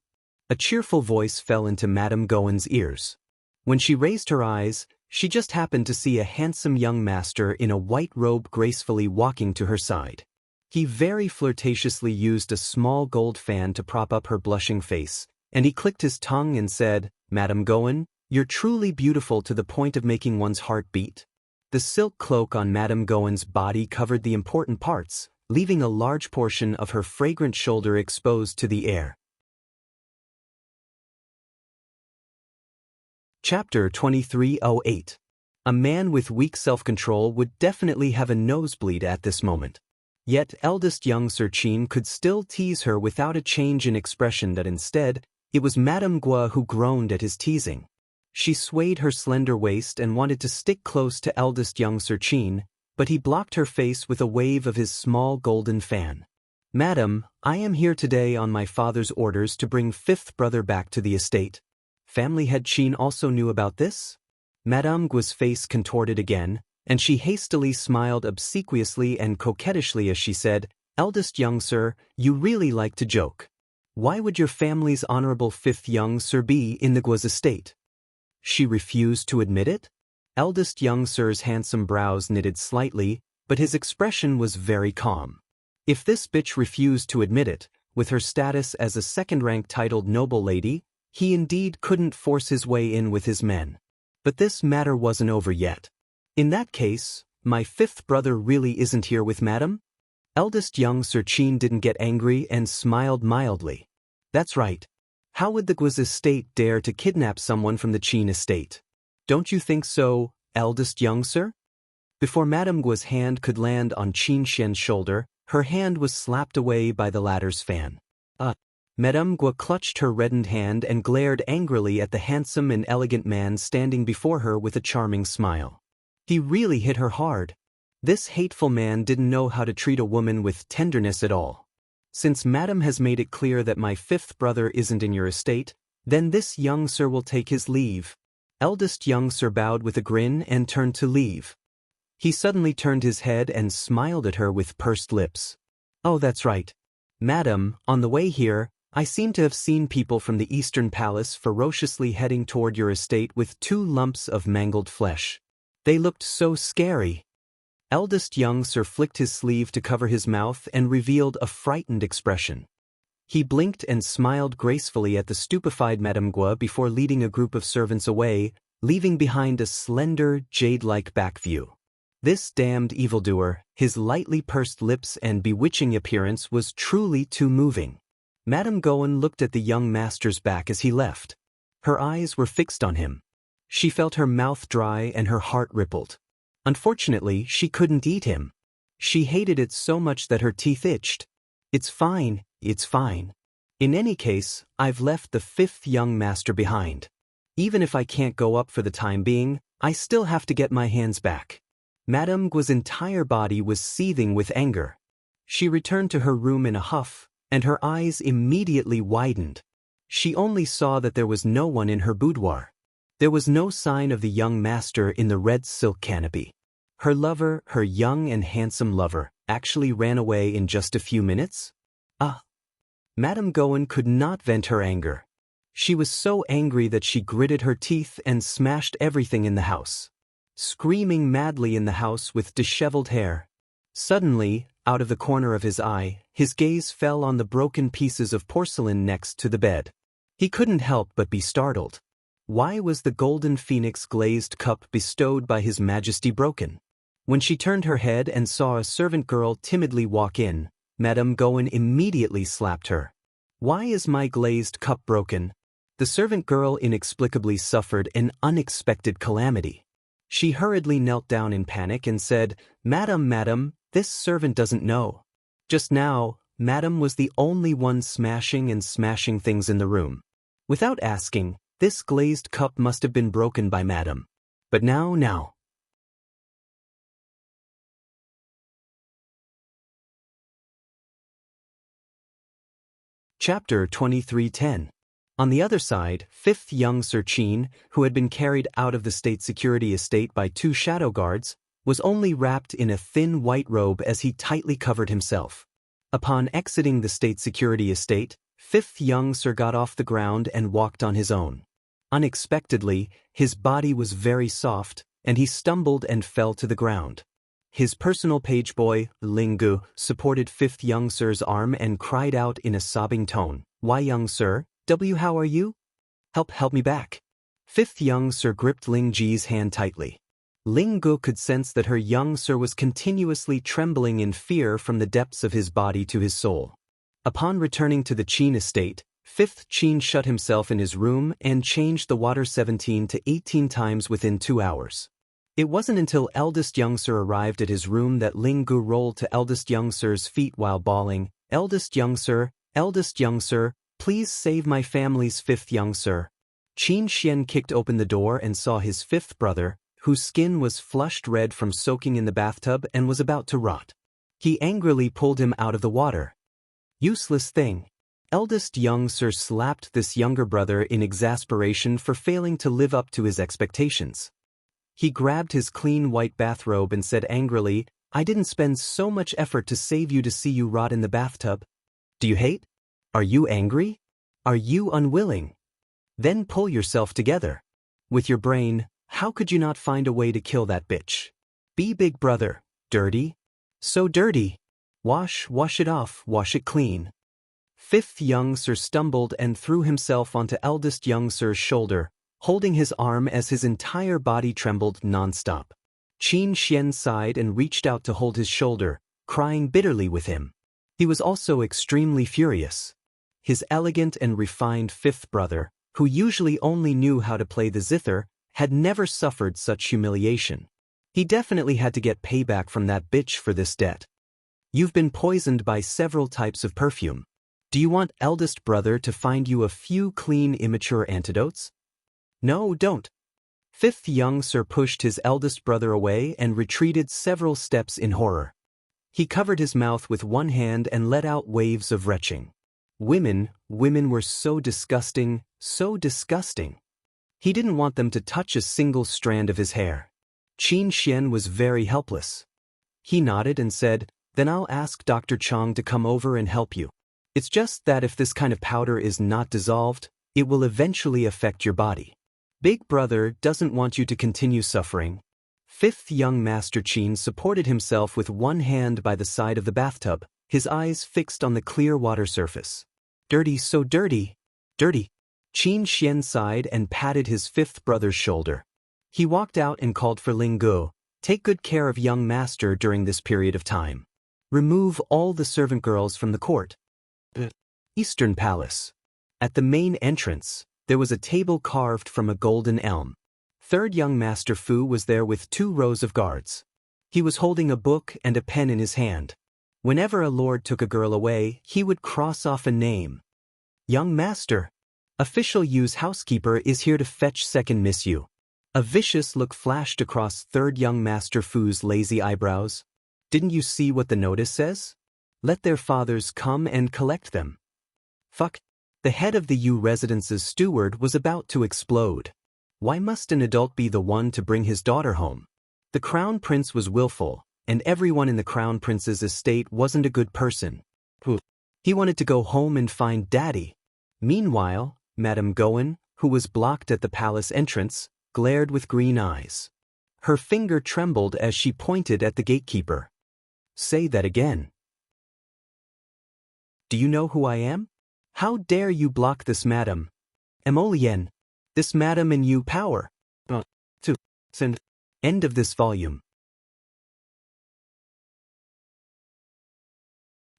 A cheerful voice fell into Madame Gowen's ears. When she raised her eyes, she just happened to see a handsome young master in a white robe gracefully walking to her side. He very flirtatiously used a small gold fan to prop up her blushing face, and he clicked his tongue and said, "Madame Gowen, you're truly beautiful to the point of making one's heart beat." The silk cloak on Madame Gowen's body covered the important parts, leaving a large portion of her fragrant shoulder exposed to the air. Chapter 2308. A man with weak self-control would definitely have a nosebleed at this moment. Yet eldest young Sir Qin could still tease her without a change in expression that instead, it was Madame Guo who groaned at his teasing. She swayed her slender waist and wanted to stick close to eldest young Sir Qin, but he blocked her face with a wave of his small golden fan. "Madam, I am here today on my father's orders to bring fifth brother back to the estate." Family head Qin also knew about this? Madame Guo's face contorted again, and she hastily smiled obsequiously and coquettishly as she said, "Eldest young sir, you really like to joke. Why would your family's honorable fifth young sir be in the Guo's estate?" She refused to admit it? Eldest young sir's handsome brows knitted slightly, but his expression was very calm. If this bitch refused to admit it, with her status as a second-rank titled noble lady, he indeed couldn't force his way in with his men. But this matter wasn't over yet. "In that case, my fifth brother really isn't here with Madam?" Eldest young Sir Qin didn't get angry and smiled mildly. "That's right. How would the Guo's estate dare to kidnap someone from the Qin estate? Don't you think so, eldest young sir?" Before Madame Guo's hand could land on Qin Xian's shoulder, her hand was slapped away by the latter's fan. Madame Guo clutched her reddened hand and glared angrily at the handsome and elegant man standing before her with a charming smile. He really hit her hard. This hateful man didn't know how to treat a woman with tenderness at all. "Since Madame has made it clear that my fifth brother isn't in your estate, then this young sir will take his leave." Eldest young sir bowed with a grin and turned to leave. He suddenly turned his head and smiled at her with pursed lips. Oh, that's right. Madam, on the way here, I seem to have seen people from the Eastern Palace ferociously heading toward your estate with 2 lumps of mangled flesh. They looked so scary. Eldest young Sir flicked his sleeve to cover his mouth and revealed a frightened expression. He blinked and smiled gracefully at the stupefied Madame Gua before leading a group of servants away, leaving behind a slender, jade-like back view. This damned evildoer, his lightly pursed lips and bewitching appearance was truly too moving. Madame Gowan looked at the young master's back as he left. Her eyes were fixed on him. She felt her mouth dry and her heart rippled. Unfortunately, she couldn't eat him. She hated it so much that her teeth itched. It's fine, it's fine. In any case, I've left the 5th young master behind. Even if I can't go up for the time being, I still have to get my hands back. Madame Gua's entire body was seething with anger. She returned to her room in a huff, and her eyes immediately widened. She only saw that there was no one in her boudoir. There was no sign of the young master in the red silk canopy. Her lover, her young and handsome lover, actually ran away in just a few minutes? Madame Gowan could not vent her anger. She was so angry that she gritted her teeth and smashed everything in the house. Screaming madly in the house with disheveled hair. Suddenly, out of the corner of his eye, his gaze fell on the broken pieces of porcelain next to the bed. He couldn't help but be startled. Why was the golden phoenix glazed cup bestowed by His Majesty broken? When she turned her head and saw a servant girl timidly walk in, Madame Gowan immediately slapped her. Why is my glazed cup broken? The servant girl inexplicably suffered an unexpected calamity. She hurriedly knelt down in panic and said, Madam, this servant doesn't know. Just now, Madam was the only one smashing things in the room. Without asking, this glazed cup must have been broken by Madam. But now. Chapter 2310. On the other side, 5th young Sir Qin, who had been carried out of the state security estate by 2 shadow guards, was only wrapped in a thin white robe as he tightly covered himself. Upon exiting the state security estate, 5th young Sir got off the ground and walked on his own. Unexpectedly, his body was very soft, and he stumbled and fell to the ground. His personal page boy, Ling Gu, supported 5th young Sir's arm and cried out in a sobbing tone, Why, young Sir, how are you? Help me back. 5th young Sir gripped Ling Ji's hand tightly. Ling Gu could sense that her young Sir was continuously trembling in fear from the depths of his body to his soul. Upon returning to the Qin estate, 5th Qin shut himself in his room and changed the water 17 to 18 times within 2 hours. It wasn't until eldest young Sir arrived at his room that Ling Gu rolled to eldest young Sir's feet while bawling, Eldest young Sir, please save my family's 5th young Sir. Qin Xian kicked open the door and saw his 5th brother, whose skin was flushed red from soaking in the bathtub and was about to rot. He angrily pulled him out of the water. Useless thing. Eldest young Sir slapped this younger brother in exasperation for failing to live up to his expectations. He grabbed his clean white bathrobe and said angrily, I didn't spend so much effort to save you to see you rot in the bathtub. Do you hate? Are you angry? Are you unwilling? Then pull yourself together. With your brain, how could you not find a way to kill that bitch? Be big brother, dirty? So dirty. Wash it off, wash it clean. 5th young Sir stumbled and threw himself onto eldest young Sir's shoulder, holding his arm as his entire body trembled non-stop. Qin Xian sighed and reached out to hold his shoulder, crying bitterly with him. He was also extremely furious. His elegant and refined 5th brother, who usually only knew how to play the zither, had never suffered such humiliation. He definitely had to get payback from that bitch for this debt. You've been poisoned by several types of perfume. Do you want eldest brother to find you a few clean immature antidotes? No, don't. 5th young Sir pushed his eldest brother away and retreated several steps in horror. He covered his mouth with one hand and let out waves of retching. Women were so disgusting, so disgusting. He didn't want them to touch a single strand of his hair. Qin Xian was very helpless. He nodded and said, Then I'll ask Dr. Chong to come over and help you. It's just that if this kind of powder is not dissolved, it will eventually affect your body. Big Brother doesn't want you to continue suffering. Fifth young Master Qin supported himself with one hand by the side of the bathtub, his eyes fixed on the clear water surface. Dirty, so dirty. Dirty. Qin Xian sighed and patted his fifth brother's shoulder. He walked out and called for Ling Gu. Take good care of young master during this period of time. Remove all the servant girls from the court. Eastern Palace. At the main entrance, there was a table carved from a golden elm. Third young Master Fu was there with 2 rows of guards. He was holding a book and a pen in his hand. Whenever a lord took a girl away, he would cross off a name. Young Master. Official Yu's housekeeper is here to fetch second Miss Yu. A vicious look flashed across third young Master Fu's lazy eyebrows. Didn't you see what the notice says? Let their fathers come and collect them. Fuck. The head of the Yu residence's steward was about to explode. Why must an adult be the one to bring his daughter home? The crown prince was willful, and everyone in the crown prince's estate wasn't a good person. He wanted to go home and find daddy. Meanwhile, Madame Goen, who was blocked at the palace entrance, glared with green eyes. Her finger trembled as she pointed at the gatekeeper. Say that again. Do you know who I am? How dare you block this madam? Emolien. This madam in you power. To send. End of this volume.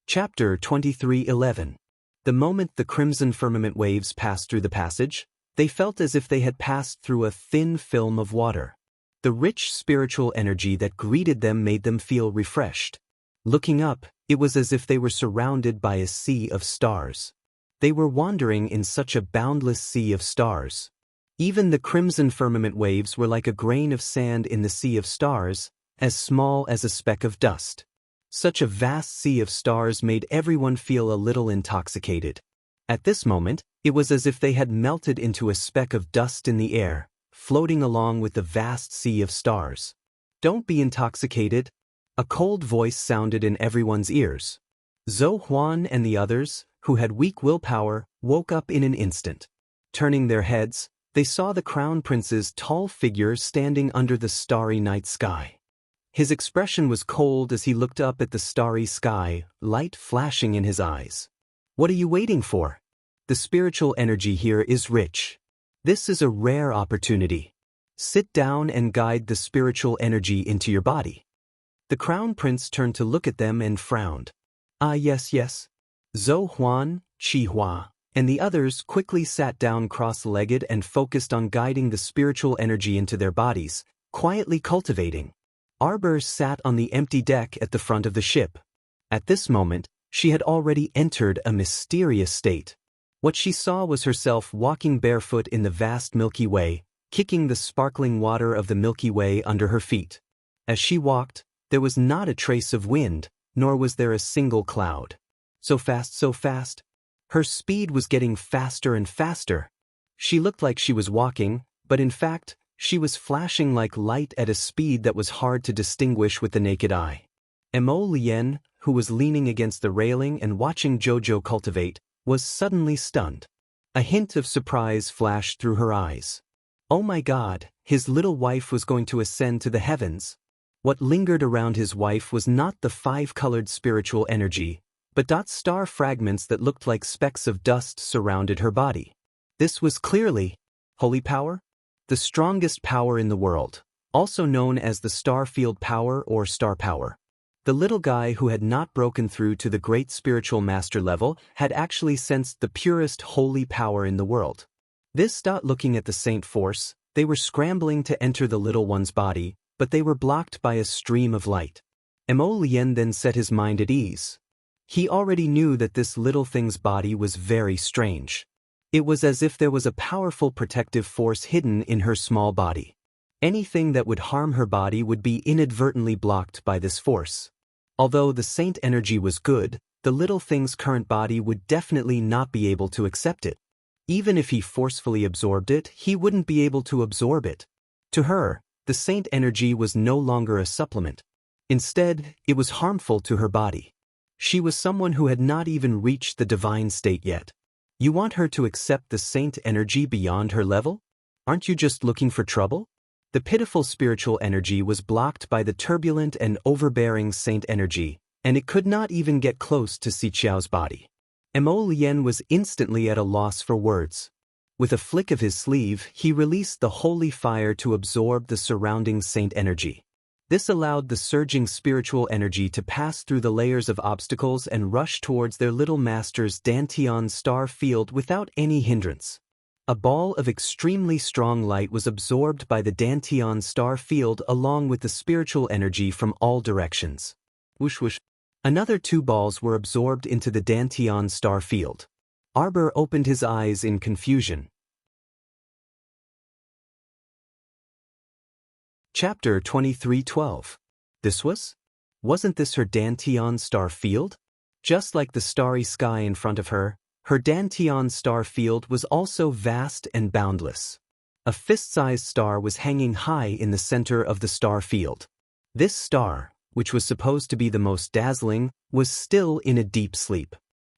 Chapter 23:11. The moment the crimson firmament waves passed through the passage, they felt as if they had passed through a thin film of water. The rich spiritual energy that greeted them made them feel refreshed. Looking up, it was as if they were surrounded by a sea of stars. They were wandering in such a boundless sea of stars. Even the crimson firmament waves were like a grain of sand in the sea of stars, as small as a speck of dust. Such a vast sea of stars made everyone feel a little intoxicated. At this moment, it was as if they had melted into a speck of dust in the air, floating along with the vast sea of stars. Don't be intoxicated. A cold voice sounded in everyone's ears. Zhou Huan and the others, who had weak willpower, woke up in an instant. Turning their heads, they saw the crown prince's tall figure standing under the starry night sky. His expression was cold as he looked up at the starry sky, light flashing in his eyes. What are you waiting for? The spiritual energy here is rich. This is a rare opportunity. Sit down and guide the spiritual energy into your body. The crown prince turned to look at them and frowned. Ah, yes, yes. Zhou Huan, Qi Hua, and the others quickly sat down cross-legged and focused on guiding the spiritual energy into their bodies, quietly cultivating. Arbor sat on the empty deck at the front of the ship. At this moment, she had already entered a mysterious state. What she saw was herself walking barefoot in the vast Milky Way, kicking the sparkling water of the Milky Way under her feet. As she walked, there was not a trace of wind, nor was there a single cloud. So fast, so fast. Her speed was getting faster and faster. She looked like she was walking, but in fact, she was flashing like light at a speed that was hard to distinguish with the naked eye. Emolien, who was leaning against the railing and watching Jojo cultivate, was suddenly stunned. A hint of surprise flashed through her eyes. Oh my God, his little wife was going to ascend to the heavens. What lingered around his wife was not the 5-colored spiritual energy, but star fragments that looked like specks of dust surrounded her body. This was clearly holy power, the strongest power in the world, also known as the star field power or star power. The little guy who had not broken through to the great spiritual master level had actually sensed the purest holy power in the world. Looking at the saint force, they were scrambling to enter the little one's body, but they were blocked by a stream of light. Emolien then set his mind at ease. He already knew that this little thing's body was very strange. It was as if there was a powerful protective force hidden in her small body. Anything that would harm her body would be inadvertently blocked by this force. Although the saint energy was good, the little thing's current body would definitely not be able to accept it. Even if he forcefully absorbed it, he wouldn't be able to absorb it. To her, the saint energy was no longer a supplement. Instead, it was harmful to her body. She was someone who had not even reached the divine state yet. You want her to accept the saint energy beyond her level? Aren't you just looking for trouble? The pitiful spiritual energy was blocked by the turbulent and overbearing saint energy, and it could not even get close to Xiao's body. Mo Lian was instantly at a loss for words. With a flick of his sleeve, he released the holy fire to absorb the surrounding saint energy. This allowed the surging spiritual energy to pass through the layers of obstacles and rush towards their little master's Dantian star field without any hindrance. A ball of extremely strong light was absorbed by the Dantian star field along with the spiritual energy from all directions. Whoosh whoosh. Another 2 balls were absorbed into the Dantian star field. Arbor opened his eyes in confusion. Chapter 23:12. Wasn't this her Dantian star field? Just like the starry sky in front of her, her Dantian star field was also vast and boundless. A fist-sized star was hanging high in the center of the star field. This star, which was supposed to be the most dazzling, was still in a deep sleep.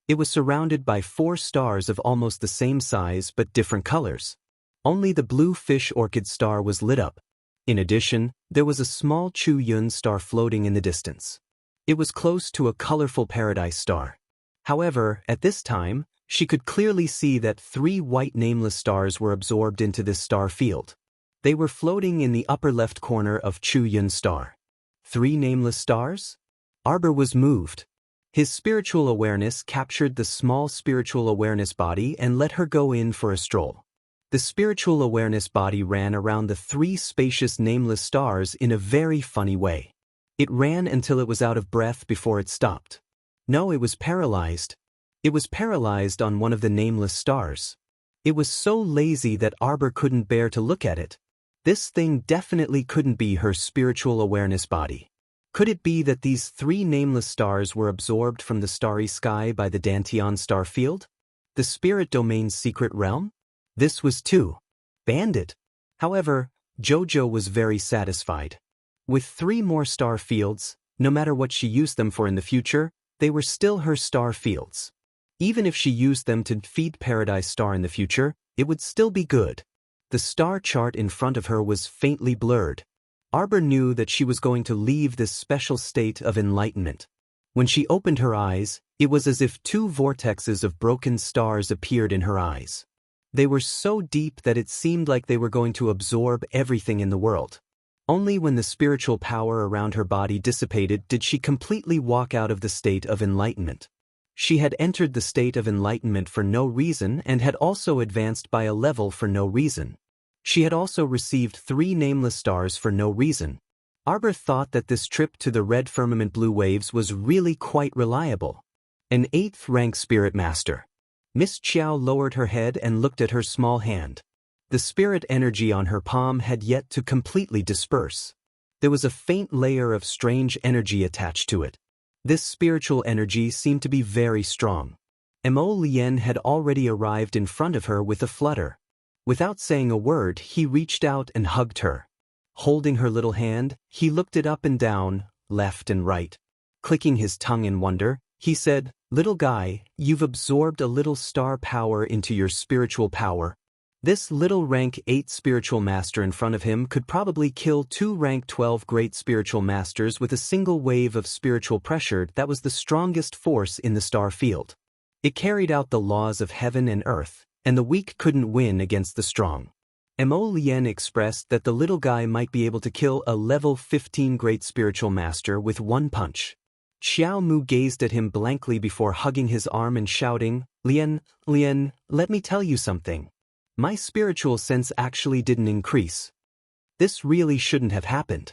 It was surrounded by 4 stars of almost the same size but different colors. Only the blue fish orchid star was lit up. In addition, there was a small Chu Yun star floating in the distance. It was close to a colorful paradise star. However, at this time, she could clearly see that 3 white nameless stars were absorbed into this star field. They were floating in the upper left corner of Chu Yun star. 3 nameless stars? Arbor was moved. His spiritual awareness captured the small spiritual awareness body and let her go in for a stroll. The spiritual awareness body ran around the 3 spacious nameless stars in a very funny way. It ran until it was out of breath before it stopped. No, it was paralyzed. It was paralyzed on one of the nameless stars. It was so lazy that Arbor couldn't bear to look at it. This thing definitely couldn't be her spiritual awareness body. Could it be that these 3 nameless stars were absorbed from the starry sky by the Dantian star field? The spirit domain's secret realm? This was too. Bandit. However, Jojo was very satisfied. With 3 more star fields, no matter what she used them for in the future, they were still her star fields. Even if she used them to defeat Paradise Star in the future, it would still be good. The star chart in front of her was faintly blurred. Arbor knew that she was going to leave this special state of enlightenment. When she opened her eyes, it was as if 2 vortexes of broken stars appeared in her eyes. They were so deep that it seemed like they were going to absorb everything in the world. Only when the spiritual power around her body dissipated did she completely walk out of the state of enlightenment. She had entered the state of enlightenment for no reason and had also advanced by a level for no reason. She had also received 3 nameless stars for no reason. Arbor thought that this trip to the red firmament blue waves was really quite reliable. An 8th rank spirit master. Miss Qiao lowered her head and looked at her small hand. The spirit energy on her palm had yet to completely disperse. There was a faint layer of strange energy attached to it. This spiritual energy seemed to be very strong. Mo Lian had already arrived in front of her with a flutter. Without saying a word, he reached out and hugged her. Holding her little hand, he looked it up and down, left and right. Clicking his tongue in wonder, he said, "Little guy, you've absorbed a little star power into your spiritual power." This little rank 8 spiritual master in front of him could probably kill 2 rank 12 great spiritual masters with a single wave of spiritual pressure that was the strongest force in the star field. It carried out the laws of heaven and earth, and the weak couldn't win against the strong. Mo Lian expressed that the little guy might be able to kill a level 15 great spiritual master with 1 punch. Xiao Mu gazed at him blankly before hugging his arm and shouting, Lian, let me tell you something. My spiritual sense actually didn't increase. This really shouldn't have happened.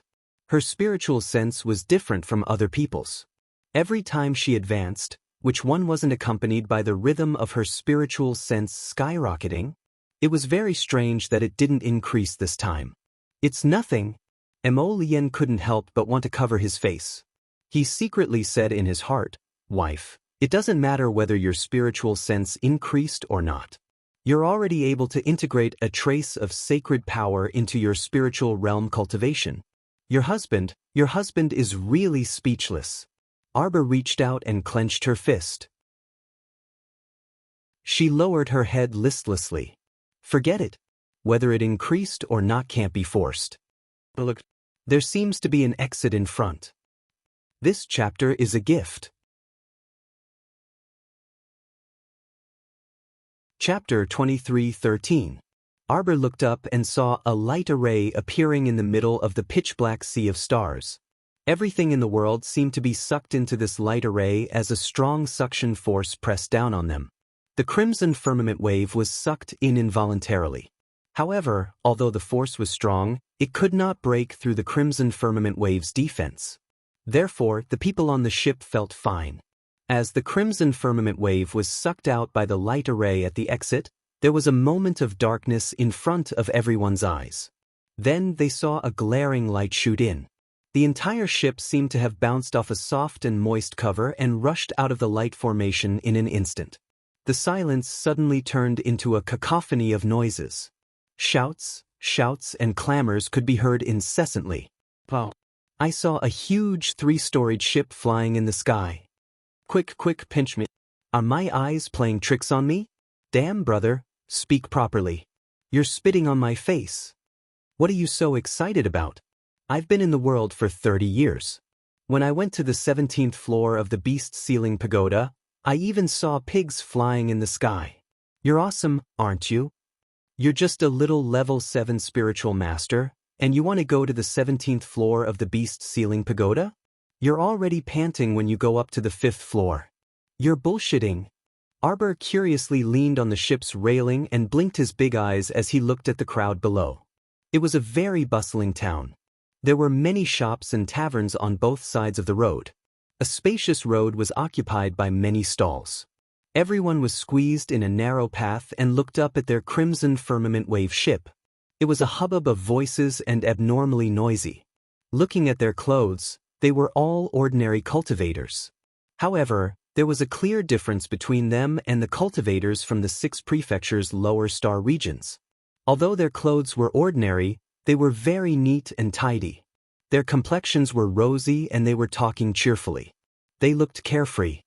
Her spiritual sense was different from other people's. Every time she advanced, which one wasn't accompanied by the rhythm of her spiritual sense skyrocketing, it was very strange that it didn't increase this time. It's nothing. Mo Lian couldn't help but want to cover his face. He secretly said in his heart, "Wife, it doesn't matter whether your spiritual sense increased or not. You're already able to integrate a trace of sacred power into your spiritual realm cultivation. Your husband is really speechless. Arbor reached out and clenched her fist. She lowered her head listlessly. Forget it. Whether it increased or not can't be forced. Look, there seems to be an exit in front. This chapter is a gift. Chapter 23:13. Arbor looked up and saw a light array appearing in the middle of the pitch-black sea of stars. Everything in the world seemed to be sucked into this light array as a strong suction force pressed down on them. The crimson firmament wave was sucked in involuntarily. However, although the force was strong, it could not break through the crimson firmament wave's defense. Therefore, the people on the ship felt fine. As the crimson firmament wave was sucked out by the light array at the exit, there was a moment of darkness in front of everyone's eyes. Then they saw a glaring light shoot in. The entire ship seemed to have bounced off a soft and moist cover and rushed out of the light formation in an instant. The silence suddenly turned into a cacophony of noises. Shouts, and clamors could be heard incessantly. Wow. I saw a huge 3-storied ship flying in the sky. Quick, pinch me. Are my eyes playing tricks on me? Damn, brother, speak properly. You're spitting on my face. What are you so excited about? I've been in the world for 30 years. When I went to the 17th floor of the Beast Ceiling Pagoda, I even saw pigs flying in the sky. You're awesome, aren't you? You're just a little level 7 spiritual master, and you want to go to the 17th floor of the Beast Ceiling Pagoda? You're already panting when you go up to the 5th floor. You're bullshitting. Arbor curiously leaned on the ship's railing and blinked his big eyes as he looked at the crowd below. It was a very bustling town. There were many shops and taverns on both sides of the road. A spacious road was occupied by many stalls. Everyone was squeezed in a narrow path and looked up at their crimson firmament wave ship. It was a hubbub of voices and abnormally noisy. Looking at their clothes, they were all ordinary cultivators. However, there was a clear difference between them and the cultivators from the 6 prefectures' lower star regions. Although their clothes were ordinary, they were very neat and tidy. Their complexions were rosy and they were talking cheerfully. They looked carefree.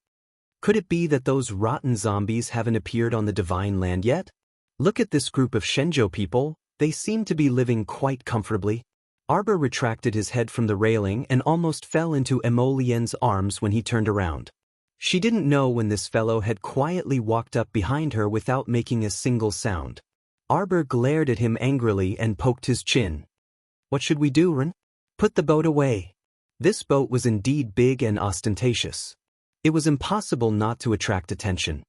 Could it be that those rotten zombies haven't appeared on the divine land yet? Look at this group of Shenzhou people, they seem to be living quite comfortably. Arbor retracted his head from the railing and almost fell into Emolien's arms when he turned around. She didn't know when this fellow had quietly walked up behind her without making a single sound. Arbor glared at him angrily and poked his chin. What should we do, Ren? Put the boat away. This boat was indeed big and ostentatious. It was impossible not to attract attention.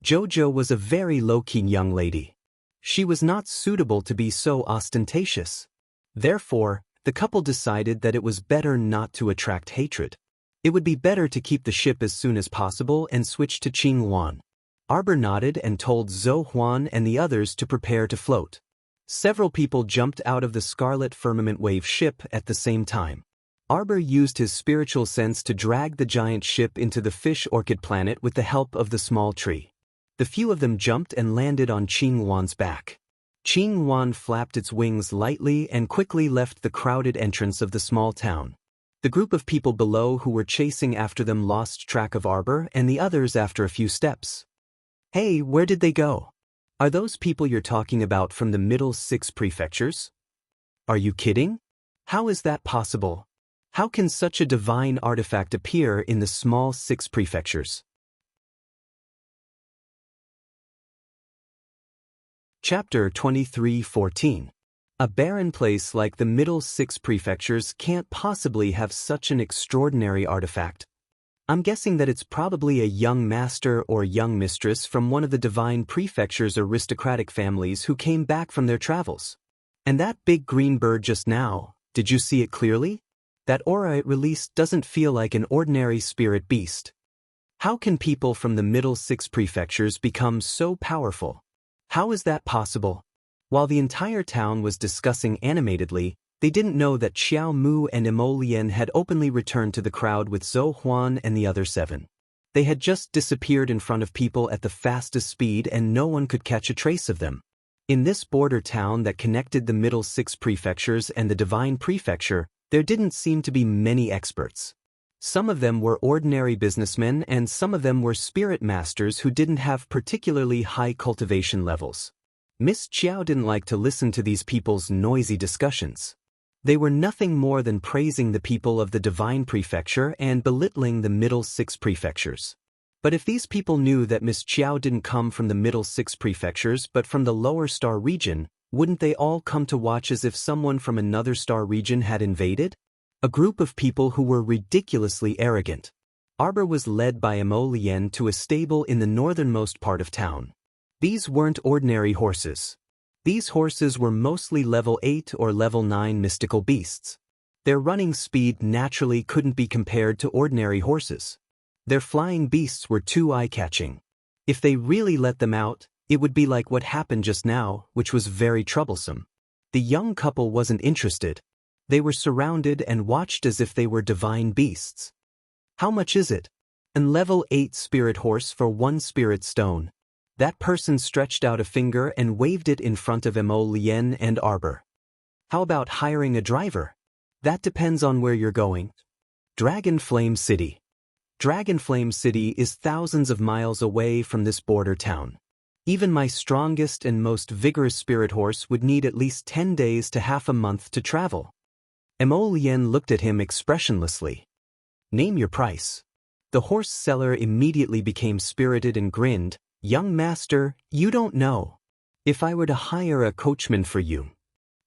Jojo was a very low-key young lady. She was not suitable to be so ostentatious. Therefore, the couple decided that it was better not to attract hatred. It would be better to keep the ship as soon as possible and switch to Qinghuan. Arbor nodded and told Zhou Huan and the others to prepare to float. Several people jumped out of the Scarlet Firmament Wave ship at the same time. Arbor used his spiritual sense to drag the giant ship into the fish orchid planet with the help of the small tree. The few of them jumped and landed on Qinghuan's back. Qinghuan flapped its wings lightly and quickly left the crowded entrance of the small town. The group of people below who were chasing after them lost track of Arbor and the others after a few steps. Hey, where did they go? Are those people you're talking about from the middle 6 prefectures? Are you kidding? How is that possible? How can such a divine artifact appear in the small 6 prefectures? Chapter 23:14. A barren place like the middle 6 prefectures can't possibly have such an extraordinary artifact. I'm guessing that it's probably a young master or young mistress from one of the divine prefecture's aristocratic families who came back from their travels. And that big green bird just now, did you see it clearly? That aura it released doesn't feel like an ordinary spirit beast. How can people from the middle 6 prefectures become so powerful? How is that possible? While the entire town was discussing animatedly, they didn't know that Xiao Mu and Emolian had openly returned to the crowd with Zhou Huan and the other 7. They had just disappeared in front of people at the fastest speed and no one could catch a trace of them. In this border town that connected the middle 6 prefectures and the divine prefecture, There didn't seem to be many experts. Some of them were ordinary businessmen and some of them were spirit masters who didn't have particularly high cultivation levels. Miss Chiao didn't like to listen to these people's noisy discussions. They were nothing more than praising the people of the Divine Prefecture and belittling the Middle 6 prefectures. But if these people knew that Miss Chiao didn't come from the Middle 6 prefectures but from the Lower Star region, wouldn't they all come to watch as if someone from another star region had invaded? A group of people who were ridiculously arrogant. Arbor was led by Mo Lien to a stable in the northernmost part of town. These weren't ordinary horses. These horses were mostly level 8 or level 9 mystical beasts. Their running speed naturally couldn't be compared to ordinary horses. Their flying beasts were too eye-catching. If they really let them out, it would be like what happened just now, which was very troublesome. The young couple wasn't interested. They were surrounded and watched as if they were divine beasts. How much is it? An level 8 spirit horse for 1 spirit stone. That person stretched out a finger and waved it in front of Mo Lien and Arbor. How about hiring a driver? That depends on where you're going. Dragon Flame City. Dragon Flame City is thousands of miles away from this border town. Even my strongest and most vigorous spirit horse would need at least 10 days to half a month to travel. Mo Lien looked at him expressionlessly. Name your price. The horse seller immediately became spirited and grinned. Young master, you don't know. If I were to hire a coachman for you.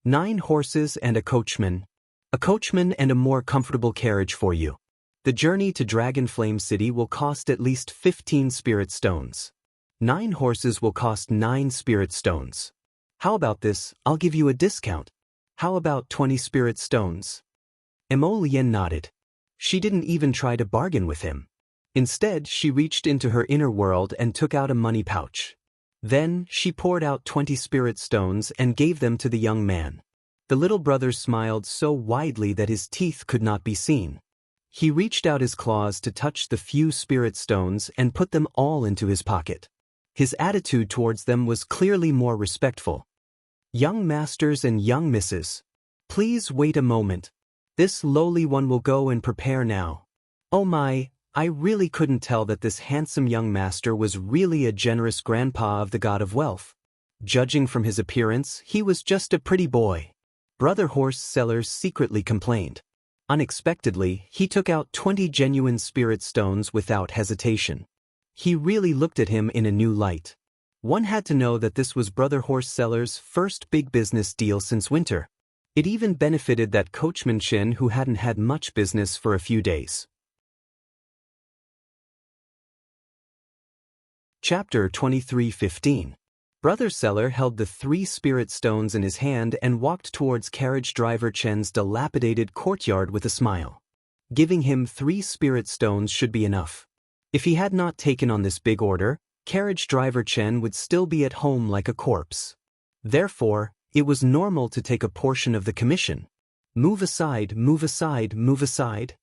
9 horses and a coachman. A coachman and a more comfortable carriage for you. The journey to Dragon Flame City will cost at least 15 spirit stones. 9 horses will cost 9 spirit stones. How about this? I'll give you a discount. How about 20 spirit stones? Mo Lien nodded. She didn't even try to bargain with him. Instead, she reached into her inner world and took out a money pouch. Then, she poured out 20 spirit stones and gave them to the young man. The little brother smiled so widely that his teeth could not be seen. He reached out his claws to touch the few spirit stones and put them all into his pocket. His attitude towards them was clearly more respectful. Young masters and young misses, please wait a moment. This lowly one will go and prepare now. Oh my, I really couldn't tell that this handsome young master was really a generous grandpa of the god of wealth. Judging from his appearance, he was just a pretty boy. Brother horse seller secretly complained. Unexpectedly, he took out 20 genuine spirit stones without hesitation. He really looked at him in a new light. One had to know that this was Brother Horse Seller's first big business deal since winter. It even benefited that coachman Chin who hadn't had much business for a few days. Chapter 23:15. Brother Seller held the 3 spirit stones in his hand and walked towards carriage driver Chen's dilapidated courtyard with a smile. Giving him 3 spirit stones should be enough. If he had not taken on this big order, carriage driver Chen would still be at home like a corpse. Therefore, it was normal to take a portion of the commission. Move aside, move aside, move aside.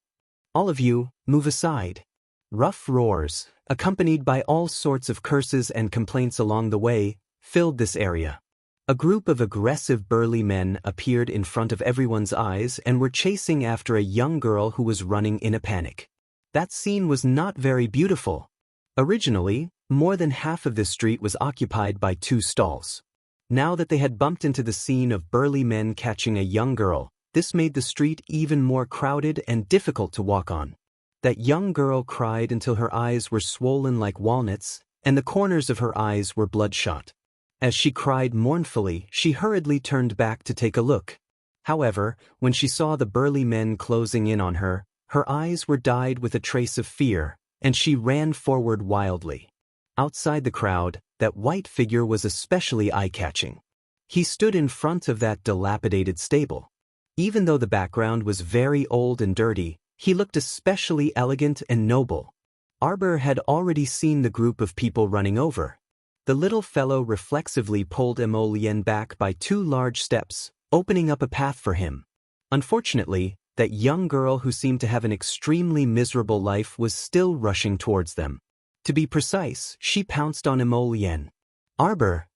All of you, move aside. Rough roars, accompanied by all sorts of curses and complaints along the way, filled this area. A group of aggressive burly men appeared in front of everyone's eyes and were chasing after a young girl who was running in a panic. That scene was not very beautiful. Originally, more than half of this street was occupied by 2 stalls. Now that they had bumped into the scene of burly men catching a young girl, this made the street even more crowded and difficult to walk on. That young girl cried until her eyes were swollen like walnuts, and the corners of her eyes were bloodshot. As she cried mournfully, she hurriedly turned back to take a look. However, when she saw the burly men closing in on her, her eyes were dyed with a trace of fear, and she ran forward wildly. Outside the crowd, that white figure was especially eye-catching. He stood in front of that dilapidated stable. Even though the background was very old and dirty, he looked especially elegant and noble. Arbor had already seen the group of people running over. The little fellow reflexively pulled Mo Lien back by 2 large steps, opening up a path for him. Unfortunately, that young girl who seemed to have an extremely miserable life was still rushing towards them. To be precise, she pounced on Mo Lien. Arbor.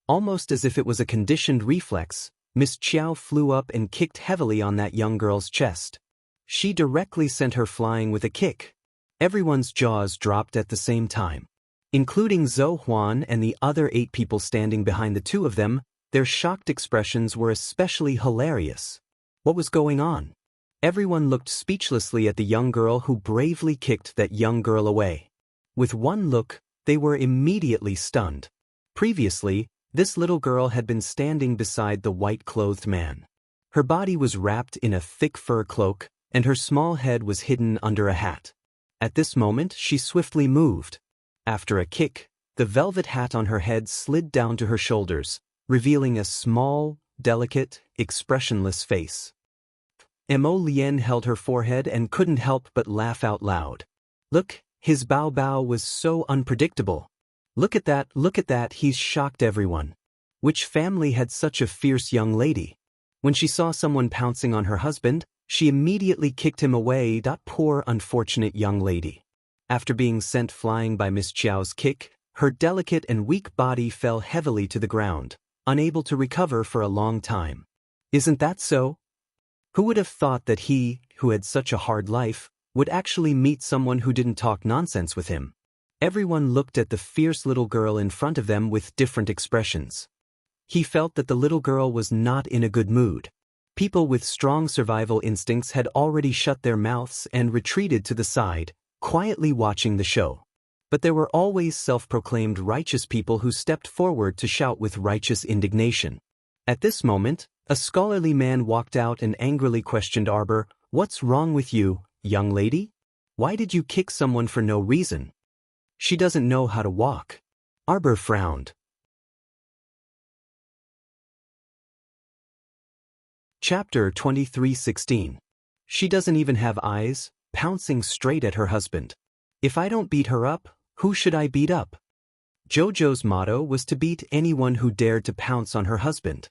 Almost as if it was a conditioned reflex, Miss Chiao flew up and kicked heavily on that young girl's chest. She directly sent her flying with a kick. Everyone's jaws dropped at the same time. Including Zhou Huan and the other 8 people standing behind the two of them, their shocked expressions were especially hilarious. What was going on? Everyone looked speechlessly at the young girl who bravely kicked that young girl away. With one look, they were immediately stunned. Previously, this little girl had been standing beside the white-clothed man. Her body was wrapped in a thick fur cloak, and her small head was hidden under a hat. At this moment, she swiftly moved. After a kick, the velvet hat on her head slid down to her shoulders, revealing a small, delicate, expressionless face. Mo Lien held her forehead and couldn't help but laugh out loud. Look, his Bao Bao was so unpredictable. Look at that, he's shocked everyone. Which family had such a fierce young lady? When she saw someone pouncing on her husband, she immediately kicked him away. That poor unfortunate young lady. After being sent flying by Miss Chiao's kick, her delicate and weak body fell heavily to the ground, unable to recover for a long time. Isn't that so? Who would have thought that he, who had such a hard life, would actually meet someone who didn't talk nonsense with him? Everyone looked at the fierce little girl in front of them with different expressions. He felt that the little girl was not in a good mood. People with strong survival instincts had already shut their mouths and retreated to the side, quietly watching the show. But there were always self-proclaimed righteous people who stepped forward to shout with righteous indignation. At this moment, a scholarly man walked out and angrily questioned Arbor, "What's wrong with you, young lady? Why did you kick someone for no reason? She doesn't know how to walk." Arbor frowned. Chapter 23:16. She doesn't even have eyes, pouncing straight at her husband. If I don't beat her up, who should I beat up? Jojo's motto was to beat anyone who dared to pounce on her husband.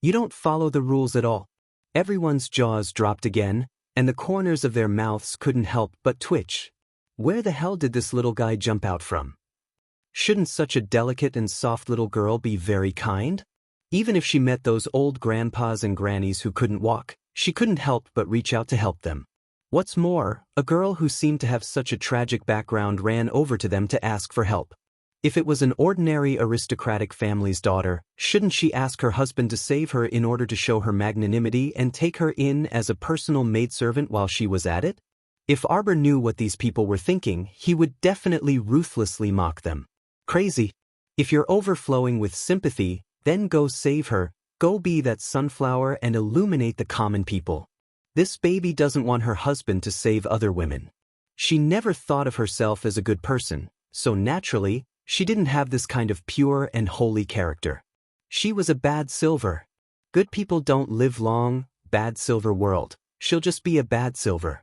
You don't follow the rules at all. Everyone's jaws dropped again, and the corners of their mouths couldn't help but twitch. Where the hell did this little guy jump out from? Shouldn't such a delicate and soft little girl be very kind? Even if she met those old grandpas and grannies who couldn't walk, she couldn't help but reach out to help them. What's more, a girl who seemed to have such a tragic background ran over to them to ask for help. If it was an ordinary aristocratic family's daughter, shouldn't she ask her husband to save her in order to show her magnanimity and take her in as a personal maidservant while she was at it? If Arbor knew what these people were thinking, he would definitely ruthlessly mock them. Crazy. If you're overflowing with sympathy, then go save her, go be that sunflower and illuminate the common people. This baby doesn't want her husband to save other women. She never thought of herself as a good person, so naturally, she didn't have this kind of pure and holy character. She was a bad silver. Good people don't live long, bad silver world. She'll just be a bad silver.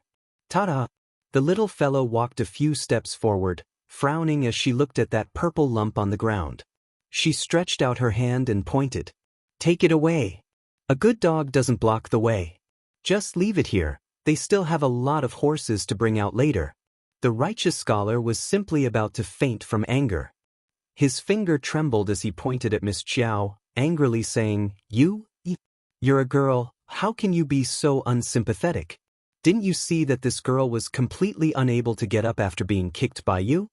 Ta-da! The little fellow walked a few steps forward, frowning as she looked at that purple lump on the ground. She stretched out her hand and pointed. Take it away. A good dog doesn't block the way. Just leave it here, they still have a lot of horses to bring out later. The righteous scholar was simply about to faint from anger. His finger trembled as he pointed at Miss Chiao, angrily saying, You're a girl, how can you be so unsympathetic? Didn't you see that this girl was completely unable to get up after being kicked by you?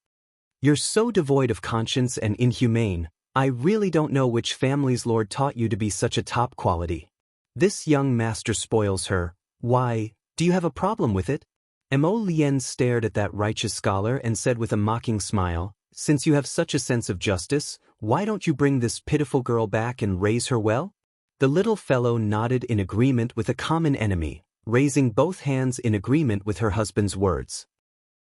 You're so devoid of conscience and inhumane, I really don't know which family's lord taught you to be such a top quality. This young master spoils her. Why, do you have a problem with it? Mo Lien stared at that righteous scholar and said with a mocking smile, Since you have such a sense of justice, why don't you bring this pitiful girl back and raise her well? The little fellow nodded in agreement with a common enemy, raising both hands in agreement with her husband's words.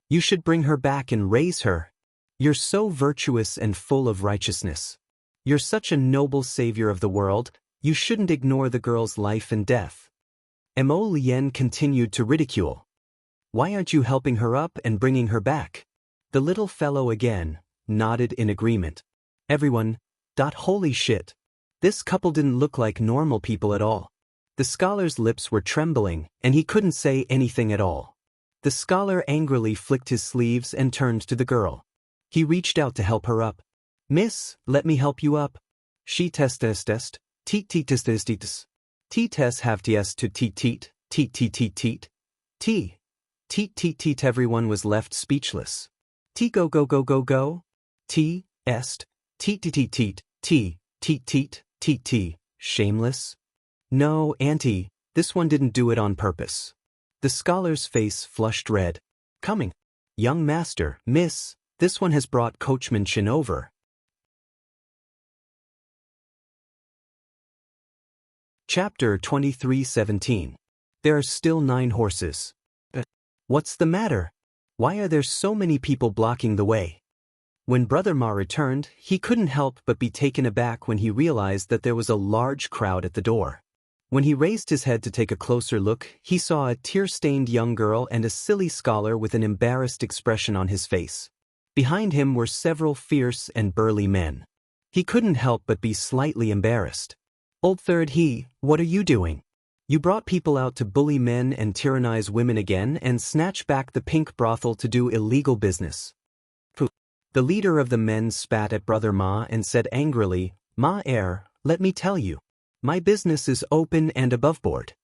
You should bring her back and raise her. You're so virtuous and full of righteousness. You're such a noble savior of the world, you shouldn't ignore the girl's life and death. Mo Lien continued to ridicule. Why aren't you helping her up and bringing her back? The little fellow again nodded in agreement. Everyone, holy shit. This couple didn't look like normal people at all. The scholar's lips were trembling, and he couldn't say anything at all. The scholar angrily flicked his sleeves and turned to the girl. He reached out to help her up. Miss, let me help you up. She test. Teet teet tis tis teetis. Teet have ts to teet teet, teet teet teet teet. Teet. Teet teet teet. Everyone was left speechless. Teet go go go go go. T, est, teet teet teet teet, t, teet teet, teet teet. Shameless? No, auntie, this one didn't do it on purpose. The scholar's face flushed red. Coming. Young master, miss, this one has brought Coachman Chin over. Chapter 23:17. There are still 9 horses. What's the matter? Why are there so many people blocking the way? When Brother Ma returned, he couldn't help but be taken aback when he realized that there was a large crowd at the door. When he raised his head to take a closer look, he saw a tear-stained young girl and a silly scholar with an embarrassed expression on his face. Behind him were several fierce and burly men. He couldn't help but be slightly embarrassed. Old Third He, what are you doing? You brought people out to bully men and tyrannize women again and snatch back the pink brothel to do illegal business. The leader of the men spat at Brother Ma and said angrily, Ma let me tell you. My business is open and above board.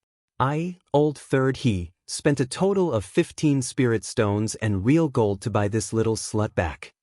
I, Old Third He, spent a total of 15 spirit stones and real gold to buy this little slut back.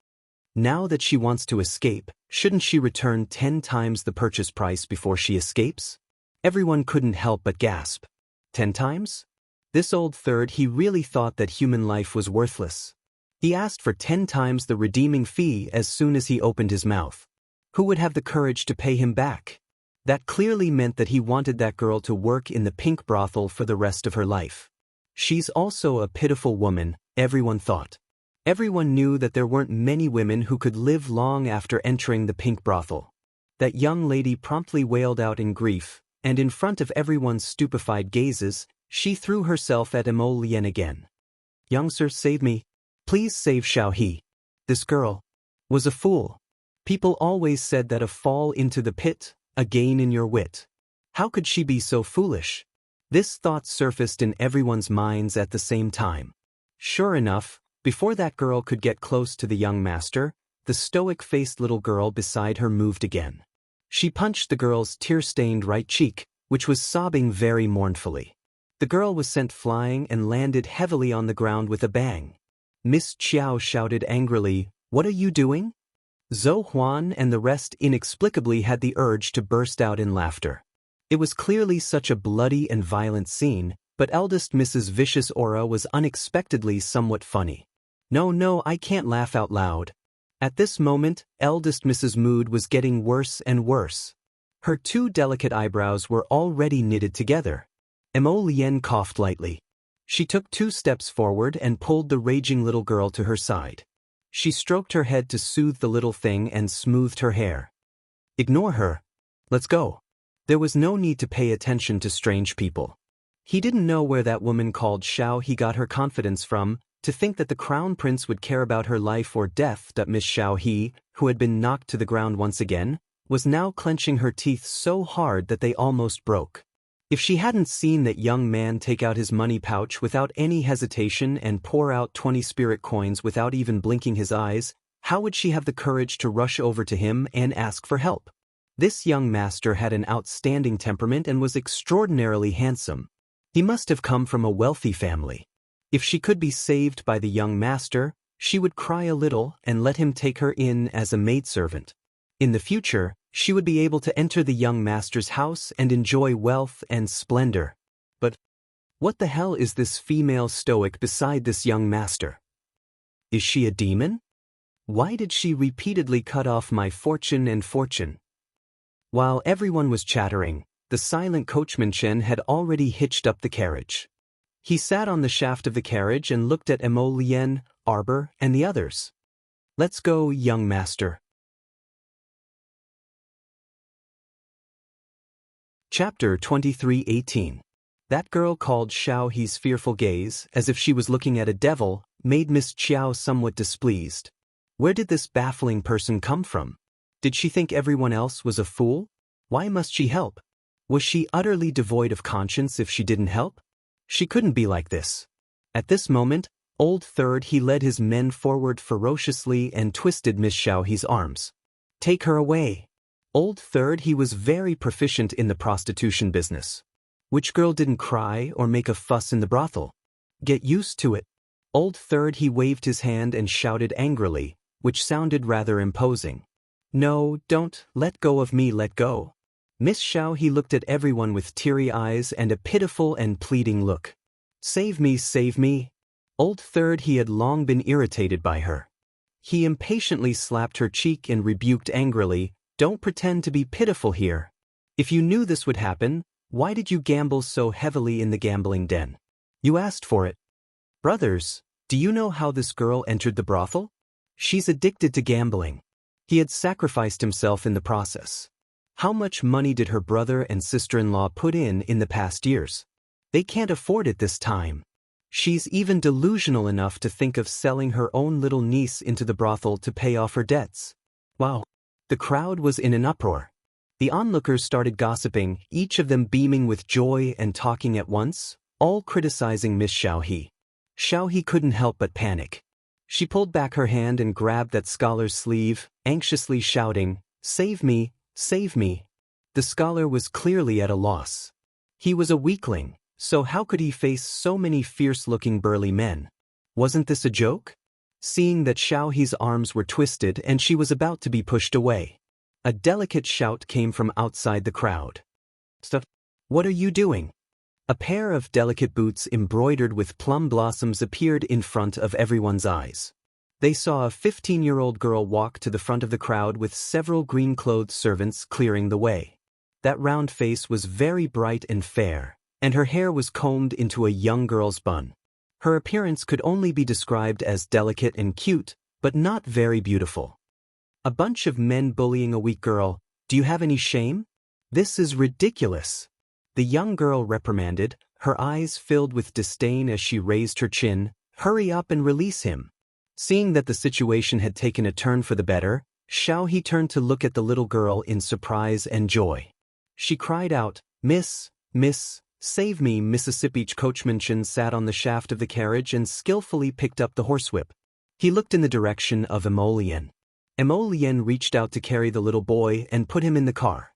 Now that she wants to escape, shouldn't she return 10 times the purchase price before she escapes? Everyone couldn't help but gasp. 10 times? This Old Third He really thought that human life was worthless. He asked for 10 times the redeeming fee as soon as he opened his mouth. Who would have the courage to pay him back? That clearly meant that he wanted that girl to work in the pink brothel for the rest of her life. She's also a pitiful woman, everyone thought. Everyone knew that there weren't many women who could live long after entering the pink brothel. That young lady promptly wailed out in grief, and in front of everyone's stupefied gazes, she threw herself at Mo Lien again. Young sir, save me. Please save Xiao He. This girl was a fool. People always said that a fall into the pit, a gain in your wit. How could she be so foolish? This thought surfaced in everyone's minds at the same time. Sure enough, before that girl could get close to the young master, the stoic-faced little girl beside her moved again. She punched the girl's tear-stained right cheek, which was sobbing very mournfully. The girl was sent flying and landed heavily on the ground with a bang. Miss Chiao shouted angrily, "What are you doing?" Zhou Huan and the rest inexplicably had the urge to burst out in laughter. It was clearly such a bloody and violent scene, but eldest Mrs. Vicious Aura was unexpectedly somewhat funny. No, I can't laugh out loud. At this moment, eldest Mrs. Mood was getting worse and worse. Her 2 delicate eyebrows were already knitted together. Mo Lien coughed lightly. She took 2 steps forward and pulled the raging little girl to her side. She stroked her head to soothe the little thing and smoothed her hair. Ignore her. Let's go. There was no need to pay attention to strange people. He didn't know where that woman called Xiao He got her confidence from, to think that the crown prince would care about her life or death. Miss Xiao He, who had been knocked to the ground once again, was now clenching her teeth so hard that they almost broke. If she hadn't seen that young man take out his money pouch without any hesitation and pour out 20 spirit coins without even blinking his eyes, how would she have the courage to rush over to him and ask for help? This young master had an outstanding temperament and was extraordinarily handsome. He must have come from a wealthy family. If she could be saved by the young master, she would cry a little and let him take her in as a maidservant. In the future, she would be able to enter the young master's house and enjoy wealth and splendor. But what the hell is this female stoic beside this young master? Is she a demon? Why did she repeatedly cut off my fortune and fortune? While everyone was chattering, the silent coachman Chen had already hitched up the carriage. He sat on the shaft of the carriage and looked at Mo Lien, Arbor, and the others. Let's go, young master. Chapter 23:18. That girl called Xiao He's fearful gaze, as if she was looking at a devil, made Miss Chiao somewhat displeased. Where did this baffling person come from? Did she think everyone else was a fool? Why must she help? Was she utterly devoid of conscience if she didn't help? She couldn't be like this. At this moment, Old Third He led his men forward ferociously and twisted Miss Xiao He's arms. Take her away. Old Third he was very proficient in the prostitution business. Which girl didn't cry or make a fuss in the brothel? Get used to it. Old Third he waved his hand and shouted angrily, which sounded rather imposing. No, don't, let go of me, let go. Miss Xiao he looked at everyone with teary eyes and a pitiful and pleading look. Save me, save me. Old Third he had long been irritated by her. He impatiently slapped her cheek and rebuked angrily, don't pretend to be pitiful here. If you knew this would happen, why did you gamble so heavily in the gambling den? You asked for it. Brothers, do you know how this girl entered the brothel? She's addicted to gambling. He had sacrificed himself in the process. How much money did her brother and sister-in-law put in the past years? They can't afford it this time. She's even delusional enough to think of selling her own little niece into the brothel to pay off her debts. Wow. The crowd was in an uproar. The onlookers started gossiping, each of them beaming with joy and talking at once, all criticizing Miss Xiaohe. Xiaohe couldn't help but panic. She pulled back her hand and grabbed that scholar's sleeve, anxiously shouting, "Save me, save me." The scholar was clearly at a loss. He was a weakling, so how could he face so many fierce-looking burly men? Wasn't this a joke? Seeing that Xiaohe's arms were twisted and she was about to be pushed away, a delicate shout came from outside the crowd. Stop! What are you doing? A pair of delicate boots embroidered with plum blossoms appeared in front of everyone's eyes. They saw a 15-year-old girl walk to the front of the crowd with several green-clothed servants clearing the way. That round face was very bright and fair, and her hair was combed into a young girl's bun. Her appearance could only be described as delicate and cute, but not very beautiful. A bunch of men bullying a weak girl, do you have any shame? This is ridiculous. The young girl reprimanded, her eyes filled with disdain as she raised her chin, hurry up and release him. Seeing that the situation had taken a turn for the better, Xiaohe turned to look at the little girl in surprise and joy. She cried out, Miss, save me. Mississippi coachman Chen sat on the shaft of the carriage and skillfully picked up the horsewhip. He looked in the direction of Emolien. Emolien reached out to carry the little boy and put him in the car.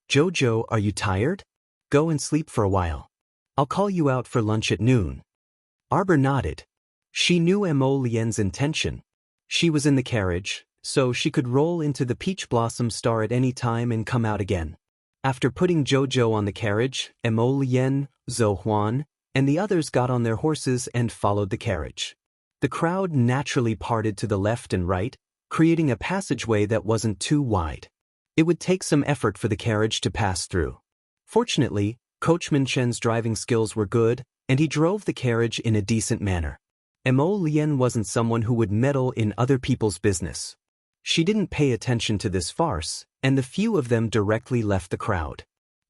Jojo, are you tired? Go and sleep for a while. I'll call you out for lunch at noon. Arbor nodded. She knew Emolien's intention. She was in the carriage, so she could roll into the Peach Blossom Star at any time and come out again. After putting Jojo on the carriage, Emolien, Zhou and the others got on their horses and followed the carriage. The crowd naturally parted to the left and right, creating a passageway that wasn't too wide. It would take some effort for the carriage to pass through. Fortunately, Coachman Chen's driving skills were good, and he drove the carriage in a decent manner. Emolien wasn't someone who would meddle in other people's business. She didn't pay attention to this farce, and the few of them directly left the crowd.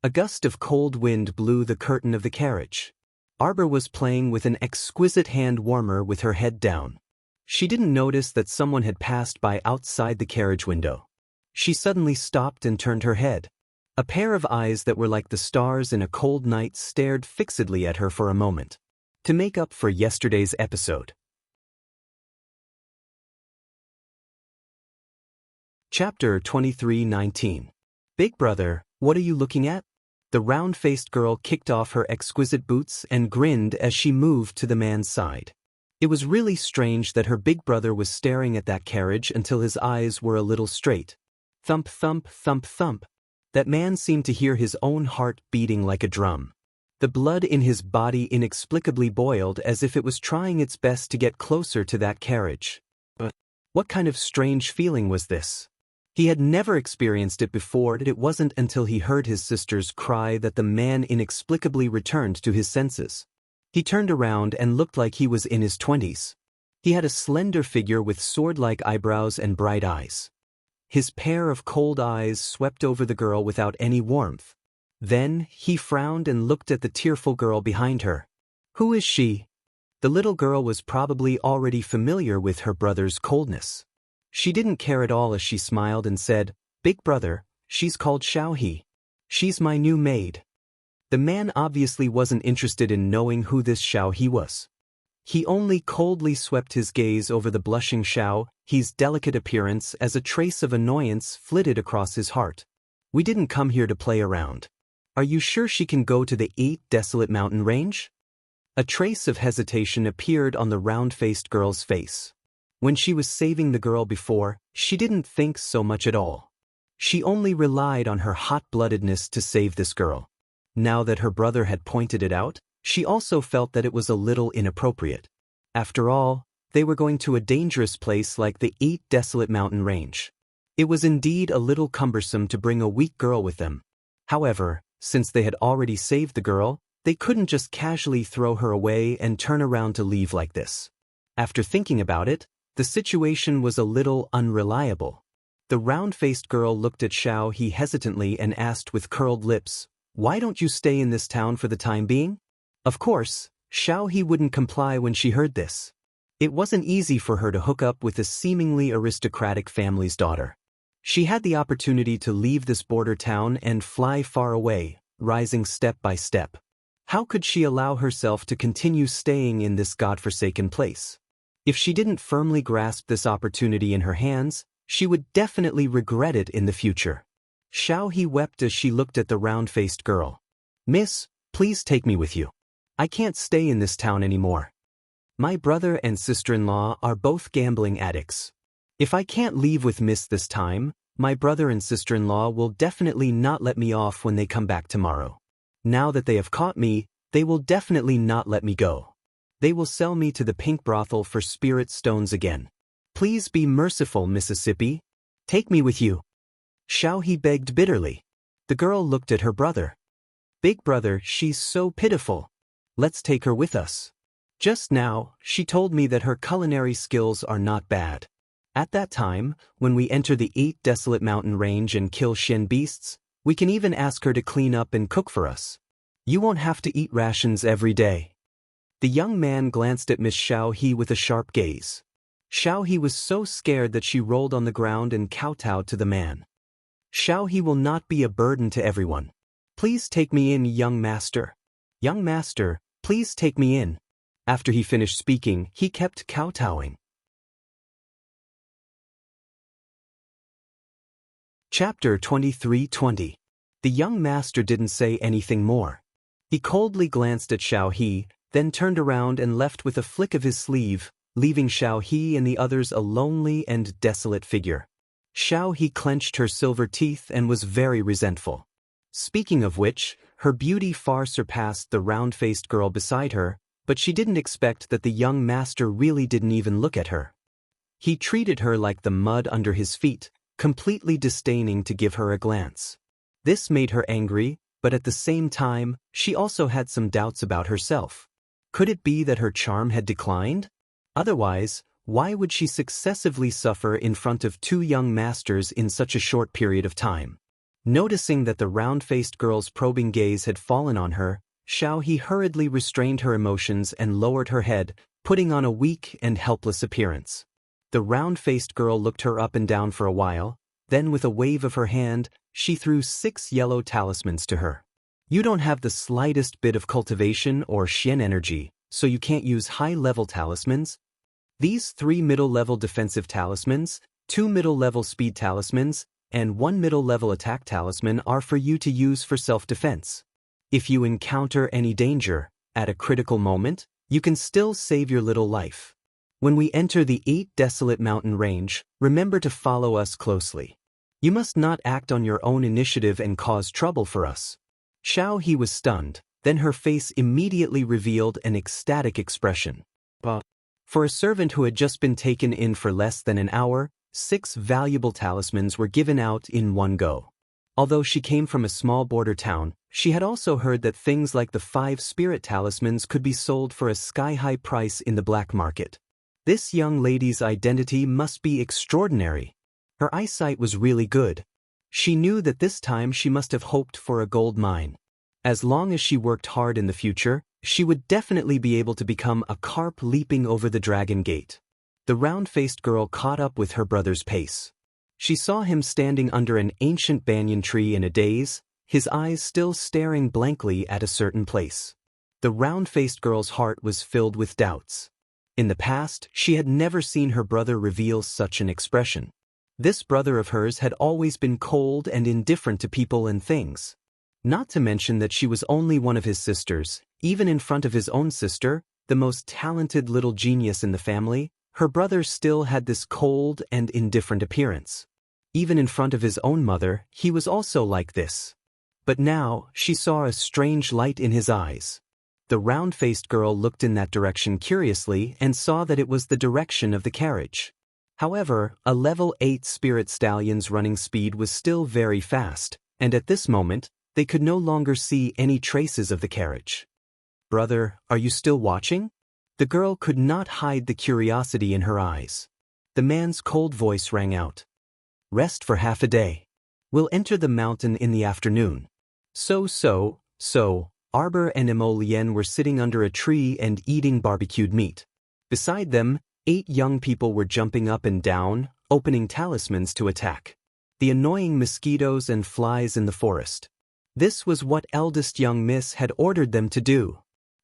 A gust of cold wind blew the curtain of the carriage. Arbor was playing with an exquisite hand warmer with her head down. She didn't notice that someone had passed by outside the carriage window. She suddenly stopped and turned her head. A pair of eyes that were like the stars in a cold night stared fixedly at her for a moment. To make up for yesterday's episode. Chapter 23:19. Big brother, what are you looking at? The round-faced girl kicked off her exquisite boots and grinned as she moved to the man's side. It was really strange that her big brother was staring at that carriage until his eyes were a little straight. Thump, thump, thump, thump. That man seemed to hear his own heart beating like a drum. The blood in his body inexplicably boiled as if it was trying its best to get closer to that carriage. But what kind of strange feeling was this? He had never experienced it before, and it wasn't until he heard his sister's cry that the man inexplicably returned to his senses. He turned around and looked like he was in his 20s. He had a slender figure with sword-like eyebrows and bright eyes. His pair of cold eyes swept over the girl without any warmth. Then, he frowned and looked at the tearful girl behind her. Who is she? The little girl was probably already familiar with her brother's coldness. She didn't care at all as she smiled and said, Big brother, she's called Xiaohe. She's my new maid. The man obviously wasn't interested in knowing who this Xiaohe was. He only coldly swept his gaze over the blushing Xiaohe's delicate appearance as a trace of annoyance flitted across his heart. We didn't come here to play around. Are you sure she can go to the 8 desolate mountain range? A trace of hesitation appeared on the round-faced girl's face. When she was saving the girl before, she didn't think so much at all. She only relied on her hot-bloodedness to save this girl. Now that her brother had pointed it out, she also felt that it was a little inappropriate. After all, they were going to a dangerous place like the 8 desolate mountain range. It was indeed a little cumbersome to bring a weak girl with them. However, since they had already saved the girl, they couldn't just casually throw her away and turn around to leave like this. After thinking about it, the situation was a little unreliable. The round-faced girl looked at Xiao He hesitantly and asked with curled lips, "Why don't you stay in this town for the time being?" Of course, Xiao He wouldn't comply when she heard this. It wasn't easy for her to hook up with a seemingly aristocratic family's daughter. She had the opportunity to leave this border town and fly far away, rising step by step. How could she allow herself to continue staying in this godforsaken place? If she didn't firmly grasp this opportunity in her hands, she would definitely regret it in the future. Xiao He wept as she looked at the round-faced girl. "Miss, please take me with you. I can't stay in this town anymore. My brother and sister-in-law are both gambling addicts. If I can't leave with Miss this time, my brother and sister-in-law will definitely not let me off when they come back tomorrow. Now that they have caught me, they will definitely not let me go. They will sell me to the pink brothel for spirit stones again. Please be merciful, Mississippi. Take me with you." Xiao He begged bitterly. The girl looked at her brother. "Big brother, she's so pitiful. Let's take her with us. Just now, she told me that her culinary skills are not bad. At that time, when we enter the 8 desolate mountain range and kill shen beasts, we can even ask her to clean up and cook for us. You won't have to eat rations every day." The young man glanced at Miss Xiao He with a sharp gaze. Xiao He was so scared that she rolled on the ground and kowtowed to the man. "Xiao He will not be a burden to everyone. Please take me in, young master. Young master, please take me in." After he finished speaking, he kept kowtowing. Chapter 23:20. The young master didn't say anything more. He coldly glanced at Xiao He, then turned around and left with a flick of his sleeve, leaving Xiao He and the others a lonely and desolate figure. Xiao He clenched her silver teeth and was very resentful. Speaking of which, her beauty far surpassed the round-faced girl beside her, but she didn't expect that the young master really didn't even look at her. He treated her like the mud under his feet, completely disdaining to give her a glance. This made her angry, but at the same time, she also had some doubts about herself. Could it be that her charm had declined? Otherwise, why would she successively suffer in front of 2 young masters in such a short period of time? Noticing that the round-faced girl's probing gaze had fallen on her, Xiao He hurriedly restrained her emotions and lowered her head, putting on a weak and helpless appearance. The round-faced girl looked her up and down for a while, then with a wave of her hand, she threw 6 yellow talismans to her. "You don't have the slightest bit of cultivation or Xian energy, so you can't use high-level talismans. These 3 middle-level defensive talismans, 2 middle-level speed talismans, and 1 middle-level attack talisman are for you to use for self-defense. If you encounter any danger, at a critical moment, you can still save your little life. When we enter the 8 desolate mountain range, remember to follow us closely. You must not act on your own initiative and cause trouble for us." Xiao He was stunned, then her face immediately revealed an ecstatic expression. For a servant who had just been taken in for less than an hour, 6 valuable talismans were given out in one go. Although she came from a small border town, she had also heard that things like the 5 spirit talismans could be sold for a sky-high price in the black market. This young lady's identity must be extraordinary. Her eyesight was really good. She knew that this time she must have hoped for a gold mine. As long as she worked hard in the future, she would definitely be able to become a carp leaping over the dragon gate. The round-faced girl caught up with her brother's pace. She saw him standing under an ancient banyan tree in a daze, his eyes still staring blankly at a certain place. The round-faced girl's heart was filled with doubts. In the past, she had never seen her brother reveal such an expression. This brother of hers had always been cold and indifferent to people and things. Not to mention that she was only one of his sisters. Even in front of his own sister, the most talented little genius in the family, her brother still had this cold and indifferent appearance. Even in front of his own mother, he was also like this. But now, she saw a strange light in his eyes. The round-faced girl looked in that direction curiously and saw that it was the direction of the carriage. However, a level 8 spirit stallion's running speed was still very fast, and at this moment, they could no longer see any traces of the carriage. "Brother, are you still watching?" The girl could not hide the curiosity in her eyes. The man's cold voice rang out. "Rest for half a day. We'll enter the mountain in the afternoon." Arbor and Emolien were sitting under a tree and eating barbecued meat. Beside them, 8 young people were jumping up and down, opening talismans to attack the annoying mosquitoes and flies in the forest. This was what eldest young miss had ordered them to do.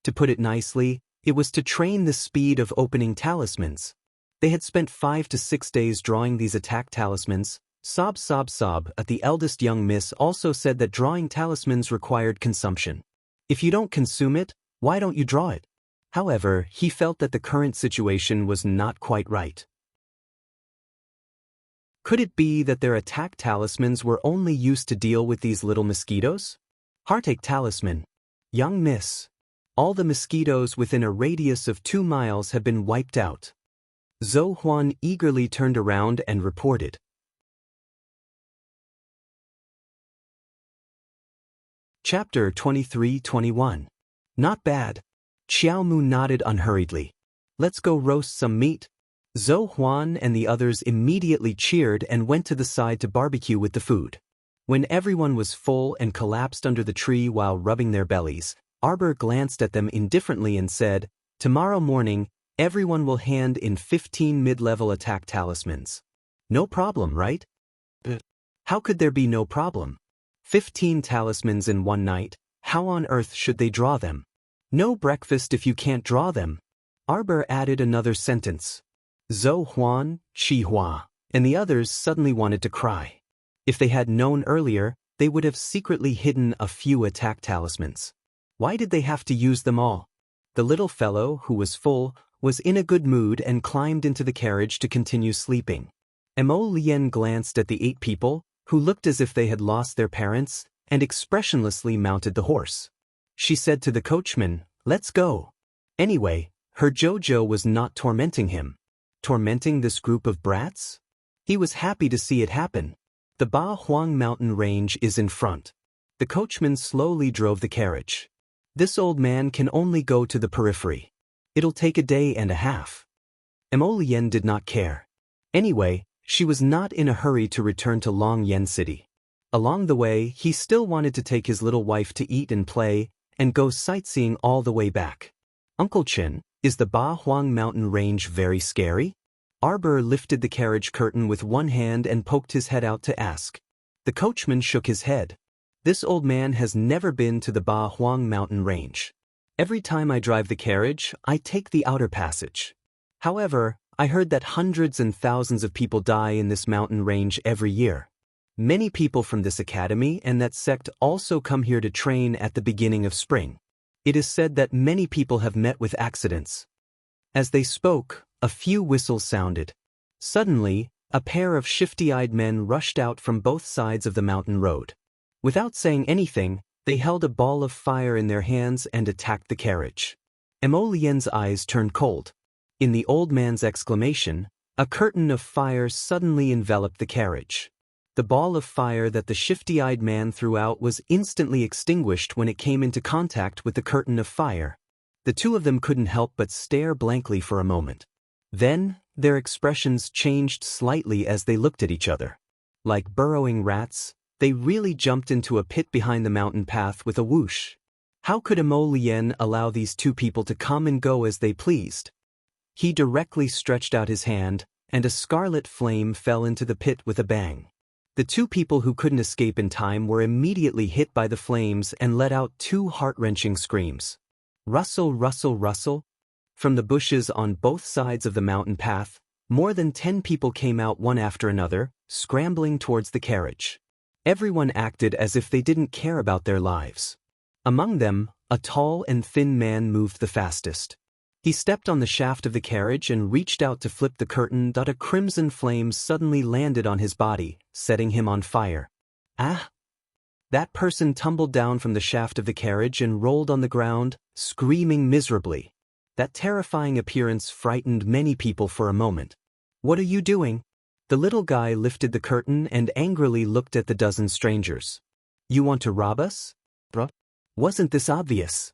To put it nicely, it was to train the speed of opening talismans. They had spent 5 to 6 days drawing these attack talismans. Sob. The eldest young miss also said that drawing talismans required consumption. If you don't consume it, why don't you draw it? However, he felt that the current situation was not quite right. Could it be that their attack talismans were only used to deal with these little mosquitoes? Heartache talisman. Young miss. All the mosquitoes within a radius of 2 miles have been wiped out. Zhou Huan eagerly turned around and reported. Chapter 23-21. Not bad. Xiaomu nodded unhurriedly. Let's go roast some meat. Zhou Huan and the others immediately cheered and went to the side to barbecue with the food. When everyone was full and collapsed under the tree while rubbing their bellies, Arbor glanced at them indifferently and said, "Tomorrow morning, everyone will hand in 15 mid-level attack talismans. No problem, right?" How could there be no problem? 15 talismans in one night, how on earth should they draw them? No breakfast if you can't draw them. Arbor added another sentence. Zhou Huan, Qi Hua, and the others suddenly wanted to cry. If they had known earlier, they would have secretly hidden a few attack talismans. Why did they have to use them all? The little fellow, who was full, was in a good mood and climbed into the carriage to continue sleeping. Emolien glanced at the 8 people, who looked as if they had lost their parents, and expressionlessly mounted the horse. She said to the coachman, "Let's go." Anyway, her Jojo was not tormenting him. Tormenting this group of brats? He was happy to see it happen. The Ba Huang mountain range is in front. The coachman slowly drove the carriage. This old man can only go to the periphery. It'll take a day and a half. Emolien did not care. Anyway, she was not in a hurry to return to Longyan City. Along the way, he still wanted to take his little wife to eat and play, and go sightseeing all the way back. "Uncle Chen, is the Ba Huang mountain range very scary?" Arbor lifted the carriage curtain with one hand and poked his head out to ask. The coachman shook his head. "This old man has never been to the Ba Huang mountain range. Every time I drive the carriage, I take the outer passage. However, I heard that hundreds and thousands of people die in this mountain range every year. Many people from this academy and that sect also come here to train at the beginning of spring. It is said that many people have met with accidents." As they spoke, a few whistles sounded. Suddenly, a pair of shifty-eyed men rushed out from both sides of the mountain road. Without saying anything, they held a ball of fire in their hands and attacked the carriage. Emolien's eyes turned cold. In the old man's exclamation, a curtain of fire suddenly enveloped the carriage. The ball of fire that the shifty-eyed man threw out was instantly extinguished when it came into contact with the curtain of fire. The two of them couldn't help but stare blankly for a moment. Then, their expressions changed slightly as they looked at each other. Like burrowing rats, they really jumped into a pit behind the mountain path with a whoosh. How could Emolien allow these two people to come and go as they pleased? He directly stretched out his hand, and a scarlet flame fell into the pit with a bang. The two people who couldn't escape in time were immediately hit by the flames and let out 2 heart-wrenching screams. Rustle, rustle, rustle. From the bushes on both sides of the mountain path, more than 10 people came out one after another, scrambling towards the carriage. Everyone acted as if they didn't care about their lives. Among them, a tall and thin man moved the fastest. He stepped on the shaft of the carriage and reached out to flip the curtain, but a crimson flame suddenly landed on his body, setting him on fire. Ah! That person tumbled down from the shaft of the carriage and rolled on the ground, screaming miserably. That terrifying appearance frightened many people for a moment. "What are you doing?" The little guy lifted the curtain and angrily looked at the dozen strangers. "You want to rob us? Bruh? Wasn't this obvious?"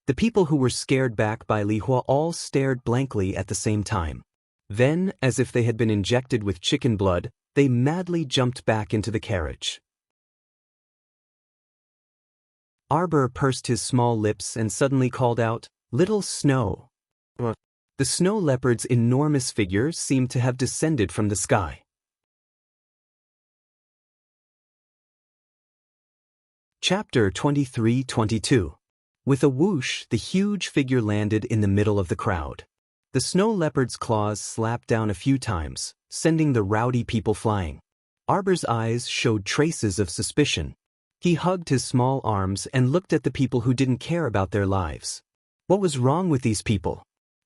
The people who were scared back by Li Hua all stared blankly at the same time. Then, as if they had been injected with chicken blood, they madly jumped back into the carriage. Arbor pursed his small lips and suddenly called out, "Little Snow." The snow leopard's enormous figure seemed to have descended from the sky. Chapter 23-22. With a whoosh, the huge figure landed in the middle of the crowd. The snow leopard's claws slapped down a few times, sending the rowdy people flying. Arbor's eyes showed traces of suspicion. He hugged his small arms and looked at the people who didn't care about their lives. What was wrong with these people?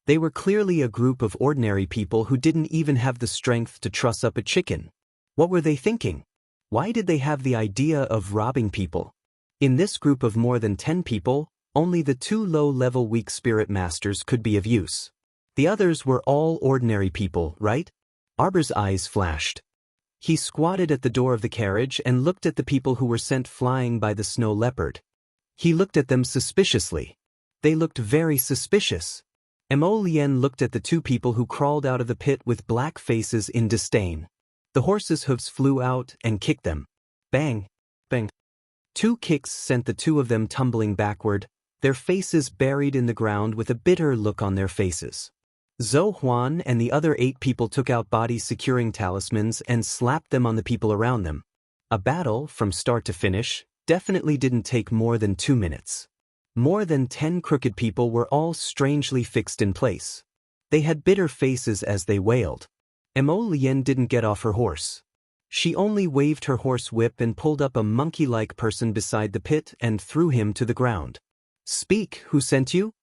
They were clearly a group of ordinary people who didn't even have the strength to truss up a chicken. What were they thinking? Why did they have the idea of robbing people? In this group of more than 10 people, only the 2 low-level weak spirit masters could be of use. The others were all ordinary people, right? Arbor's eyes flashed. He squatted at the door of the carriage and looked at the people who were sent flying by the snow leopard. He looked at them suspiciously. They looked very suspicious. Mo Lien looked at the 2 people who crawled out of the pit with black faces in disdain. The horse's hooves flew out and kicked them. Bang! Bang! 2 kicks sent the 2 of them tumbling backward, their faces buried in the ground with a bitter look on their faces. Zhou Huan and the other 8 people took out body-securing talismans and slapped them on the people around them. A battle, from start to finish, definitely didn't take more than 2 minutes. More than 10 crooked people were all strangely fixed in place. They had bitter faces as they wailed. Mo Lien didn't get off her horse. She only waved her horse whip and pulled up a monkey-like person beside the pit and threw him to the ground. "Speak, who sent you?"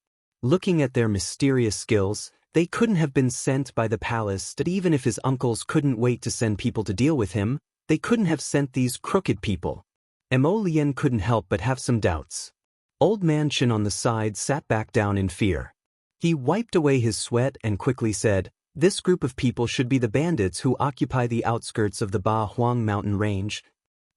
Looking at their mysterious skills, they couldn't have been sent by the palace, that even if his uncles couldn't wait to send people to deal with him, they couldn't have sent these crooked people. Mo Lien couldn't help but have some doubts. Old Man Chen on the side sat back down in fear. He wiped away his sweat and quickly said, "This group of people should be the bandits who occupy the outskirts of the Ba Huang mountain range.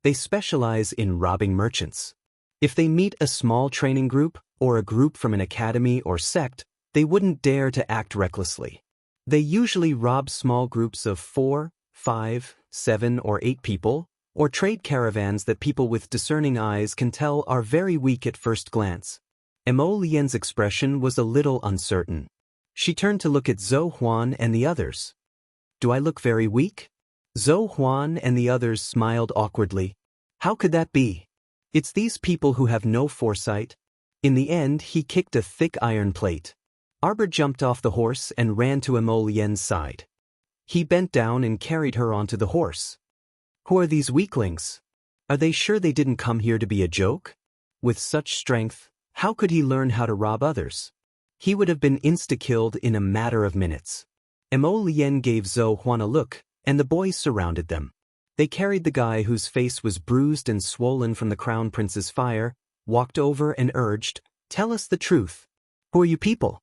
They specialize in robbing merchants. If they meet a small training group, or a group from an academy or sect, they wouldn't dare to act recklessly. They usually rob small groups of 4, 5, 7, or 8 people, or trade caravans that people with discerning eyes can tell are very weak at first glance." Mo Lien's expression was a little uncertain. She turned to look at Zhou Huan and the others. "Do I look very weak?" Zhou Huan and the others smiled awkwardly. "How could that be? It's these people who have no foresight." In the end, he kicked a thick iron plate. Arbor jumped off the horse and ran to Mo Lien's side. He bent down and carried her onto the horse. "Who are these weaklings? Are they sure they didn't come here to be a joke? With such strength, how could he learn how to rob others? He would have been insta-killed in a matter of minutes." Mo Lien gave Zhou Huan a look, and the boys surrounded them. They carried the guy whose face was bruised and swollen from the crown prince's fire, walked over and urged, "Tell us the truth. Who are you people?"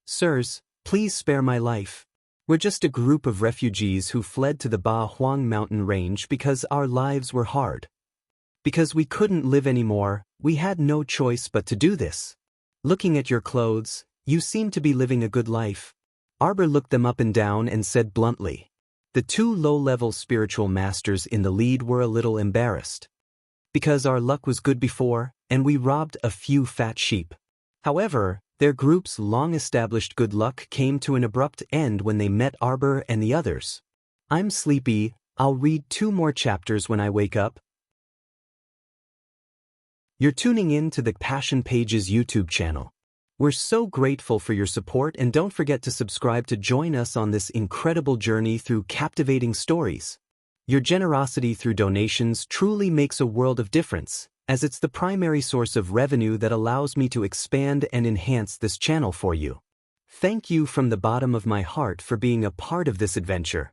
"Sirs, please spare my life. We're just a group of refugees who fled to the Ba Huang mountain range because our lives were hard. Because we couldn't live anymore, we had no choice but to do this. Looking at your clothes, you seem to be living a good life." Arbor looked them up and down and said bluntly. The 2 low-level spiritual masters in the lead were a little embarrassed. "Because our luck was good before, and we robbed a few fat sheep." However, their group's long-established good luck came to an abrupt end when they met Arbor and the others. "I'm sleepy, I'll read 2 more chapters when I wake up." You're tuning in to the Passion Pages YouTube channel. We're so grateful for your support, and don't forget to subscribe to join us on this incredible journey through captivating stories. Your generosity through donations truly makes a world of difference, as it's the primary source of revenue that allows me to expand and enhance this channel for you. Thank you from the bottom of my heart for being a part of this adventure.